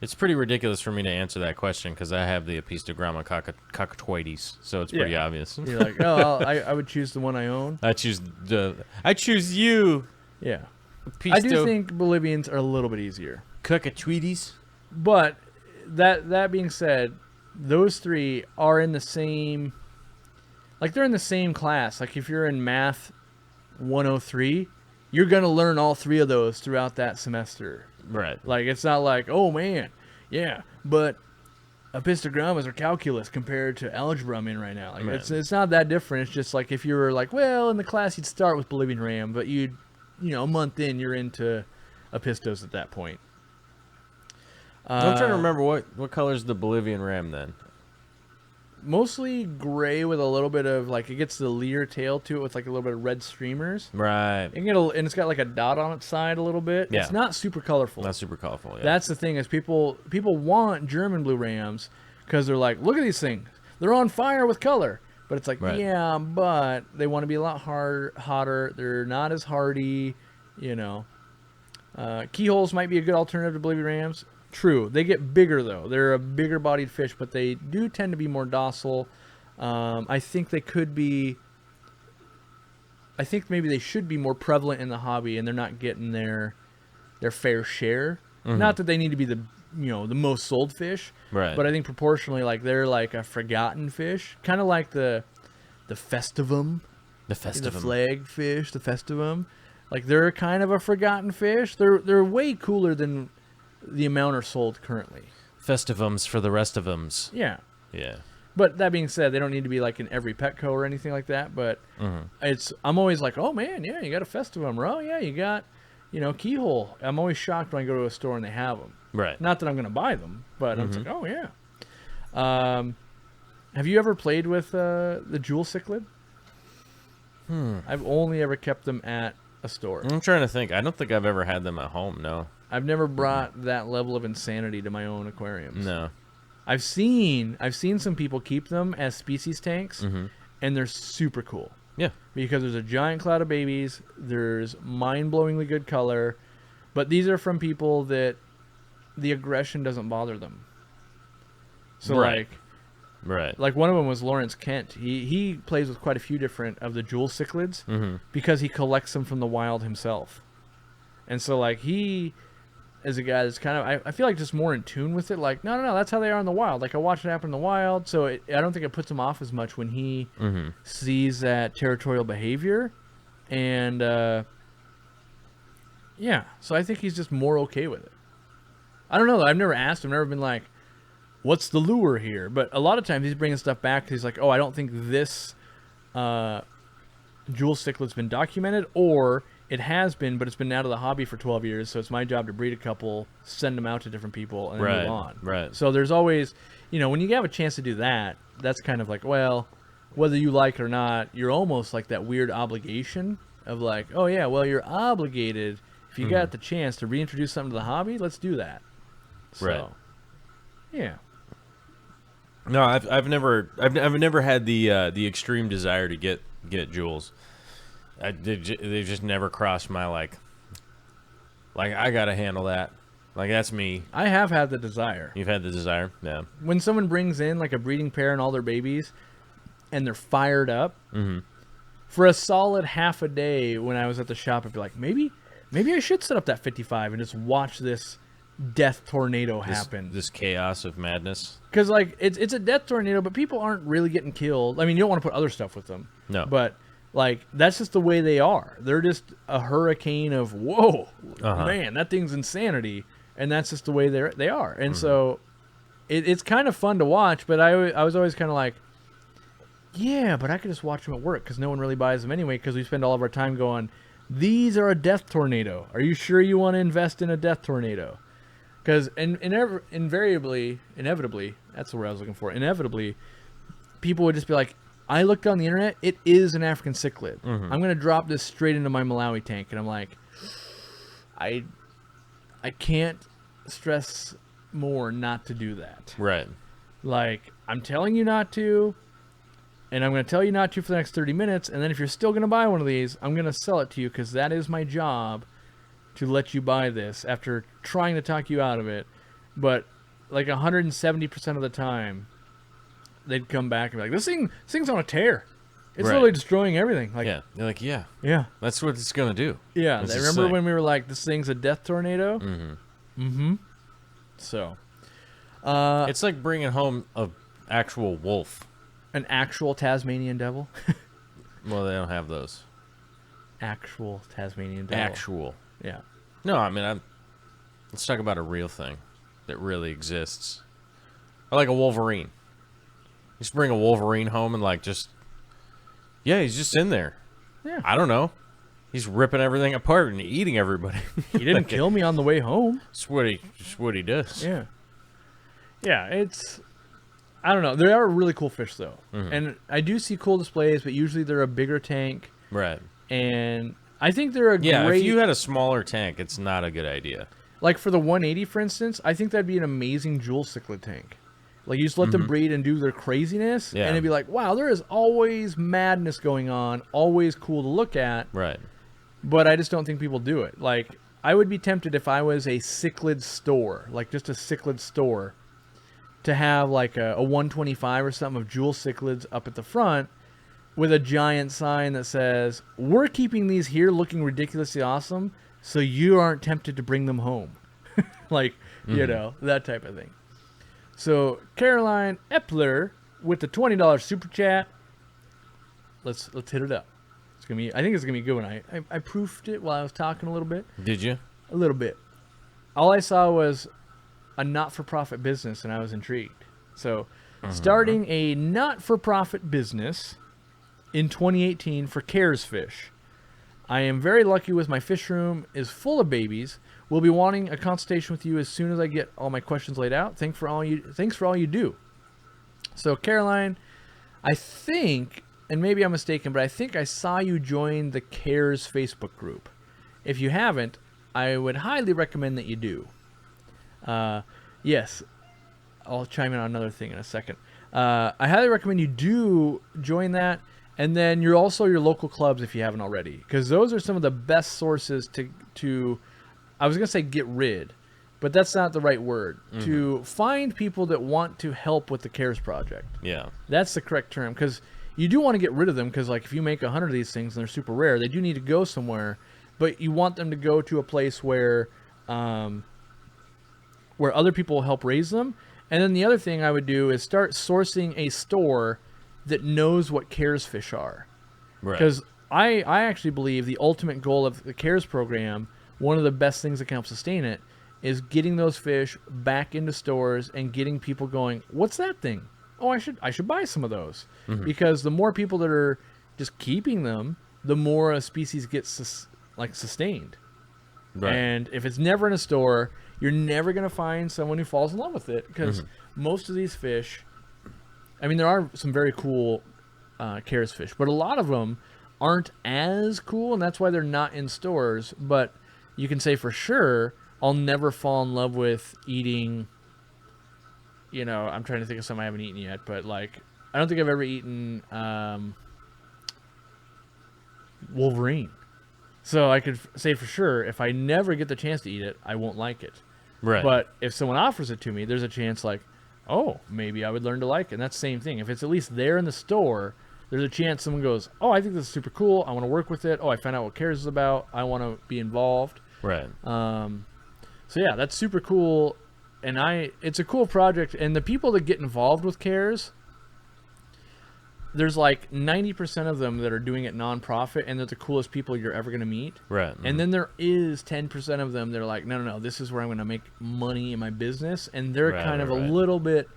It's pretty ridiculous for me to answer that question because I have the Apistogramma cockatoides, so it's pretty obvious. You're like, oh, I would choose the one I own. I choose you. Yeah. Apisto I do think Bolivians are a little bit easier. Cockatoides. But that being said, those 3 are in the same, like they're in the same class. Like if you're in Math 103, you're going to learn all 3 of those throughout that semester. Right. Like, it's not like, oh, man, yeah, but Apistogrammas are calculus compared to algebra I'm in right now. Like, it's not that different. It's just like if you were like, well, in the class you'd start with Bolivian Ram, but a month in, you're into Apistos at that point. I'm trying to remember what color is the Bolivian Ram then. Mostly gray with a little bit of, like, it gets the leer tail to it with, like, a little bit of red streamers. Right. And it's got, like, a dot on its side a little bit. Yeah. It's not super colorful. Not super colorful, yeah. That's the thing is people want German blue rams because they're like, look at these things. They're on fire with color. But it's like, yeah, but they want to be a lot hotter. They're not as hardy, Keyholes might be a good alternative to Bolivian Rams. True. They get bigger, though. They're a bigger-bodied fish, but they do tend to be more docile. I think they could be... I think maybe they should be more prevalent in the hobby, and they're not getting their fair share. Not that they need to be the most sold fish, right? But I think proportionally, like they're like a forgotten fish, kind of like the festivum, the flag fish, the festivum. Like they're kind of a forgotten fish. They're way cooler than the amount are sold currently. Festivums for the rest of them's. Yeah. Yeah. But that being said, they don't need to be like in every Petco or anything like that. But I'm always like, oh man, yeah, you got a festivum, bro. Yeah, you got, keyhole. I'm always shocked when I go to a store and they have them. Right. Not that I'm going to buy them, but I'm like, oh yeah. Have you ever played with the Jewel Cichlid? I've only ever kept them at a store. I'm trying to think. I don't think I've ever had them at home. No. I've never brought that level of insanity to my own aquariums. No. I've seen some people keep them as species tanks, and they're super cool. Yeah. Because there's a giant cloud of babies. There's mind-blowingly good color. But these are from people that the aggression doesn't bother them. So Right. Right. like one of them was Lawrence Kent. He plays with quite a few different of the jewel cichlids because he collects them from the wild himself. And so like he is a guy that's kind of I feel like just more in tune with it. Like no, that's how they are in the wild. Like I watched it happen in the wild, so I don't think it puts him off as much when he sees that territorial behavior. And yeah, so I think he's just more okay with it. I don't know though. I've never asked him. Never been like, what's the lure here? But a lot of times he's bringing stuff back because he's like, oh, I don't think this jewel cichlid's been documented, or it has been, but it's been out of the hobby for 12 years, so it's my job to breed a couple, send them out to different people, and then move on. Right. So there's always, when you have a chance to do that, that's kind of like, well, whether you like it or not, you're almost like that weird obligation of like, oh yeah, well, you're obligated. If you got the chance to reintroduce something to the hobby, let's do that. So, Right. Yeah. No, I've never had the extreme desire to get jewels. They just never crossed my like I gotta handle that. Like that's me. I have had the desire. You've had the desire, yeah. When someone brings in like a breeding pair and all their babies, and they're fired up, for a solid half a day when I was at the shop, I'd be like, maybe I should set up that 55 and just watch this death tornado happen. This chaos of madness. Because like it's a death tornado, but people aren't really getting killed. I mean, you don't want to put other stuff with them. No. But like that's just the way they are. They're just a hurricane of whoa, man, that thing's insanity, and that's just the way they are. And so it's kind of fun to watch. But I was always kind of like, yeah, but I could just watch them at work because no one really buys them anyway. Because we spend all of our time going, these are a death tornado. Are you sure you want to invest in a death tornado? Because inevitably, that's the word I was looking for. Inevitably, people would just be like, I looked on the internet, it is an African cichlid. I'm going to drop this straight into my Malawi tank. And I'm like, I can't stress more not to do that. Right. Like, I'm telling you not to, and I'm going to tell you not to for the next 30 minutes. And then if you're still going to buy one of these, I'm going to sell it to you because that is my job, to let you buy this after trying to talk you out of it. But like 170% of the time, they'd come back and be like, this thing's on a tear. It's literally destroying everything. Like, yeah. They're like, yeah. That's what it's going to do. Yeah. I remember when we were like, this thing's a death tornado? So. It's like bringing home an actual wolf. An actual Tasmanian devil? Well, they don't have those. Actual Tasmanian devil. Actual. Yeah. No, I mean, let's talk about a real thing that really exists. Or like a Wolverine. Just bring a Wolverine home and like just, yeah, he's just in there. Yeah. I don't know. He's ripping everything apart and eating everybody. He didn't kill me on the way home. It's what he does. Yeah. Yeah, I don't know. They are really cool fish though. And I do see cool displays, but usually they're a bigger tank. Right. And I think they're great. If you had a smaller tank, it's not a good idea. Like for the 180, for instance, I think that'd be an amazing jewel cichlid tank. Like you just let them breed and do their craziness, and it'd be like, wow, there is always madness going on, always cool to look at. Right. But I just don't think people do it. Like I would be tempted if I was a cichlid store, like just a cichlid store, to have like a 125 or something of jewel cichlids up at the front with a giant sign that says, we're keeping these here looking ridiculously awesome, so you aren't tempted to bring them home. Like, that type of thing. So, Caroline Epler with the $20 super chat. Let's hit it up. I think it's gonna be a good one. I proofed it while I was talking a little bit. Did you? A little bit. All I saw was a not-for-profit business, and I was intrigued. So, starting a not-for-profit business in 2018 for Cares Fish. I am very lucky with my fish room is full of babies. We'll be wanting a consultation with you as soon as I get all my questions laid out. Thanks for all you do. So Caroline, I think, and maybe I'm mistaken, but I think I saw you join the Cares Facebook group. If you haven't, I would highly recommend that you do. Yes, I'll chime in on another thing in a second. I highly recommend you do join that. And then you're also your local clubs if you haven't already, because those are some of the best sources to I was going to say get rid, but that's not the right word. To find people that want to help with the CARES project. Yeah. That's the correct term, because you do want to get rid of them, because like if you make 100 of these things and they're super rare, they do need to go somewhere, but you want them to go to a place where other people will help raise them. And then the other thing I would do is start sourcing a store that knows what CARES fish are. Right. Because I actually believe the ultimate goal of the CARES program, one of the best things that can help sustain it, is getting those fish back into stores and getting people going, what's that thing? Oh, I should buy some of those. Because the more people that are just keeping them, the more a species gets sustained. Right. And if it's never in a store, you're never going to find someone who falls in love with it, because most of these fish, I mean, there are some very cool CARES fish, but a lot of them aren't as cool, and that's why they're not in stores. But you can say for sure, I'll never fall in love with eating, I'm trying to think of some I haven't eaten yet, but like, I don't think I've ever eaten Wolverine. So I could say for sure, if I never get the chance to eat it, I won't like it. Right. But if someone offers it to me, there's a chance like, oh, maybe I would learn to like it. And that's the same thing. If it's at least there in the store, there's a chance someone goes, oh, I think this is super cool. I want to work with it. Oh, I found out what CARES is about. I want to be involved. Right. So yeah, that's super cool. And it's a cool project. And the people that get involved with CARES, there's like 90% of them that are doing it nonprofit, and they're the coolest people you're ever going to meet. Right. And then there is 10% of them that are like, no, this is where I'm going to make money in my business. And they're kind of a little bit,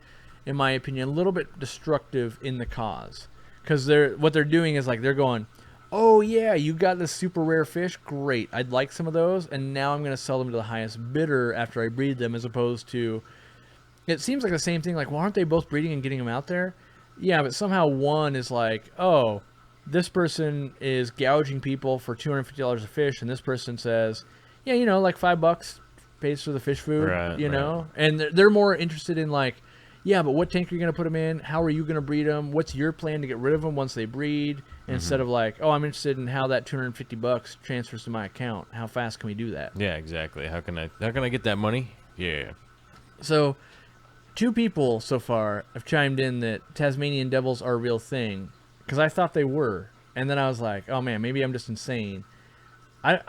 in my opinion, a little bit destructive in the cause. Because what they're doing is like, they're going, oh yeah, you got this super rare fish, great, I'd like some of those, and now I'm going to sell them to the highest bidder after I breed them, as opposed to, it seems like the same thing, like, well, aren't they both breeding and getting them out there? Yeah, but somehow one is like, oh, this person is gouging people for $250 a fish, and this person says, yeah, like $5 pays for the fish food, know? And they're more interested in like, yeah, but what tank are you going to put them in? How are you going to breed them? What's your plan to get rid of them once they breed? Instead of like, oh, I'm interested in how that $250 transfers to my account. How fast can we do that? Yeah, exactly. How can I get that money? Yeah. So 2 people so far have chimed in that Tasmanian devils are a real thing, because I thought they were. And then I was like, oh man, maybe I'm just insane.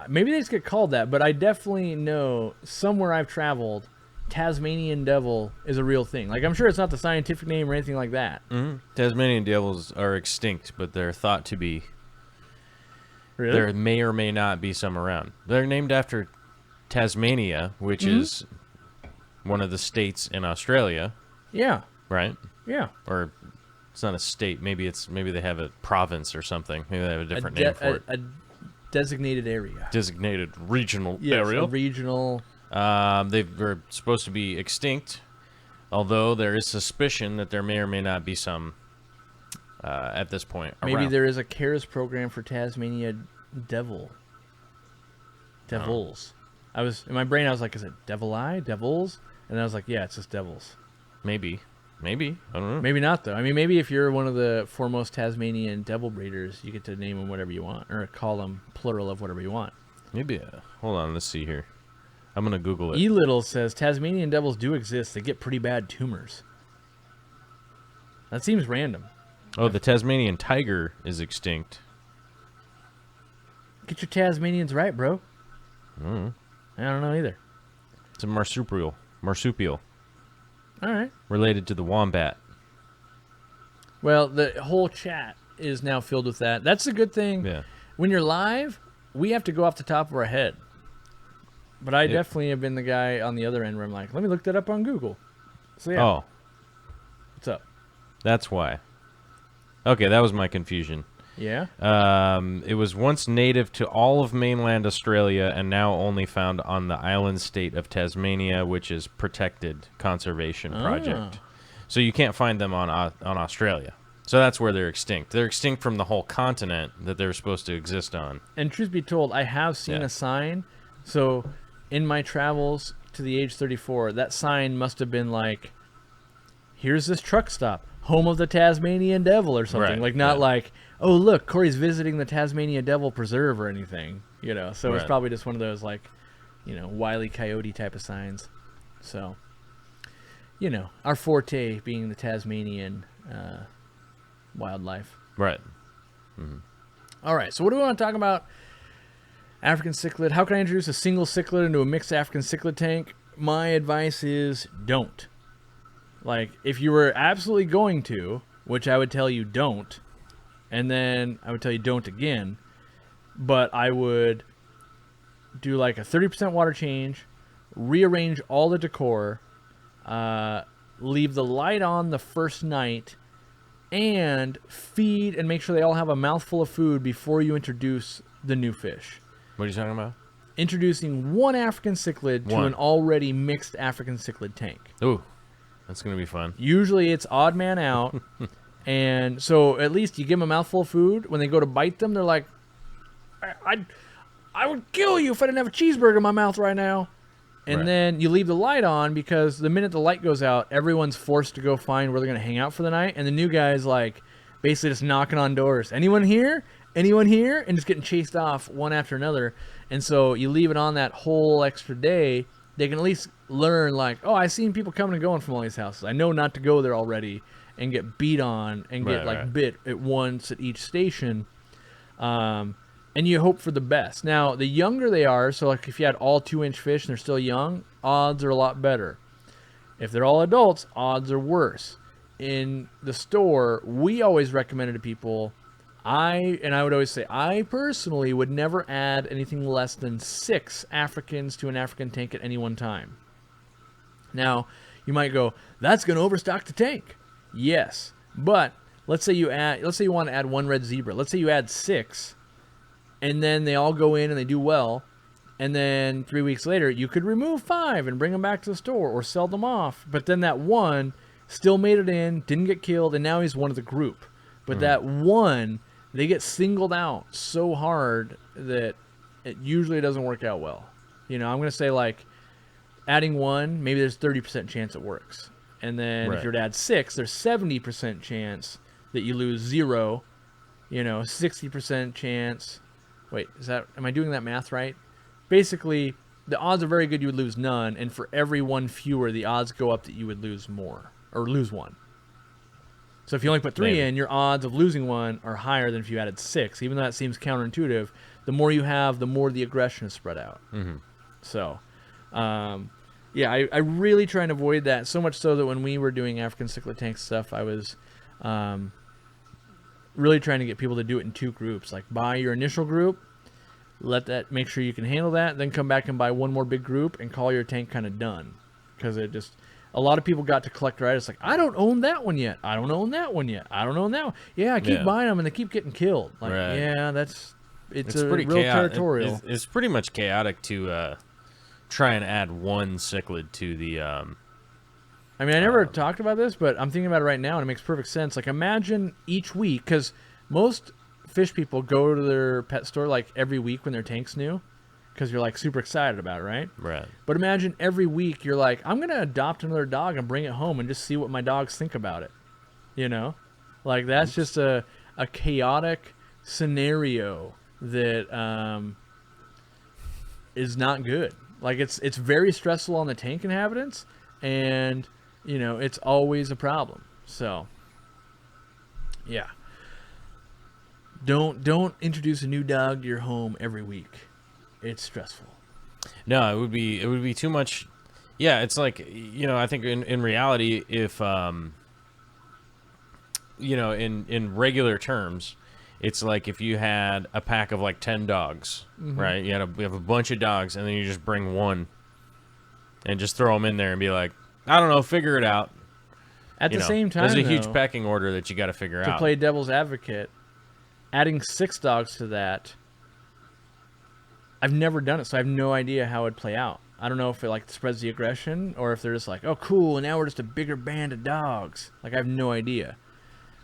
Maybe they just get called that, but I definitely know somewhere I've traveled, Tasmanian devil is a real thing. Like, I'm sure it's not the scientific name or anything like that. Tasmanian devils are extinct, but they're thought to be. Really? There may or may not be some around. They're named after Tasmania, which is one of the states in Australia. Yeah. Right? Yeah. Or it's not a state. Maybe they have a province or something. Maybe they have a different name for it. A designated area. Designated regional yes, area. A regional. They're supposed to be extinct, although there is suspicion that there may or may not be some at this point Maybe around. there is a CARES program for Tasmania devils. In my brain I was like, is it devils? And I was like, yeah, it's just devils. Maybe, I don't know. Maybe not though. I mean, maybe if you're one of the foremost Tasmanian devil breeders, you get to name them whatever you want, or call them plural of whatever you want. Maybe. Hold on, let's see here. I'm gonna Google it. E-Little says Tasmanian devils do exist. They get pretty bad tumors. That seems random. Oh, the Tasmanian tiger is extinct. Get your Tasmanians right, bro. Mm. I don't know either. It's a marsupial. All right. Related to the wombat. Well, the whole chat is now filled with that. That's a good thing. Yeah. When you're live, we have to go off the top of our head. But I definitely have been the guy on the other end where I'm like, let me look that up on Google. So yeah. Oh. What's up? That's why. Okay, that was my confusion. Yeah? It was once native to all of mainland Australia and now only found on the island state of Tasmania, which is protected conservation project. So you can't find them on Australia. So that's where they're extinct. They're extinct from the whole continent that they're supposed to exist on. And truth be told, I have seen a sign. So in my travels to the age 34, that sign must have been like, here's this truck stop, home of the Tasmanian Devil or something. Right, like, not like, oh, look, Cory's visiting the Tasmania Devil Preserve or anything, So it's probably just one of those, like, Wile E. Coyote type of signs. So, our forte being the Tasmanian wildlife. Right. All right, so what do we want to talk about? African cichlid. How can I introduce a single cichlid into a mixed African cichlid tank? My advice is don't. Like, if you were absolutely going to, which I would tell you don't, and then I would tell you don't again, but I would do like a 30% water change, rearrange all the decor, leave the light on the first night, and feed and make sure they all have a mouthful of food before you introduce the new fish. What are you talking about? Introducing one African cichlid to an already mixed African cichlid tank. Ooh, that's going to be fun. Usually it's odd man out. And so at least you give them a mouthful of food. When they go to bite them, they're like, I would kill you if I didn't have a cheeseburger in my mouth right now. And then you leave the light on, because the minute the light goes out, everyone's forced to go find where they're going to hang out for the night. And the new guy's like basically just knocking on doors. Anyone here? Anyone here? And just getting chased off one after another. And so you leave it on that whole extra day. They can at least learn, like, oh, I've seen people coming and going from all these houses. I know not to go there already and get beat on and get bit at once at each station. And you hope for the best. Now, the younger they are, so like if you had all 2-inch fish and they're still young, odds are a lot better. If they're all adults, odds are worse. In the store, we always recommended to people, I would always say, I personally would never add anything less than 6 Africans to an African tank at any one time. Now, you might go, that's going to overstock the tank. Yes, but let's say you want to add 1 red zebra. Let's say you add 6. And then they all go in and they do well. And then 3 weeks later, you could remove 5 and bring them back to the store or sell them off. But then that one still made it in, didn't get killed, and now he's one of the group. But that one, they get singled out so hard that it usually doesn't work out well. I'm going to say, like, adding 1, maybe there's 30% chance it works. And then if you were to add 6, there's 70% chance that you lose 0. 60% chance... Wait, am I doing that math right? Basically, the odds are very good you would lose none, and for every 1 fewer, the odds go up that you would lose more, or lose 1. So if you only put 3 in, your odds of losing 1 are higher than if you added 6. Even though that seems counterintuitive, the more you have, the more the aggression is spread out. Mm-hmm. So, I really try and avoid that, so much so that when we were doing African cichlid tank stuff, I was... really trying to get people to do it in 2 groups. Like, buy your initial group, make sure you can handle that, then come back and buy 1 more big group and call your tank kind of done. Because a lot of people got to collectoritis, like, I don't own that one yet. I don't own that one yet. I don't own that one. Yeah, I keep buying them and they keep getting killed. Like, it's pretty real territorial. It's pretty much chaotic to try and add 1 cichlid to the... I mean, I never talked about this, but I'm thinking about it right now, and it makes perfect sense. Like, imagine each week, because most fish people go to their pet store, like, every week when their tank's new, because you're, like, super excited about it, right? Right. But imagine every week you're like, I'm going to adopt another dog and bring it home and just see what my dogs think about it. Like, that's just a chaotic scenario that is not good. Like, it's very stressful on the tank inhabitants, and... it's always a problem. So, yeah. Don't introduce a new dog to your home every week. It's stressful. No, it would be too much. Yeah, it's like, I think in reality, if in regular terms, it's like if you had a pack of like 10 dogs, right? You have a bunch of dogs, and then you just bring 1 and just throw them in there and be like, I don't know, figure it out. At the same time, there's a huge pecking order that you got to figure out. To play devil's advocate, adding 6 dogs to that, I've never done it, so I have no idea how it'd play out. I don't know if it like spreads the aggression, or if they're just like, oh, cool, now we're just a bigger band of dogs. Like, I have no idea.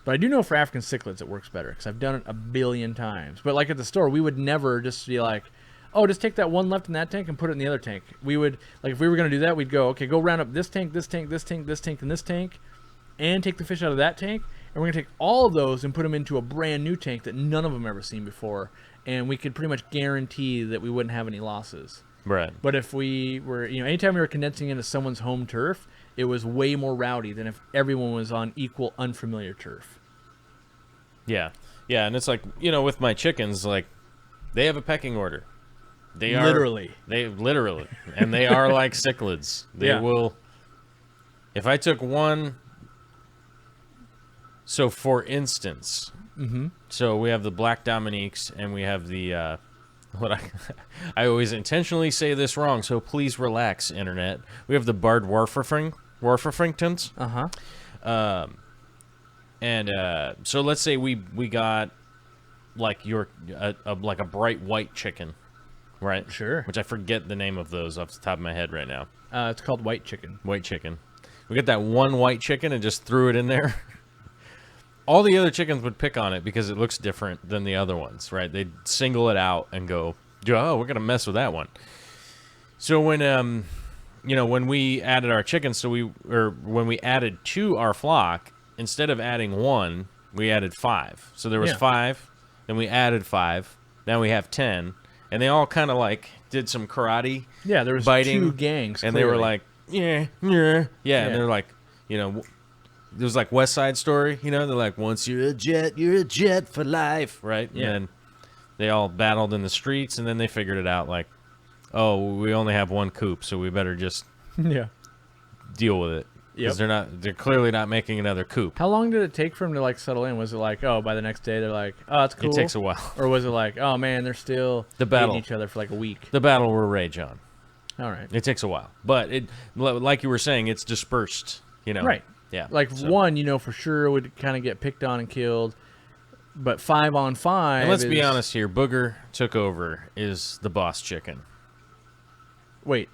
But I do know for African cichlids it works better, because I've done it a billion times. But like at the store, we would never just be like, oh, just take that 1 left in that tank and put it in the other tank. We would, like, if we were going to do that, we'd go, okay, go round up this tank, this tank, this tank, this tank, and this tank, and take the fish out of that tank, and we're going to take all of those and put them into a brand new tank that none of them ever seen before, and we could pretty much guarantee that we wouldn't have any losses. Right. But if we were, anytime we were condensing into someone's home turf, it was way more rowdy than if everyone was on equal unfamiliar turf. Yeah. Yeah, and it's like, with my chickens, like, they have a pecking order. They Literally. And they are like cichlids. They will, if I took one, so for instance, so we have the black Dominiques and we have the, I always intentionally say this wrong, so please relax, internet. We have the barred Warfafringtons. So let's say we got like like a bright white chicken, right? Sure. Which I forget the name of those off the top of my head right now. It's called white chicken. White chicken. We got that one white chicken and just threw it in there. All the other chickens would pick on it because it looks different than the other ones, right? They'd single it out and go, "Oh, we're gonna mess with that one." So when when we added our chickens, when we added to our flock, instead of adding one, we added 5. So there was 5, then we added 5. Now we have 10, and they all kind of like did some karate. Yeah, there was biting, 2 gangs, and clearly. they were like, yeah, and they're like, it was like West Side Story, they're like, once you're a jet for life, right? Yeah. And then they all battled in the streets, and then they figured it out, like, oh, we only have one coop, so we better just deal with it. Because they're clearly not making another coop. How long did it take for them to like settle in? Was it like, oh, by the next day they're like, oh, it's cool? It takes a while. Or was it like, oh man, they're still hating each other for like a week? The battle will rage on. All right. It takes a while, but like you were saying, it's dispersed. Right. Yeah. Like one, for sure would kind of get picked on and killed, but 5 on 5. And let's be honest here. Booger took over is the boss chicken. Wait,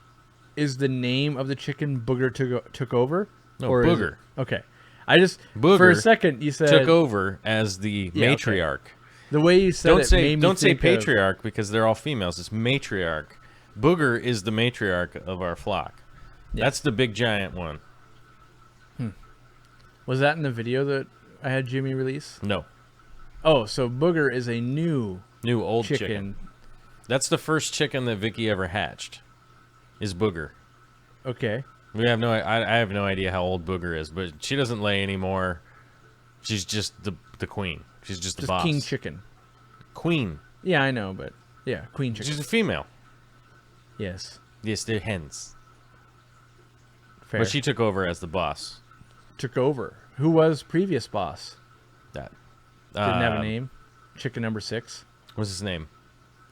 is the name of the chicken Booger took over? No, or Booger. Okay. I just Booger for a second you said took over as the matriarch. Okay. The way you said don't say patriarch because they're all females. It's matriarch. Booger is the matriarch of our flock. Yeah. That's the big giant one. Was that in the video that I had Jimmy release? No. Oh, so Booger is a new old chicken. That's the first chicken that Vicky ever hatched. Is Booger. Okay. I have no idea how old Booger is, but she doesn't lay anymore. She's just the queen. She's just the boss. King chicken. Queen. Yeah, I know, but yeah, queen chicken. She's a female. Yes. Yes, they're hens. Fair. But she took over as the boss. Took over. Who was previous boss? That didn't have a name. Chicken number 6. What's his name?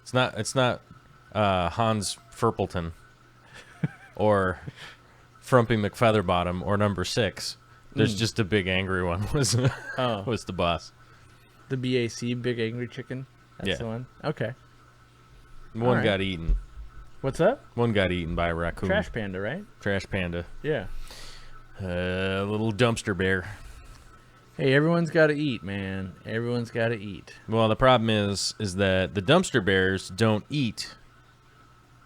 It's not Hans Furpleton or Frumpy McFeatherbottom or number 6. There's just a big angry one was the boss. The BAC, big angry chicken. That's the one. Okay. One got eaten. What's up? One got eaten by a raccoon. Trash panda, right? Trash panda. Yeah. Little dumpster bear. Hey, everyone's got to eat, man. Everyone's got to eat. Well, the problem is that the dumpster bears don't eat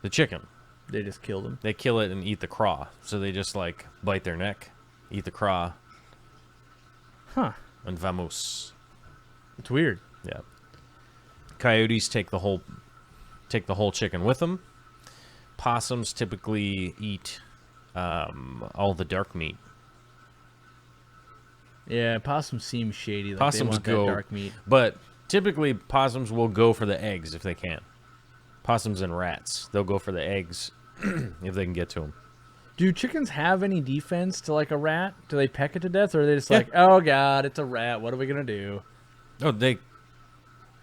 the chicken. They just kill them. They kill it and eat the craw. So they just like bite their neck, eat the craw. Huh. And vamos. It's weird. Yeah. Coyotes take the whole chicken with them. Possums typically eat all the dark meat. Yeah, possums seem shady. Like Possums they want that dark meat. But typically possums will go for the eggs if they can. Possums and rats, they'll go for the eggs if they can get to them. Do chickens have any defense to like a rat? Do they peck it to death, or are they just like, oh god, it's a rat? What are we gonna do? Oh, they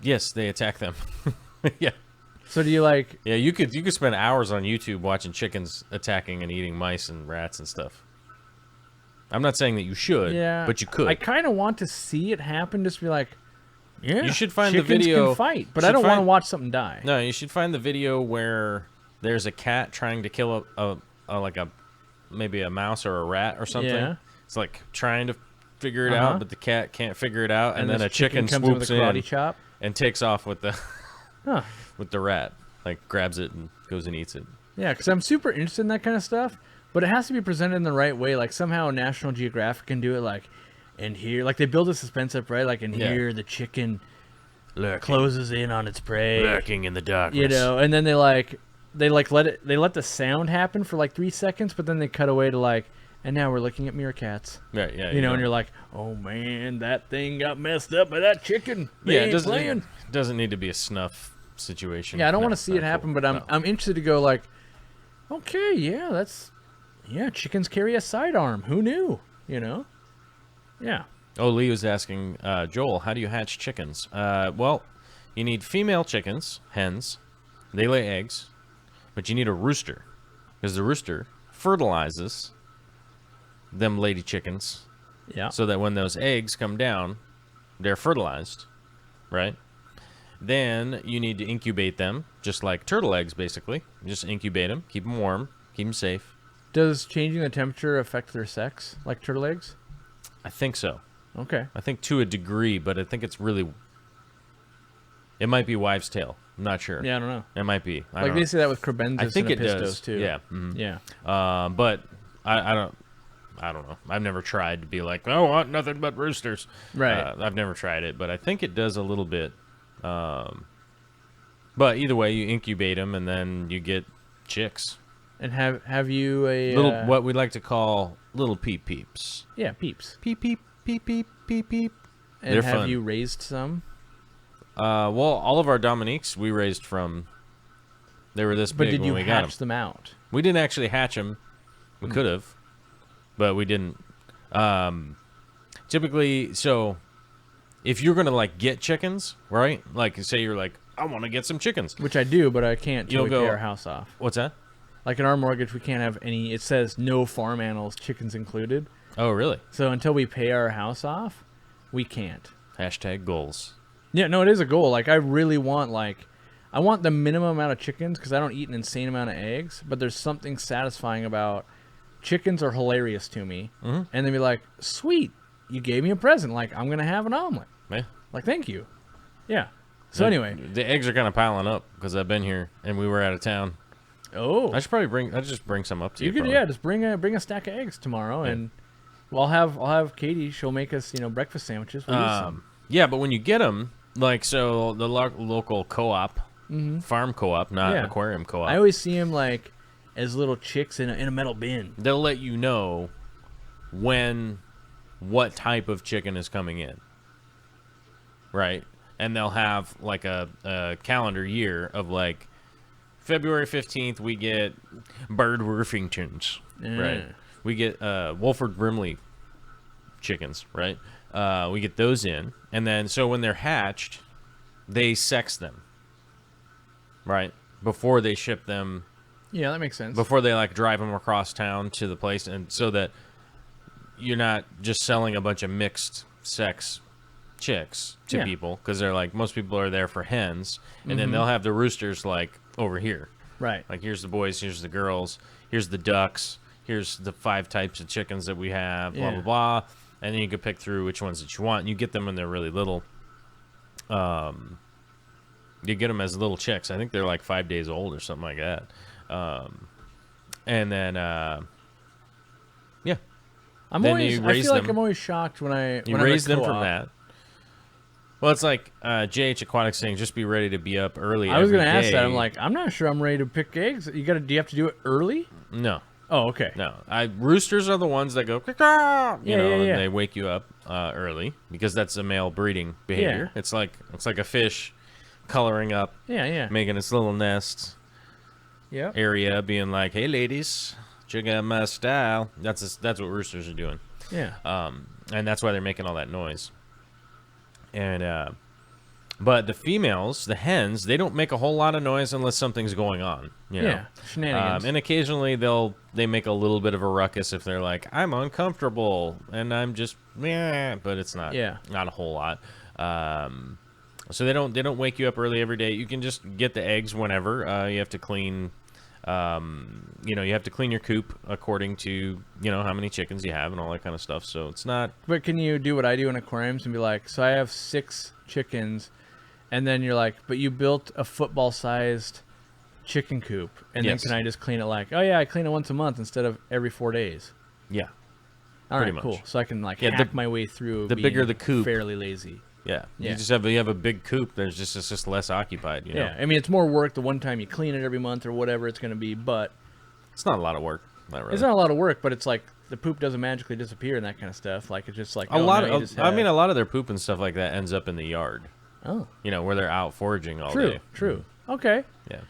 attack them. Yeah. So do you like? Yeah, you could spend hours on YouTube watching chickens attacking and eating mice and rats and stuff. I'm not saying that you should, but you could. I kind of want to see it happen. Just be like, yeah, you should find the chickens video. Can fight, but I don't want to watch something die. No, you should find the video where there's a cat trying to kill maybe a mouse or a rat or something. Yeah. It's like trying to figure it out, but the cat can't figure it out, and then a chicken comes swoops in with a karate chop and takes off with the with the rat, like grabs it and goes and eats it. Yeah, because I'm super interested in that kind of stuff, but it has to be presented in the right way. Like somehow National Geographic can do it. Like, and here, like they build a suspense up, right? Like, and here the chicken closes in on its prey, lurking in the darkness. You know, and then they like they like let the sound happen for like 3 seconds, but then they cut away to like, and now we're looking at meerkats. Right, yeah. You know, and you're like, oh man, that thing got messed up by that chicken. It doesn't need to be a snuff situation. Yeah, I don't want to see it happen, but I'm interested to go like, okay, yeah, chickens carry a sidearm. Who knew? You know? Yeah. Oh, Lee was asking, Joel, how do you hatch chickens? Well, you need female chickens, hens. They lay eggs, but you need a rooster, because the rooster fertilizes them lady chickens. Yeah. So that when those eggs come down, they're fertilized, right? Then you need to incubate them, just like turtle eggs, basically. You just incubate them, keep them warm, keep them safe. Does changing the temperature affect their sex, like turtle eggs? I think so. Okay. I think to a degree, but I think it's really... It might be wives' tale. I'm not sure. Yeah, I don't know. It might be. Like they say that with Kribensis I think and it Apistos does too. Yeah. Mm-hmm. Yeah. But I don't know. I've never tried to be like, oh, I want nothing but roosters. Right. I've never tried it, but I think it does a little bit. But either way, you incubate them and then you get chicks. And have you a little what we like to call little peep peeps. Yeah, peeps. Peep peep peep peep peep peep. And they're have fun. you raised some? Well, all of our Dominiques we raised from. They were this big when we got them. But did you hatch them out? We didn't actually hatch them. We could have, but we didn't. Typically, so if you're gonna like get chickens, right? Like say you're like, I want to get some chickens, which I do, but I can't till we pay our house off. What's that? Like in our mortgage, we can't have any. It says no farm animals, chickens included. Oh, really? So until we pay our house off, we can't. Hashtag goals. Yeah, no, it is a goal. Like I really want I want the minimum amount of chickens because I don't eat an insane amount of eggs. But there's something satisfying about chickens are hilarious to me. Mm-hmm. And then be like, sweet, you gave me a present. Like I'm gonna have an omelet. Yeah. Like thank you. Yeah. So anyway, the eggs are kind of piling up because I've been here and we were out of town. Oh, I should probably just bring some up to you. You could, yeah, just bring a stack of eggs tomorrow, and I'll have Katie. She'll make us, breakfast sandwiches. We'll use some. Yeah, but when you get them, like so, the local co-op, farm co-op, not aquarium co-op. I always see them like as little chicks in a metal bin. They'll let you know what type of chicken is coming in, right? And they'll have like a calendar year of like. February 15th, we get Bird Worthingtons, right? We get Wolford Brimley chickens, right? We get those in. And then, so when they're hatched, they sex them, right? Before they ship them. Yeah, that makes sense. Before they, like, drive them across town to the place. And so that you're not just selling a bunch of mixed sex chicks to people. Because they're like, most people are there for hens. And then they'll have the roosters, like, over here. Right. Like, here's the boys, here's the girls, here's the ducks, here's the 5 types of chickens that we have, blah, blah, blah. And then you can pick through which ones that you want. And you get them when they're really little. You get them as little chicks. I think they're like 5 days old or something like that. And then, I feel like I'm always shocked when you raise them from that. Well, it's like JH Aquatics saying, just be ready to be up early. I was going to ask that. I'm like, I'm not sure I'm ready to pick eggs. Do you have to do it early? No. Oh, okay. No. Roosters are the ones that go, and they wake you up early because that's a male breeding behavior. Yeah. It's like a fish coloring up, making its little nest area, being like, hey, ladies, check out my style. That's what roosters are doing. Yeah. And that's why they're making all that noise. And but the females, the hens, they don't make a whole lot of noise unless something's going on. You know? Yeah, shenanigans. And occasionally they make a little bit of a ruckus if they're like, I'm uncomfortable and I'm just but it's not a whole lot. So they don't wake you up early every day. You can just get the eggs whenever. You have to clean. You have to clean your coop according to, how many chickens you have and all that kind of stuff. So it's not... But can you do what I do in aquariums and be like, so I have 6 chickens, and then you're like, but you built a football-sized chicken coop, and then can I just clean it like, oh yeah, I clean it once a month instead of every 4 days? Yeah. All right, cool. So I can hack my way through. The bigger the coop, fairly lazy. Yeah. Yeah. You have a big coop. It's just less occupied. You know? Yeah, I mean, it's more work the one time you clean it every month or whatever it's going to be, but It's not a lot of work. Not really. it's not a lot of work, but it's like the poop doesn't magically disappear and that kind of stuff. Like, it's just like, a lot of their poop and stuff like that ends up in the yard. Oh. You know, where they're out foraging all day. True. Okay. Yeah.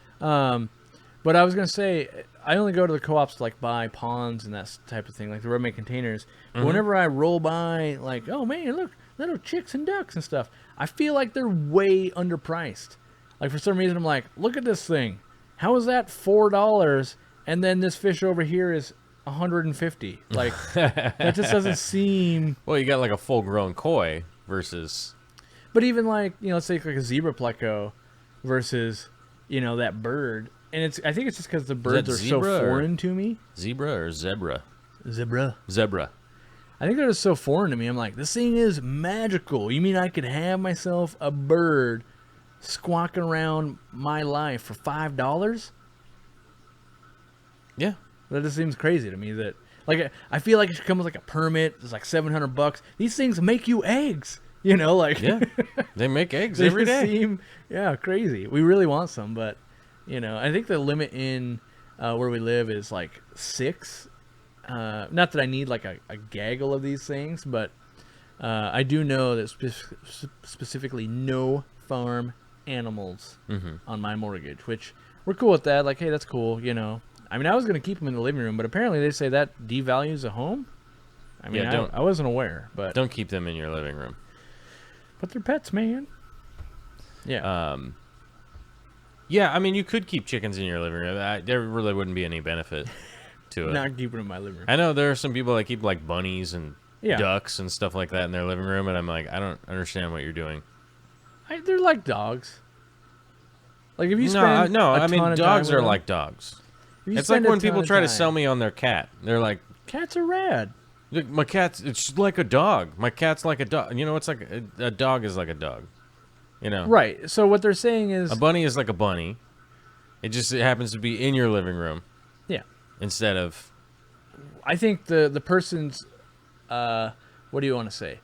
But I was going to say, I only go to the co-ops to, like, buy ponds and that type of thing, like the rubbermaid containers. But whenever I roll by, like, oh, man, look, little chicks and ducks and stuff, I feel like they're way underpriced. Like, for some reason, I'm like, look at this thing. How is that $4 and then this fish over here is $150? Like, that just doesn't seem... Well, you got, like, a full-grown koi versus... But even, like, you know, let's take, like, a zebra pleco versus, you know, that bird... And I think it's just because the birds are so foreign to me. Zebra or zebra? Zebra. I think they're just so foreign to me. I'm like, this thing is magical. You mean I could have myself a bird squawking around my life for $5? Yeah. That just seems crazy to me. That, like, I feel like it should come with like a permit. It's like $700. These things make you eggs. You know, like yeah, they make eggs they every just day. Seem, crazy. We really want some, but. You know, I think the limit in where we live is like 6. Not that I need like a gaggle of these things, but I do know that specifically no farm animals on my mortgage, which we're cool with that. Like, hey, that's cool, you know. I mean, I was going to keep them in the living room, but apparently they say that devalues a home. I mean, I wasn't aware, but... Don't keep them in your living room. But they're pets, man. Yeah. Yeah, I mean, you could keep chickens in your living room. There really wouldn't be any benefit to it. Not keeping them in my living room. I know there are some people that keep, like, bunnies and ducks and stuff like that in their living room, and I'm like, I don't understand what you're doing. They're like dogs. Like, if you spend I mean, dogs are like dogs. It's like when people try to sell me on their cat. They're like... Cats are rad. Look, my cat's... It's like a dog. My cat's like a dog. You know, it's like... A dog is like a dog. You know. Right. So what they're saying is... A bunny is like a bunny. It happens to be in your living room. Yeah. Instead of... I think the person's... what do you want to say?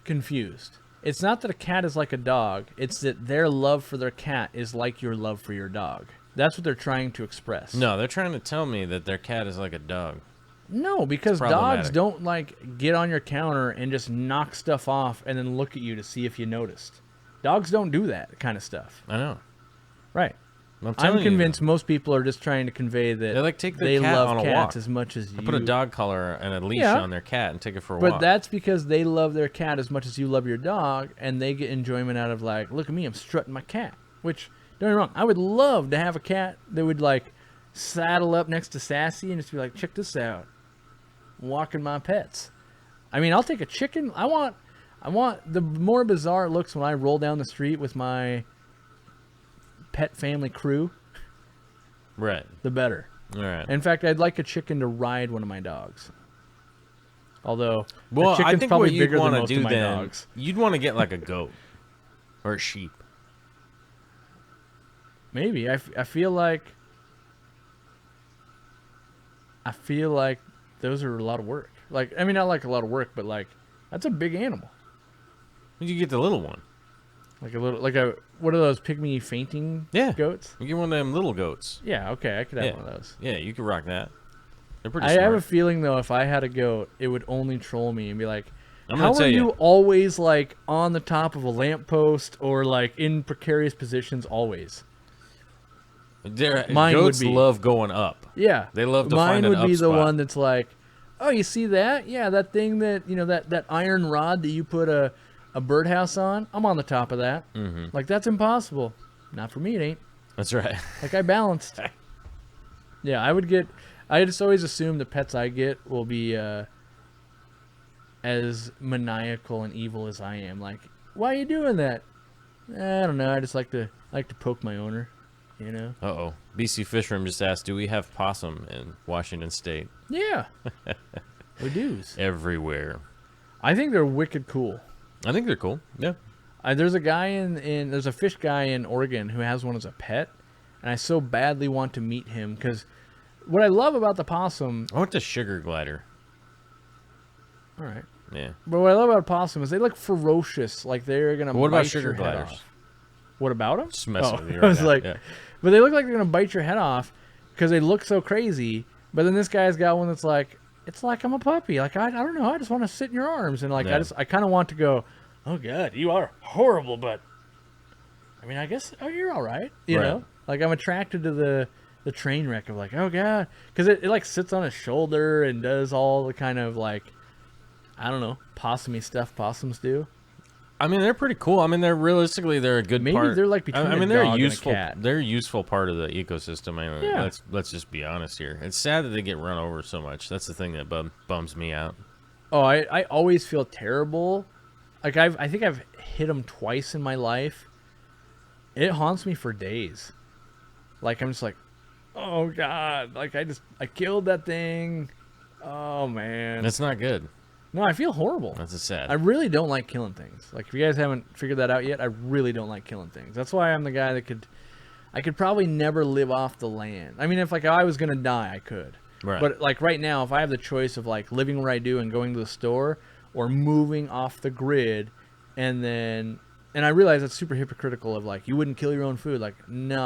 Confused. It's not that a cat is like a dog. It's that their love for their cat is like your love for your dog. That's what they're trying to express. No, they're trying to tell me that their cat is like a dog. No, because dogs don't, like, get on your counter and just knock stuff off and then look at you to see if you noticed. Dogs don't do that kind of stuff. I know. Right. I'm convinced most people are just trying to convey that they, like, take their cat love on a cats walk. as much as you. Put a dog collar and a leash on their cat and take it for a walk. But that's because they love their cat as much as you love your dog, and they get enjoyment out of, like, look at me, I'm strutting my cat. Which, don't get me wrong, I would love to have a cat that would, like, saddle up next to Sassy and just be like, check this out. Walking my pets. I mean, I'll take a chicken. I want the more bizarre it looks when I roll down the street with my pet family crew. Right. The better. All right. In fact, I'd like a chicken to ride one of my dogs. Although, well, I think what you'd want to do then, you'd want to get like a goat or a sheep. Maybe. I feel like those are a lot of work. Like, I mean, not like a lot of work, but like, that's a big animal. You get the little one. Like what are those pygmy fainting goats? You get one of them little goats. Yeah, okay, I could have one of those. Yeah, you could rock that. They're pretty I smart. have a feeling, though, if I had a goat, it would only troll me and be like, how are you always, like, on the top of a lamppost or, like, in precarious positions always? Goats love going up. Yeah. They love to find an up Mine would be the spot. one that's like, oh, you see that? Yeah, that thing that, you know, that iron rod that you put a birdhouse on, I'm on the top of that. Mm-hmm. Like, that's impossible. Not for me, it ain't. That's right. Like, I balanced. Yeah, I just always assume the pets I get will be as maniacal and evil as I am. Like, why are you doing that? I don't know. I just like to poke my owner, you know? Uh-oh. BC Fishroom just asked, do we have possum in Washington State? Yeah. We do. Everywhere. I think they're wicked cool. I think they're cool. Yeah. There's a guy there's a fish guy in Oregon who has one as a pet, and I so badly want to meet him because what I love about the possum. I went to Sugar Glider. All right. Yeah. But what I love about opossum is they look ferocious, like they're gonna. What about bite sugar your head gliders? off. What about them? Just messing with you I right was now. like, Yeah. but they look like they're gonna bite your head off because they look so crazy. But then this guy's got one that's like, it's like I'm a puppy. Like I don't know. I just want to sit in your arms and like Yeah. I kind of want to go. Oh God, you are horrible, but I mean, I guess you're all right. You Right. know, like I'm attracted to the train wreck of like, oh God, because it like sits on his shoulder and does all the kind of like, I don't know, possumy stuff possums do. I mean, they're pretty cool. I mean, they're a good Maybe part. they're like between I mean, a they're dog a useful. and a cat. They're a useful part of the ecosystem. I mean, Yeah. let's just be honest here. It's sad that they get run over so much. That's the thing that bums me out. Oh, I always feel terrible. Like I think I've hit them twice in my life. It haunts me for days. Like I'm just like, oh God, like I killed that thing. Oh man, That's not good. no, I feel horrible. That's sad. I really don't like killing things. Like if you guys haven't figured that out yet, I really don't like killing things. That's why I'm the guy that I could probably never live off the land. I mean, if like I was gonna die, I could. Right. But like right now, if I have the choice of like living where I do and going to the store, or moving off the grid, and I realize that's super hypocritical of like you wouldn't kill your own food. Like no,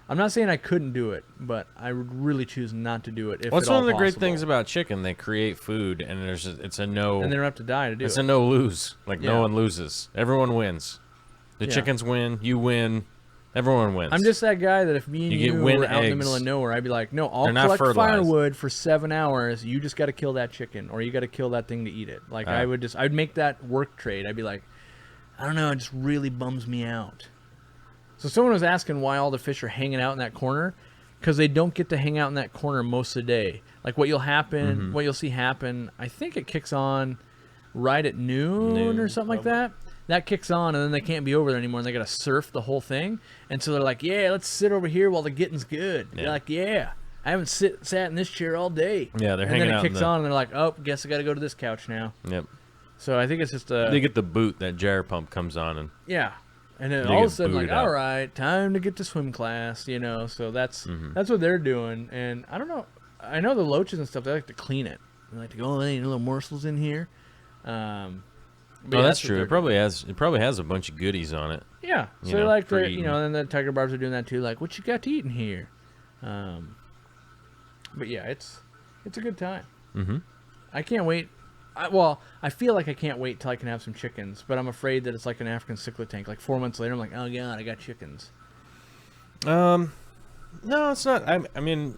I'm not saying I couldn't do it, but I would really choose not to do it. If What's at one all of the great possible. things about chicken? They create food, and it's a no. And they don't have to die to do It's it. a no lose. Like Yeah. no one loses. Everyone wins. The Yeah. chickens win. You win. Everyone wins. I'm just that guy that if me and You you, get win were out in the eggs. middle of nowhere, I'd be like, no, I'll They're not collect fertilized. firewood for 7 hours. You just got to kill that chicken, or you got to kill that thing to eat it. Like I'd make that work trade. I'd be like, I don't know, it just really bums me out. So someone was asking why all the fish are hanging out in that corner, because they don't get to hang out in that corner most of the day. Like what you'll see happen, I think it kicks on right at noon or something like that. That kicks on, and then they can't be over there anymore, and they got to surf the whole thing. And so they're like, yeah, let's sit over here while the getting's good. Yeah. They're like, yeah, I haven't sat in this chair all day. Yeah, they're and hanging then out it in kicks the- on, and they're like, oh, guess I got to go to this couch now. Yep. So I think it's just They get the boot. That gyro pump comes on, and yeah. And then They all of a get sudden, like, booted out. all right, time to get to swim class, you know. So that's what they're doing. And I don't know. I know the loaches and stuff, they like to clean it. They like to go, oh, any little morsels in here. But oh, yeah, that's what true. they're It probably has a bunch of goodies on it. Yeah, You so they know, like for to, eating. and the tiger barbs are doing that too. Like, what you got to eat in here? But yeah, it's a good time. Mm-hmm. I can't wait. I feel like I can't wait till I can have some chickens, but I'm afraid that it's like an African cichlid tank. Like 4 months later, I'm like, oh God, I got chickens. No, it's not. I mean,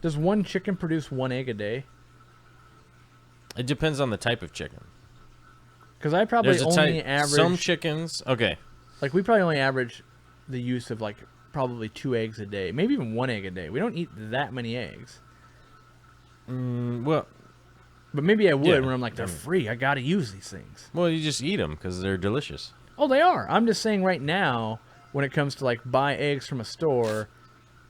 Does one chicken produce 1 egg a day? it depends on the type of chicken. Because I probably There's a only type. average. Some chickens. Okay. Like we probably only average the use of like probably 2 eggs a day, maybe even 1 egg a day. We don't eat that many eggs. Well, But maybe I would Yeah. when I'm like, they're free. I got to use these things. you just eat them because they're delicious. Oh, they are. I'm just saying right now, when it comes to like buy eggs from a store,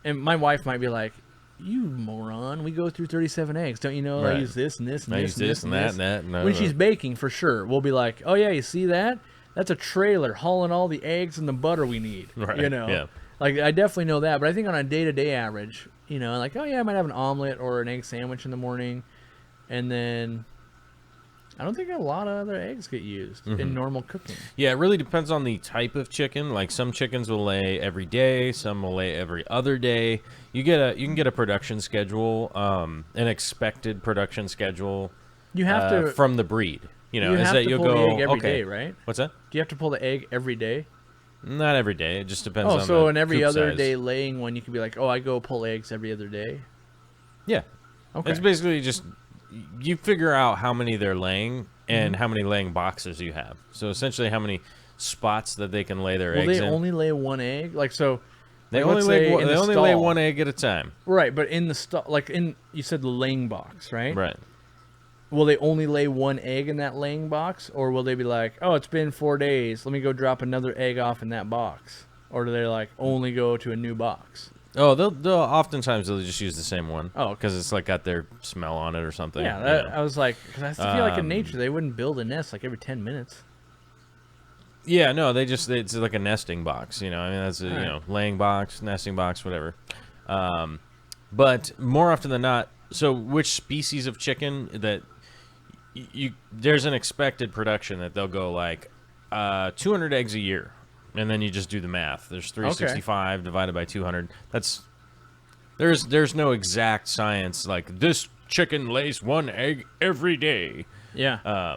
and my wife might be like, you moron, we go through 37 eggs. Don't you know I Right. use this and this and I this use and this and that and that. And When she's baking, for sure, we'll be like, oh yeah, you see that? That's a trailer hauling all the eggs and the butter we need. Right, You know? yeah. Like, I definitely know that. But I think on a day-to-day average, you know, like, oh yeah, I might have an omelet or an egg sandwich in the morning. And then I don't think a lot of other eggs get used in normal cooking. Yeah, it really depends on the type of chicken. Like some chickens will lay every day, some will lay every other day. You can get a production schedule, an expected production schedule. You have to from the breed. You know, you is have that to you'll pull go the egg every okay. day, right? What's that? Do you have to pull the egg every day? Not every day. It just depends Oh, on so the in every coop other size. day laying one, you could be like, oh, I go pull eggs every other day. Yeah. Okay. It's basically just you figure out how many they're laying and how many laying boxes you have. So essentially how many spots that they can lay their Will eggs they in. only lay 1 egg? Like, so They like, only let's lay say one, in they the only lay stall. 1 egg at a time. Right, but in the stall, like you said the laying box, right? Right. Will they only lay 1 egg in that laying box, or will they be like, oh, it's been 4 days, let me go drop another egg off in that box? Or do they like only go to a new box? Oh, they'll oftentimes they'll just use the same one. Oh, okay. because it's like got their smell on it or something. Yeah, you that, know. I was like, because I still feel like in nature they wouldn't build a nest like every 10 minutes. Yeah, no, it's like a nesting box. You know, I mean that's a, All right. you know, laying box, nesting box, whatever. But more often than not, so which species of chicken that there's an expected production that they'll go like 200 eggs a year, and then you just do the math. There's 365 divided by 200. There's no exact science like this chicken lays 1 egg every day. Yeah.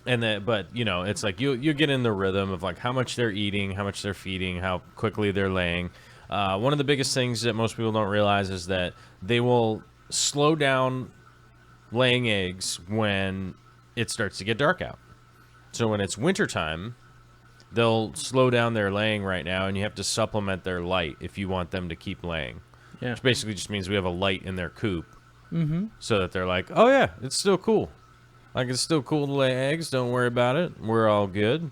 But it's like you get in the rhythm of like how much they're eating, how much they're feeding, how quickly they're laying. One of the biggest things that most people don't realize is that they will slow down laying eggs when it starts to get dark out. So when it's wintertime, they'll slow down their laying right now, and you have to supplement their light if you want them to keep laying. Yeah. Which basically just means we have a light in their coop, so that they're like, oh yeah, it's still cool. Like, it's still cool to lay eggs. Don't worry about it. We're all good.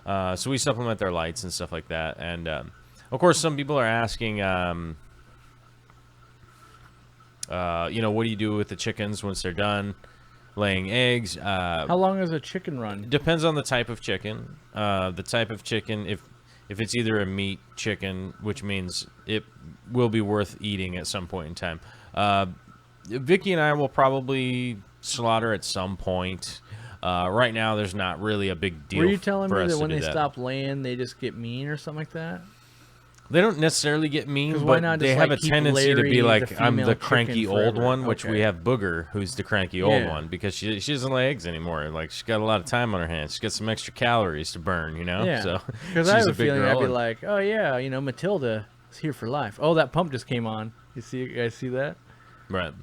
So we supplement their lights and stuff like that. And, of course, some people are asking, what do you do with the chickens once they're done laying eggs? How long is a chicken run? Depends on the type of chicken. The type of chicken, if it's either a meat chicken, which means it will be worth eating at some point in time. Vicky and I will probably slaughter at some point. Right now, there's not really a big deal. Were you telling for me us that to when do they stop laying, they just get mean or something like that? They don't necessarily get mean, why but not they just, have like, a keep tendency to be layering like, the I'm the female cranky chicken old forever? one, which Okay. we have Booger, who's the cranky old Yeah. one, because she doesn't lay eggs anymore. Like, she's got a lot of time on her hands. She's got some extra calories to burn, Yeah. So Because she's I have a a big feeling girl. I'd be and- like, oh yeah, Matilda is here for life. Oh, that pump just came on. You guys see that? right.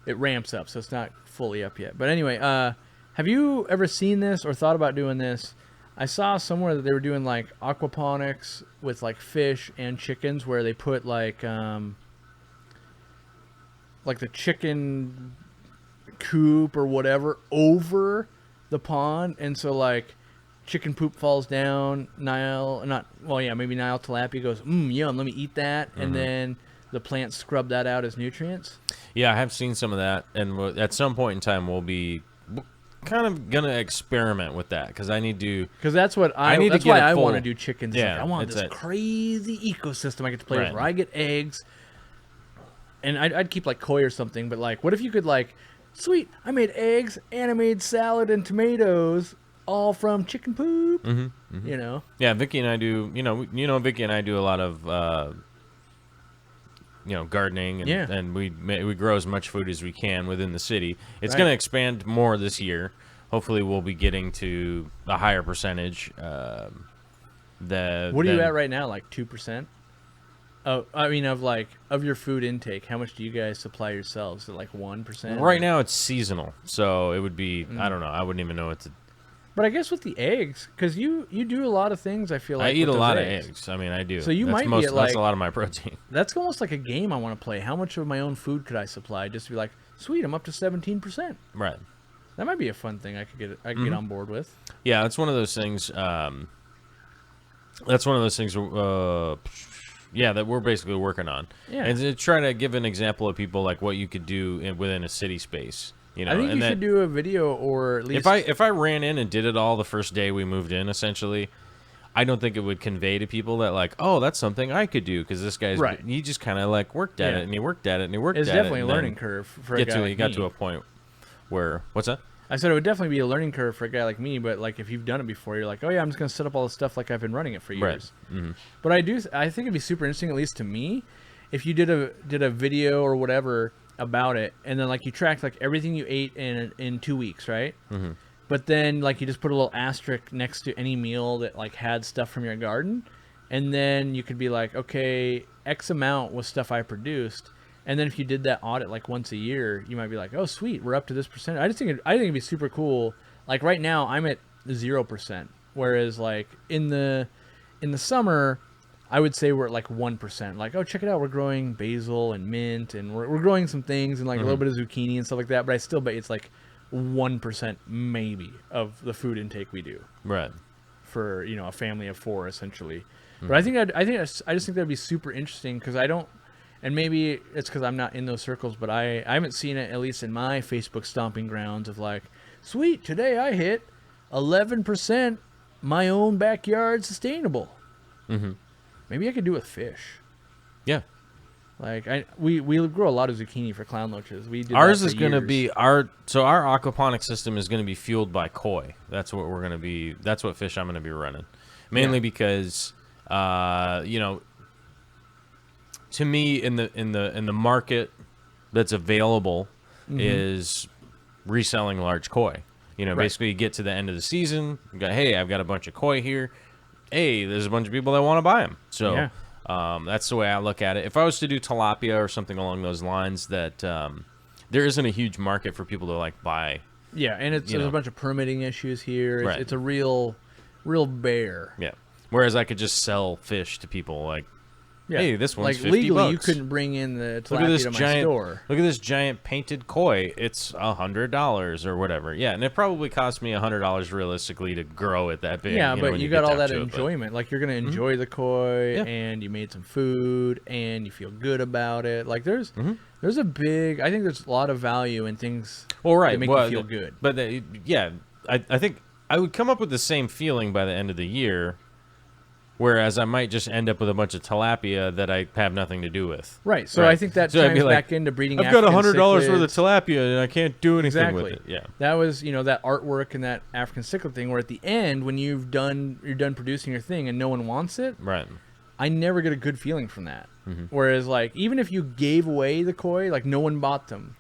It ramps up, so it's not fully up yet. But anyway, have you ever seen this or thought about doing this? I saw somewhere that they were doing like aquaponics with like fish and chickens, where they put like the chicken coop or whatever over the pond, and so like chicken poop falls down. Maybe Nile tilapia goes, yum, let me eat that, and then the plants scrub that out as nutrients. Yeah, I have seen some of that, and at some point in time, we'll be kind of gonna experiment with that because I need to. Because that's what I need to that's get why a I full- want to do chickens. Yeah, Like, I want it's this a- crazy ecosystem I get to play Right. with, where I get eggs, and I'd keep like koi or something. But like, what if you could like, sweet, I made eggs and I made salad and tomatoes, all from chicken poop. Yeah, Vicky and I do. Vicky and I do a lot of. Gardening, and we grow as much food as we can within the city. It's Right. going to expand more this year. Hopefully, we'll be getting to a higher percentage. What are you at right now? Like 2%? Oh, I mean, of your food intake, how much do you guys supply yourselves? Is it like 1%? Right now, it's seasonal, so it would be. I don't know. I wouldn't even know what to. But I guess with the eggs, because you do a lot of things. I feel like I eat with a those lot eggs. of eggs. I mean, I do. So you that's might be most, at, that's like- a lot of my protein. That's almost like a game I want to play. How much of my own food could I supply? Just to be like, sweet, I'm up to 17%. Right. That might be a fun thing I could get on board with. Yeah, that's one of those things. That's one of those things. That we're basically working on. Yeah. And to try to give an example of people like what you could do within a city space. I think and you should do a video, or at least if I ran in and did it all the first day we moved in, essentially, I don't think it would convey to people that like, oh, that's something I could do because this guy's Right. he just kind of like worked at Yeah. it and he worked at it and he worked it's at it. definitely a and then learning curve for a guy like he got me. to a point where what's that? I said it would definitely be a learning curve for a guy like me, but like if you've done it before, you're like, oh yeah, I'm just gonna set up all this stuff like I've been running it for years. Right. But I think it'd be super interesting, at least to me, if you did a video or whatever about it, and then like you tracked like everything you ate in 2 weeks, right? Mm-hmm. But then like you just put a little asterisk next to any meal that like had stuff from your garden, and then you could be like, okay, X amount was stuff I produced. And then if you did that audit like once a year, you might be like, oh sweet, we're up to this percent. I think it'd be super cool. Like right now I'm at 0%, whereas like in the summer, I would say we're at like 1%. Like, oh, check it out, we're growing basil and mint, and we're growing some things and like a little bit of zucchini and stuff like that. But I still bet it's like 1% maybe of the food intake we do. Right. For a family of 4 essentially. But I just think that'd be super interesting because I don't. And maybe it's because I'm not in those circles, but I haven't seen it, at least in my Facebook stomping grounds, of like, sweet, today I hit 11% my own backyard sustainable. Mm-hmm. Maybe I could do it with fish. Yeah. Like we grow a lot of zucchini for clown loaches. We did Ours that is for going to years. be our aquaponic system is going to be fueled by koi. That's what we're going to be. That's what fish I'm going to be running, mainly because, you know, to me in the market that's available is reselling large koi. You know, basically you get to the end of the season, you got, hey, I've got a bunch of koi here. Hey, there's a bunch of people that want to buy them. So that's the way I look at it. If I was to do tilapia or something along those lines, that there isn't a huge market for people to like buy. Yeah, and there's a bunch of permitting issues here. It's a real bear. Yeah. Whereas I could just sell fish to people like, hey, this one's like $50. Legally, you couldn't bring in the tilapia to my store. Look at this giant painted koi. It's $100 or whatever. Yeah, and it probably cost me $100 realistically to grow it that big. Yeah, but you got all that enjoyment. Like you're gonna enjoy the koi, and you made some food, and you feel good about it. Like there's a big. I think there's a lot of value in things. That make you feel good. But I think I would come up with the same feeling by the end of the year. Whereas I might just end up with a bunch of tilapia that I have nothing to do with. Right. So I think that chimes back into breeding. I've got $100 worth of tilapia and I can't do anything with it. Yeah. That was, that artwork and that African cichlid thing where at the end when you're done producing your thing and no one wants it. Right. I never get a good feeling from that. Whereas like even if you gave away the koi, like no one bought them.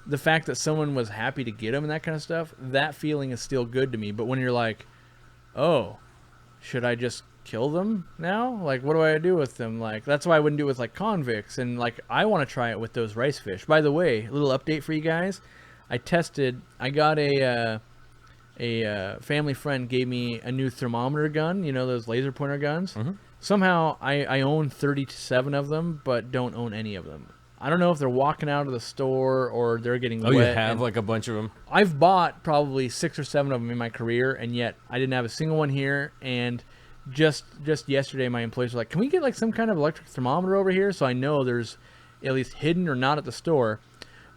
The fact that someone was happy to get them and that kind of stuff, that feeling is still good to me. But when you're like, oh, should I just kill them now? Like, what do I do with them? Like, that's why I wouldn't do it with like convicts. And like, I want to try it with those rice fish. By the way, a little update for you guys. I got a family friend gave me a new thermometer gun. You know, those laser pointer guns. Somehow I own 37 of them, but don't own any of them. I don't know if they're walking out of the store or they're getting wet. Oh, you have like a bunch of them? I've bought probably 6 or 7 of them in my career, and yet I didn't have a single one here. And just yesterday, my employees were like, "Can we get like some kind of electric thermometer over here?" So I know there's at least hidden or not at the store.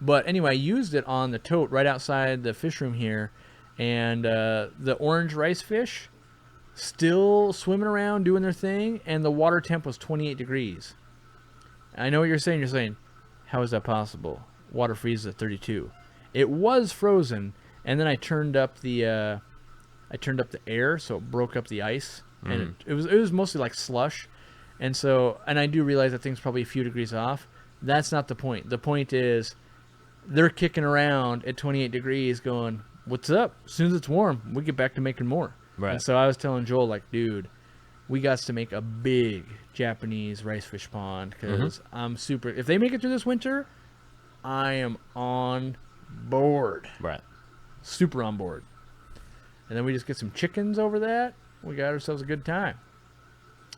But anyway, I used it on the tote right outside the fish room here, and the orange rice fish still swimming around doing their thing, and the water temp was 28 degrees. I know what you're saying. You're saying, how is that possible? Water freezes at 32. It was frozen, and then I turned up the air, so it broke up the ice, and it was mostly like slush, and I do realize that thing's probably a few degrees off. That's not the point. The point is, they're kicking around at 28 degrees, going, "What's up? As soon as it's warm, we get back to making more." Right. And so I was telling Joel, like, dude, we got to make a big Japanese rice fish pond because I'm super. If they make it through this winter, I am on board. Right. Super on board. And then we just get some chickens over that. We got ourselves a good time.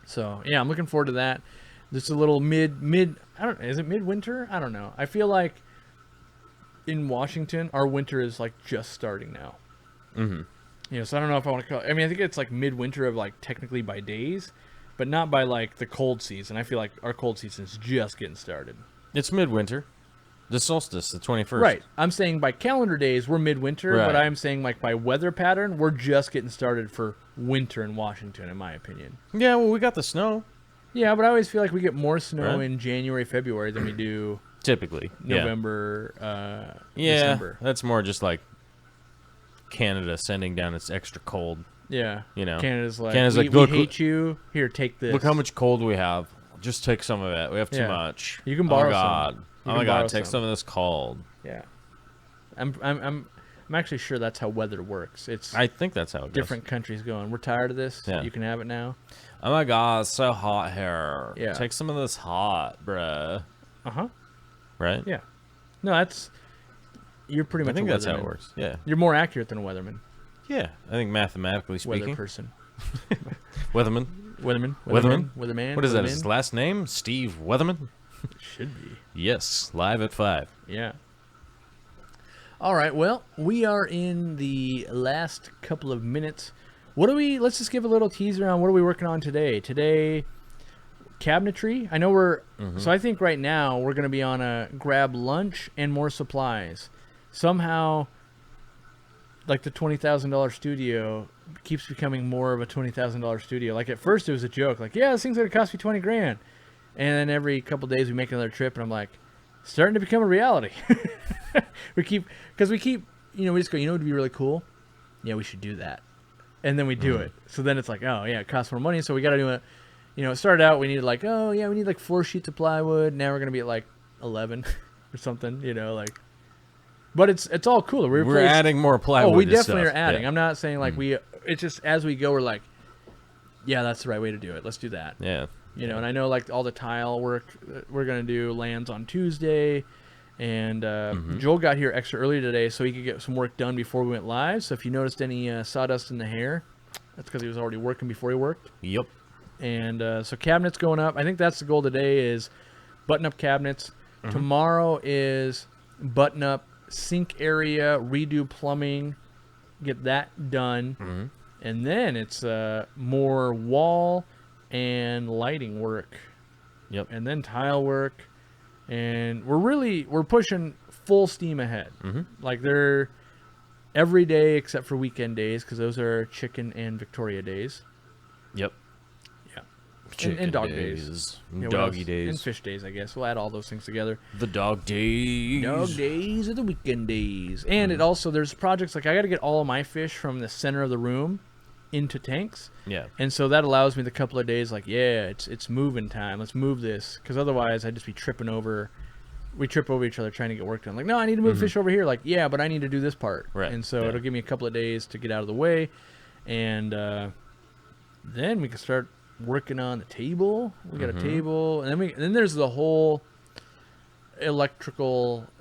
So yeah, I'm looking forward to that. This is a little mid. Is it midwinter? I don't know. I feel like in Washington, our winter is like just starting now. So I don't know if I want to call it. I mean, I think it's like midwinter of like technically by days, but not by like the cold season. I feel like our cold season is just getting started. It's midwinter. The solstice, the 21st. Right. I'm saying by calendar days, we're midwinter, but I'm saying like by weather pattern, we're just getting started for winter in Washington, in my opinion. Yeah, well, we got the snow. Yeah, but I always feel like we get more snow in January, February than we do typically. November, December. That's more just like Canada sending down its extra cold. Yeah. Canada's like, we look, hate you. Here, take this. Look how much cold we have. Just take some of it. We have too much. You can borrow some. Oh my God, take some of this cold. Yeah. I'm actually sure that's how weather works. I think that's how it goes. Different countries going, we're tired of this. Yeah. You can have it now. Oh my God, it's so hot here. Yeah. Take some of this hot, bruh. Right? Yeah. No, you're pretty much I think a that's weatherman. how it works. Yeah. You're more accurate than a weatherman. Yeah. I think mathematically speaking. Weather person. Weatherman. Weatherman. What is that? His last name? Steve Weatherman? Should be. Yes. Live at 5. Yeah. All right. Well, we are in the last couple of minutes. Let's just give a little teaser on what are we working on today. Today, cabinetry. I know so I think right now we're going to be on a grab lunch and more supplies. Somehow, like the $20,000 studio keeps becoming more of a $20,000 studio. Like at first it was a joke. Like, yeah, this thing's going to cost me $20,000. And then every couple days we make another trip, and I'm like, starting to become a reality. we keep, we just go, it'd be really cool. Yeah, we should do that. And then we do it. So then it's like, oh, yeah, it costs more money, so we got to do it. It started out, we needed we need 4 sheets of plywood. Now we're going to be at 11 or something, But it's all cool. We're adding more plywood. Oh, we definitely stuff. are adding. Yeah. I'm not saying it's just as we go, we're like, yeah, that's the right way to do it. Let's do that. Yeah. And I know all the tile work we're going to do lands on Tuesday. And Joel got here extra early today so he could get some work done before we went live. So if you noticed any sawdust in the hair, that's because he was already working before he worked. Yep. And so cabinets going up. I think that's the goal today is button up cabinets. Tomorrow is button up sink area, redo plumbing, get that done. And then it's more wall and lighting work. Yep. And then tile work. And we're pushing full steam ahead. They're every day except for weekend days because those are chicken and Victoria days. Yep. Yeah. And dog days. Doggy days. And fish days, I guess. We'll add all those things together. The dog days. Dog days are the weekend days. And it also, there's projects I got to get all of my fish from the center of the room into tanks. Yeah. And so that allows me the couple of days it's moving time. Let's move this. Because otherwise I'd just be tripping over. We trip over each other trying to get work done. No, I need to move fish over here. Yeah, but I need to do this part. Right. And so it'll give me a couple of days to get out of the way. And then we can start working on the table. We got a table. And then there's the whole electronics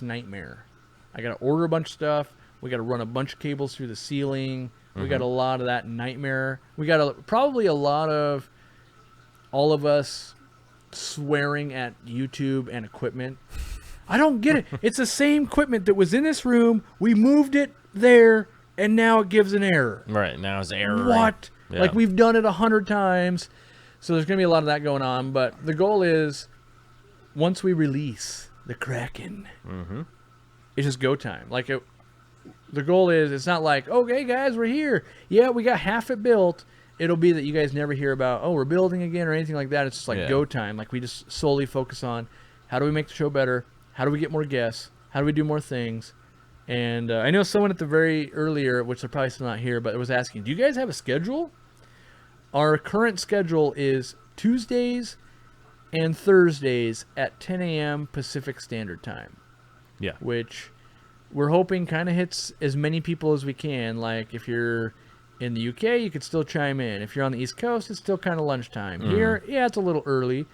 nightmare. I got to order a bunch of stuff. We got to run a bunch of cables through the ceiling. We got a lot of that nightmare. We got probably a lot of all of us swearing at YouTube and equipment. I don't get it. It's the same equipment that was in this room. We moved it there, and now it gives an error. Right, now it's error. What? Yeah. We've done it 100 times. So there's going to be a lot of that going on. But the goal is, once we release the Kraken, it's just go time. The goal is, it's not okay, guys, we're here. Yeah, we got half it built. It'll be that you guys never hear about, we're building again or anything like that. It's just go time. We just solely focus on how do we make the show better? How do we get more guests? How do we do more things? And I know someone at the very earlier, which they're probably still not here, but was asking, do you guys have a schedule? Our current schedule is Tuesdays and Thursdays at 10 a.m. Pacific Standard Time. Yeah. Which we're hoping kind of hits as many people as we can. If you're in the UK, you could still chime in. If you're on the East Coast, it's still kind of lunchtime. Here, it's a little early,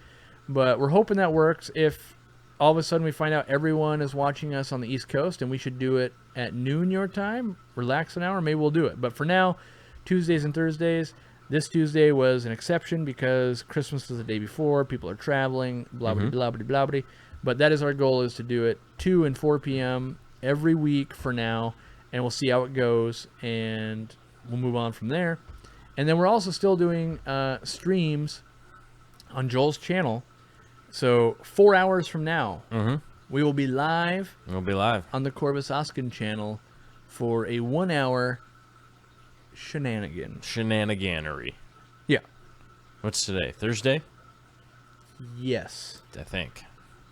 but we're hoping that works. If all of a sudden we find out everyone is watching us on the East Coast and we should do it at noon your time, relax an hour, maybe we'll do it. But for now, Tuesdays and Thursdays. This Tuesday was an exception because Christmas was the day before. People are traveling, blah, blah, blah, blah, blah, blah. But that is our goal, is to do it 2 and 4 p.m. every week for now, and we'll see how it goes, and we'll move on from there. And then we're also still doing streams on Joel's channel. So 4 hours from now, we will be live. We'll be live on the Corbus channel for a 1 hour shenaniganery. Yeah. What's today? Thursday? Yes. I think.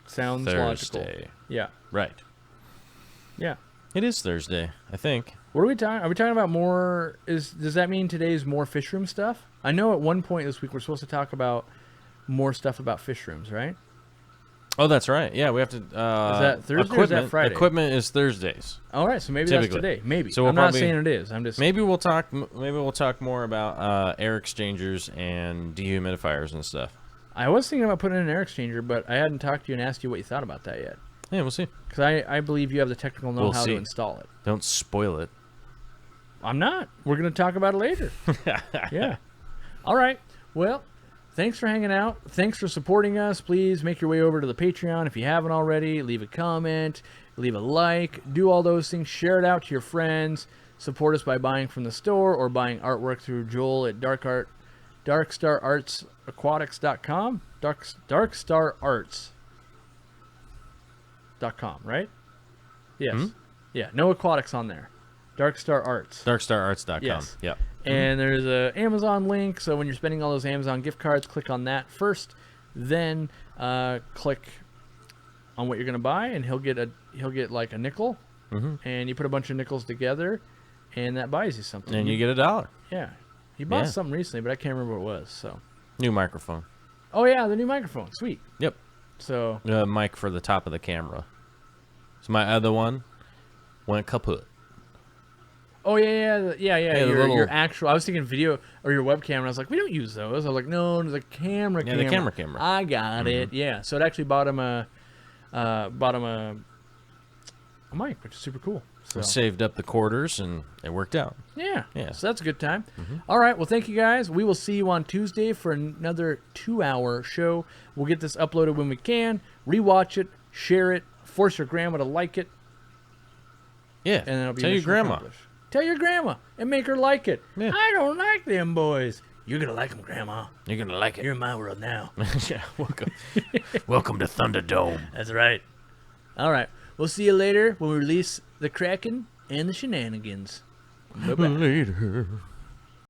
Sounds Thursday. logical. Yeah. Right. Yeah. It is Thursday, I think. What are we talking? Are we talking about more? Does that mean today's more fish room stuff? I know at one point this week we're supposed to talk about more stuff about fish rooms, right? Oh, that's right. Yeah, we have to. Is that Thursday or is that Friday? Equipment is Thursdays. All right, so maybe typically. That's today. Maybe. So we'll I'm not saying it is. I'm just. Maybe we'll talk. Maybe we'll talk more about air exchangers and dehumidifiers and stuff. I was thinking about putting in an air exchanger, but I hadn't talked to you and asked you what you thought about that yet. Yeah, we'll see. Because I believe you have the technical know-how to install it. Don't spoil it. I'm not. We're going to talk about it later. Yeah. All right. Well, thanks for hanging out. Thanks for supporting us. Please make your way over to the Patreon if you haven't already. Leave a comment. Leave a like. Do all those things. Share it out to your friends. Support us by buying from the store or buying artwork through Joel at darkstarartsaquatics.com. Darkstararts.com, right? Yes. Yeah, no aquatics on there. Darkstar Arts. Darkstararts.com. Yes. Yeah. And there's a Amazon link, so when you're spending all those Amazon gift cards, click on that first, then click on what you're gonna buy, and he'll get like a nickel, and you put a bunch of nickels together, and that buys you something. And you get $1. Yeah, he bought something recently, but I can't remember what it was. So New microphone. oh yeah, the new microphone, sweet. Yep. So Mic for the top of the camera. So my other one went kaput. oh yeah. Your actual. I was thinking video or your webcam, and I was like, we don't use those. I was like, no, there's a camera. Yeah, the camera. I got it. Yeah, so it actually bought him a mic, which is super cool. So Saved up the quarters, and it worked out. yeah. So that's a good time. All right, well, thank you guys. We will see you on Tuesday for another 2-hour show. We'll get this uploaded when we can. Rewatch it, share it, force your grandma to like it. Yeah. And it'll be Tell your grandma. Tell your grandma and make her like it. Yeah. I don't like them boys. You're gonna like them, Grandma. You're gonna like it. You're in my world now. Yeah. Welcome to Thunderdome. That's right. All right. We'll see you later when we release the Kraken and the Shenanigans. Bye-bye. Later.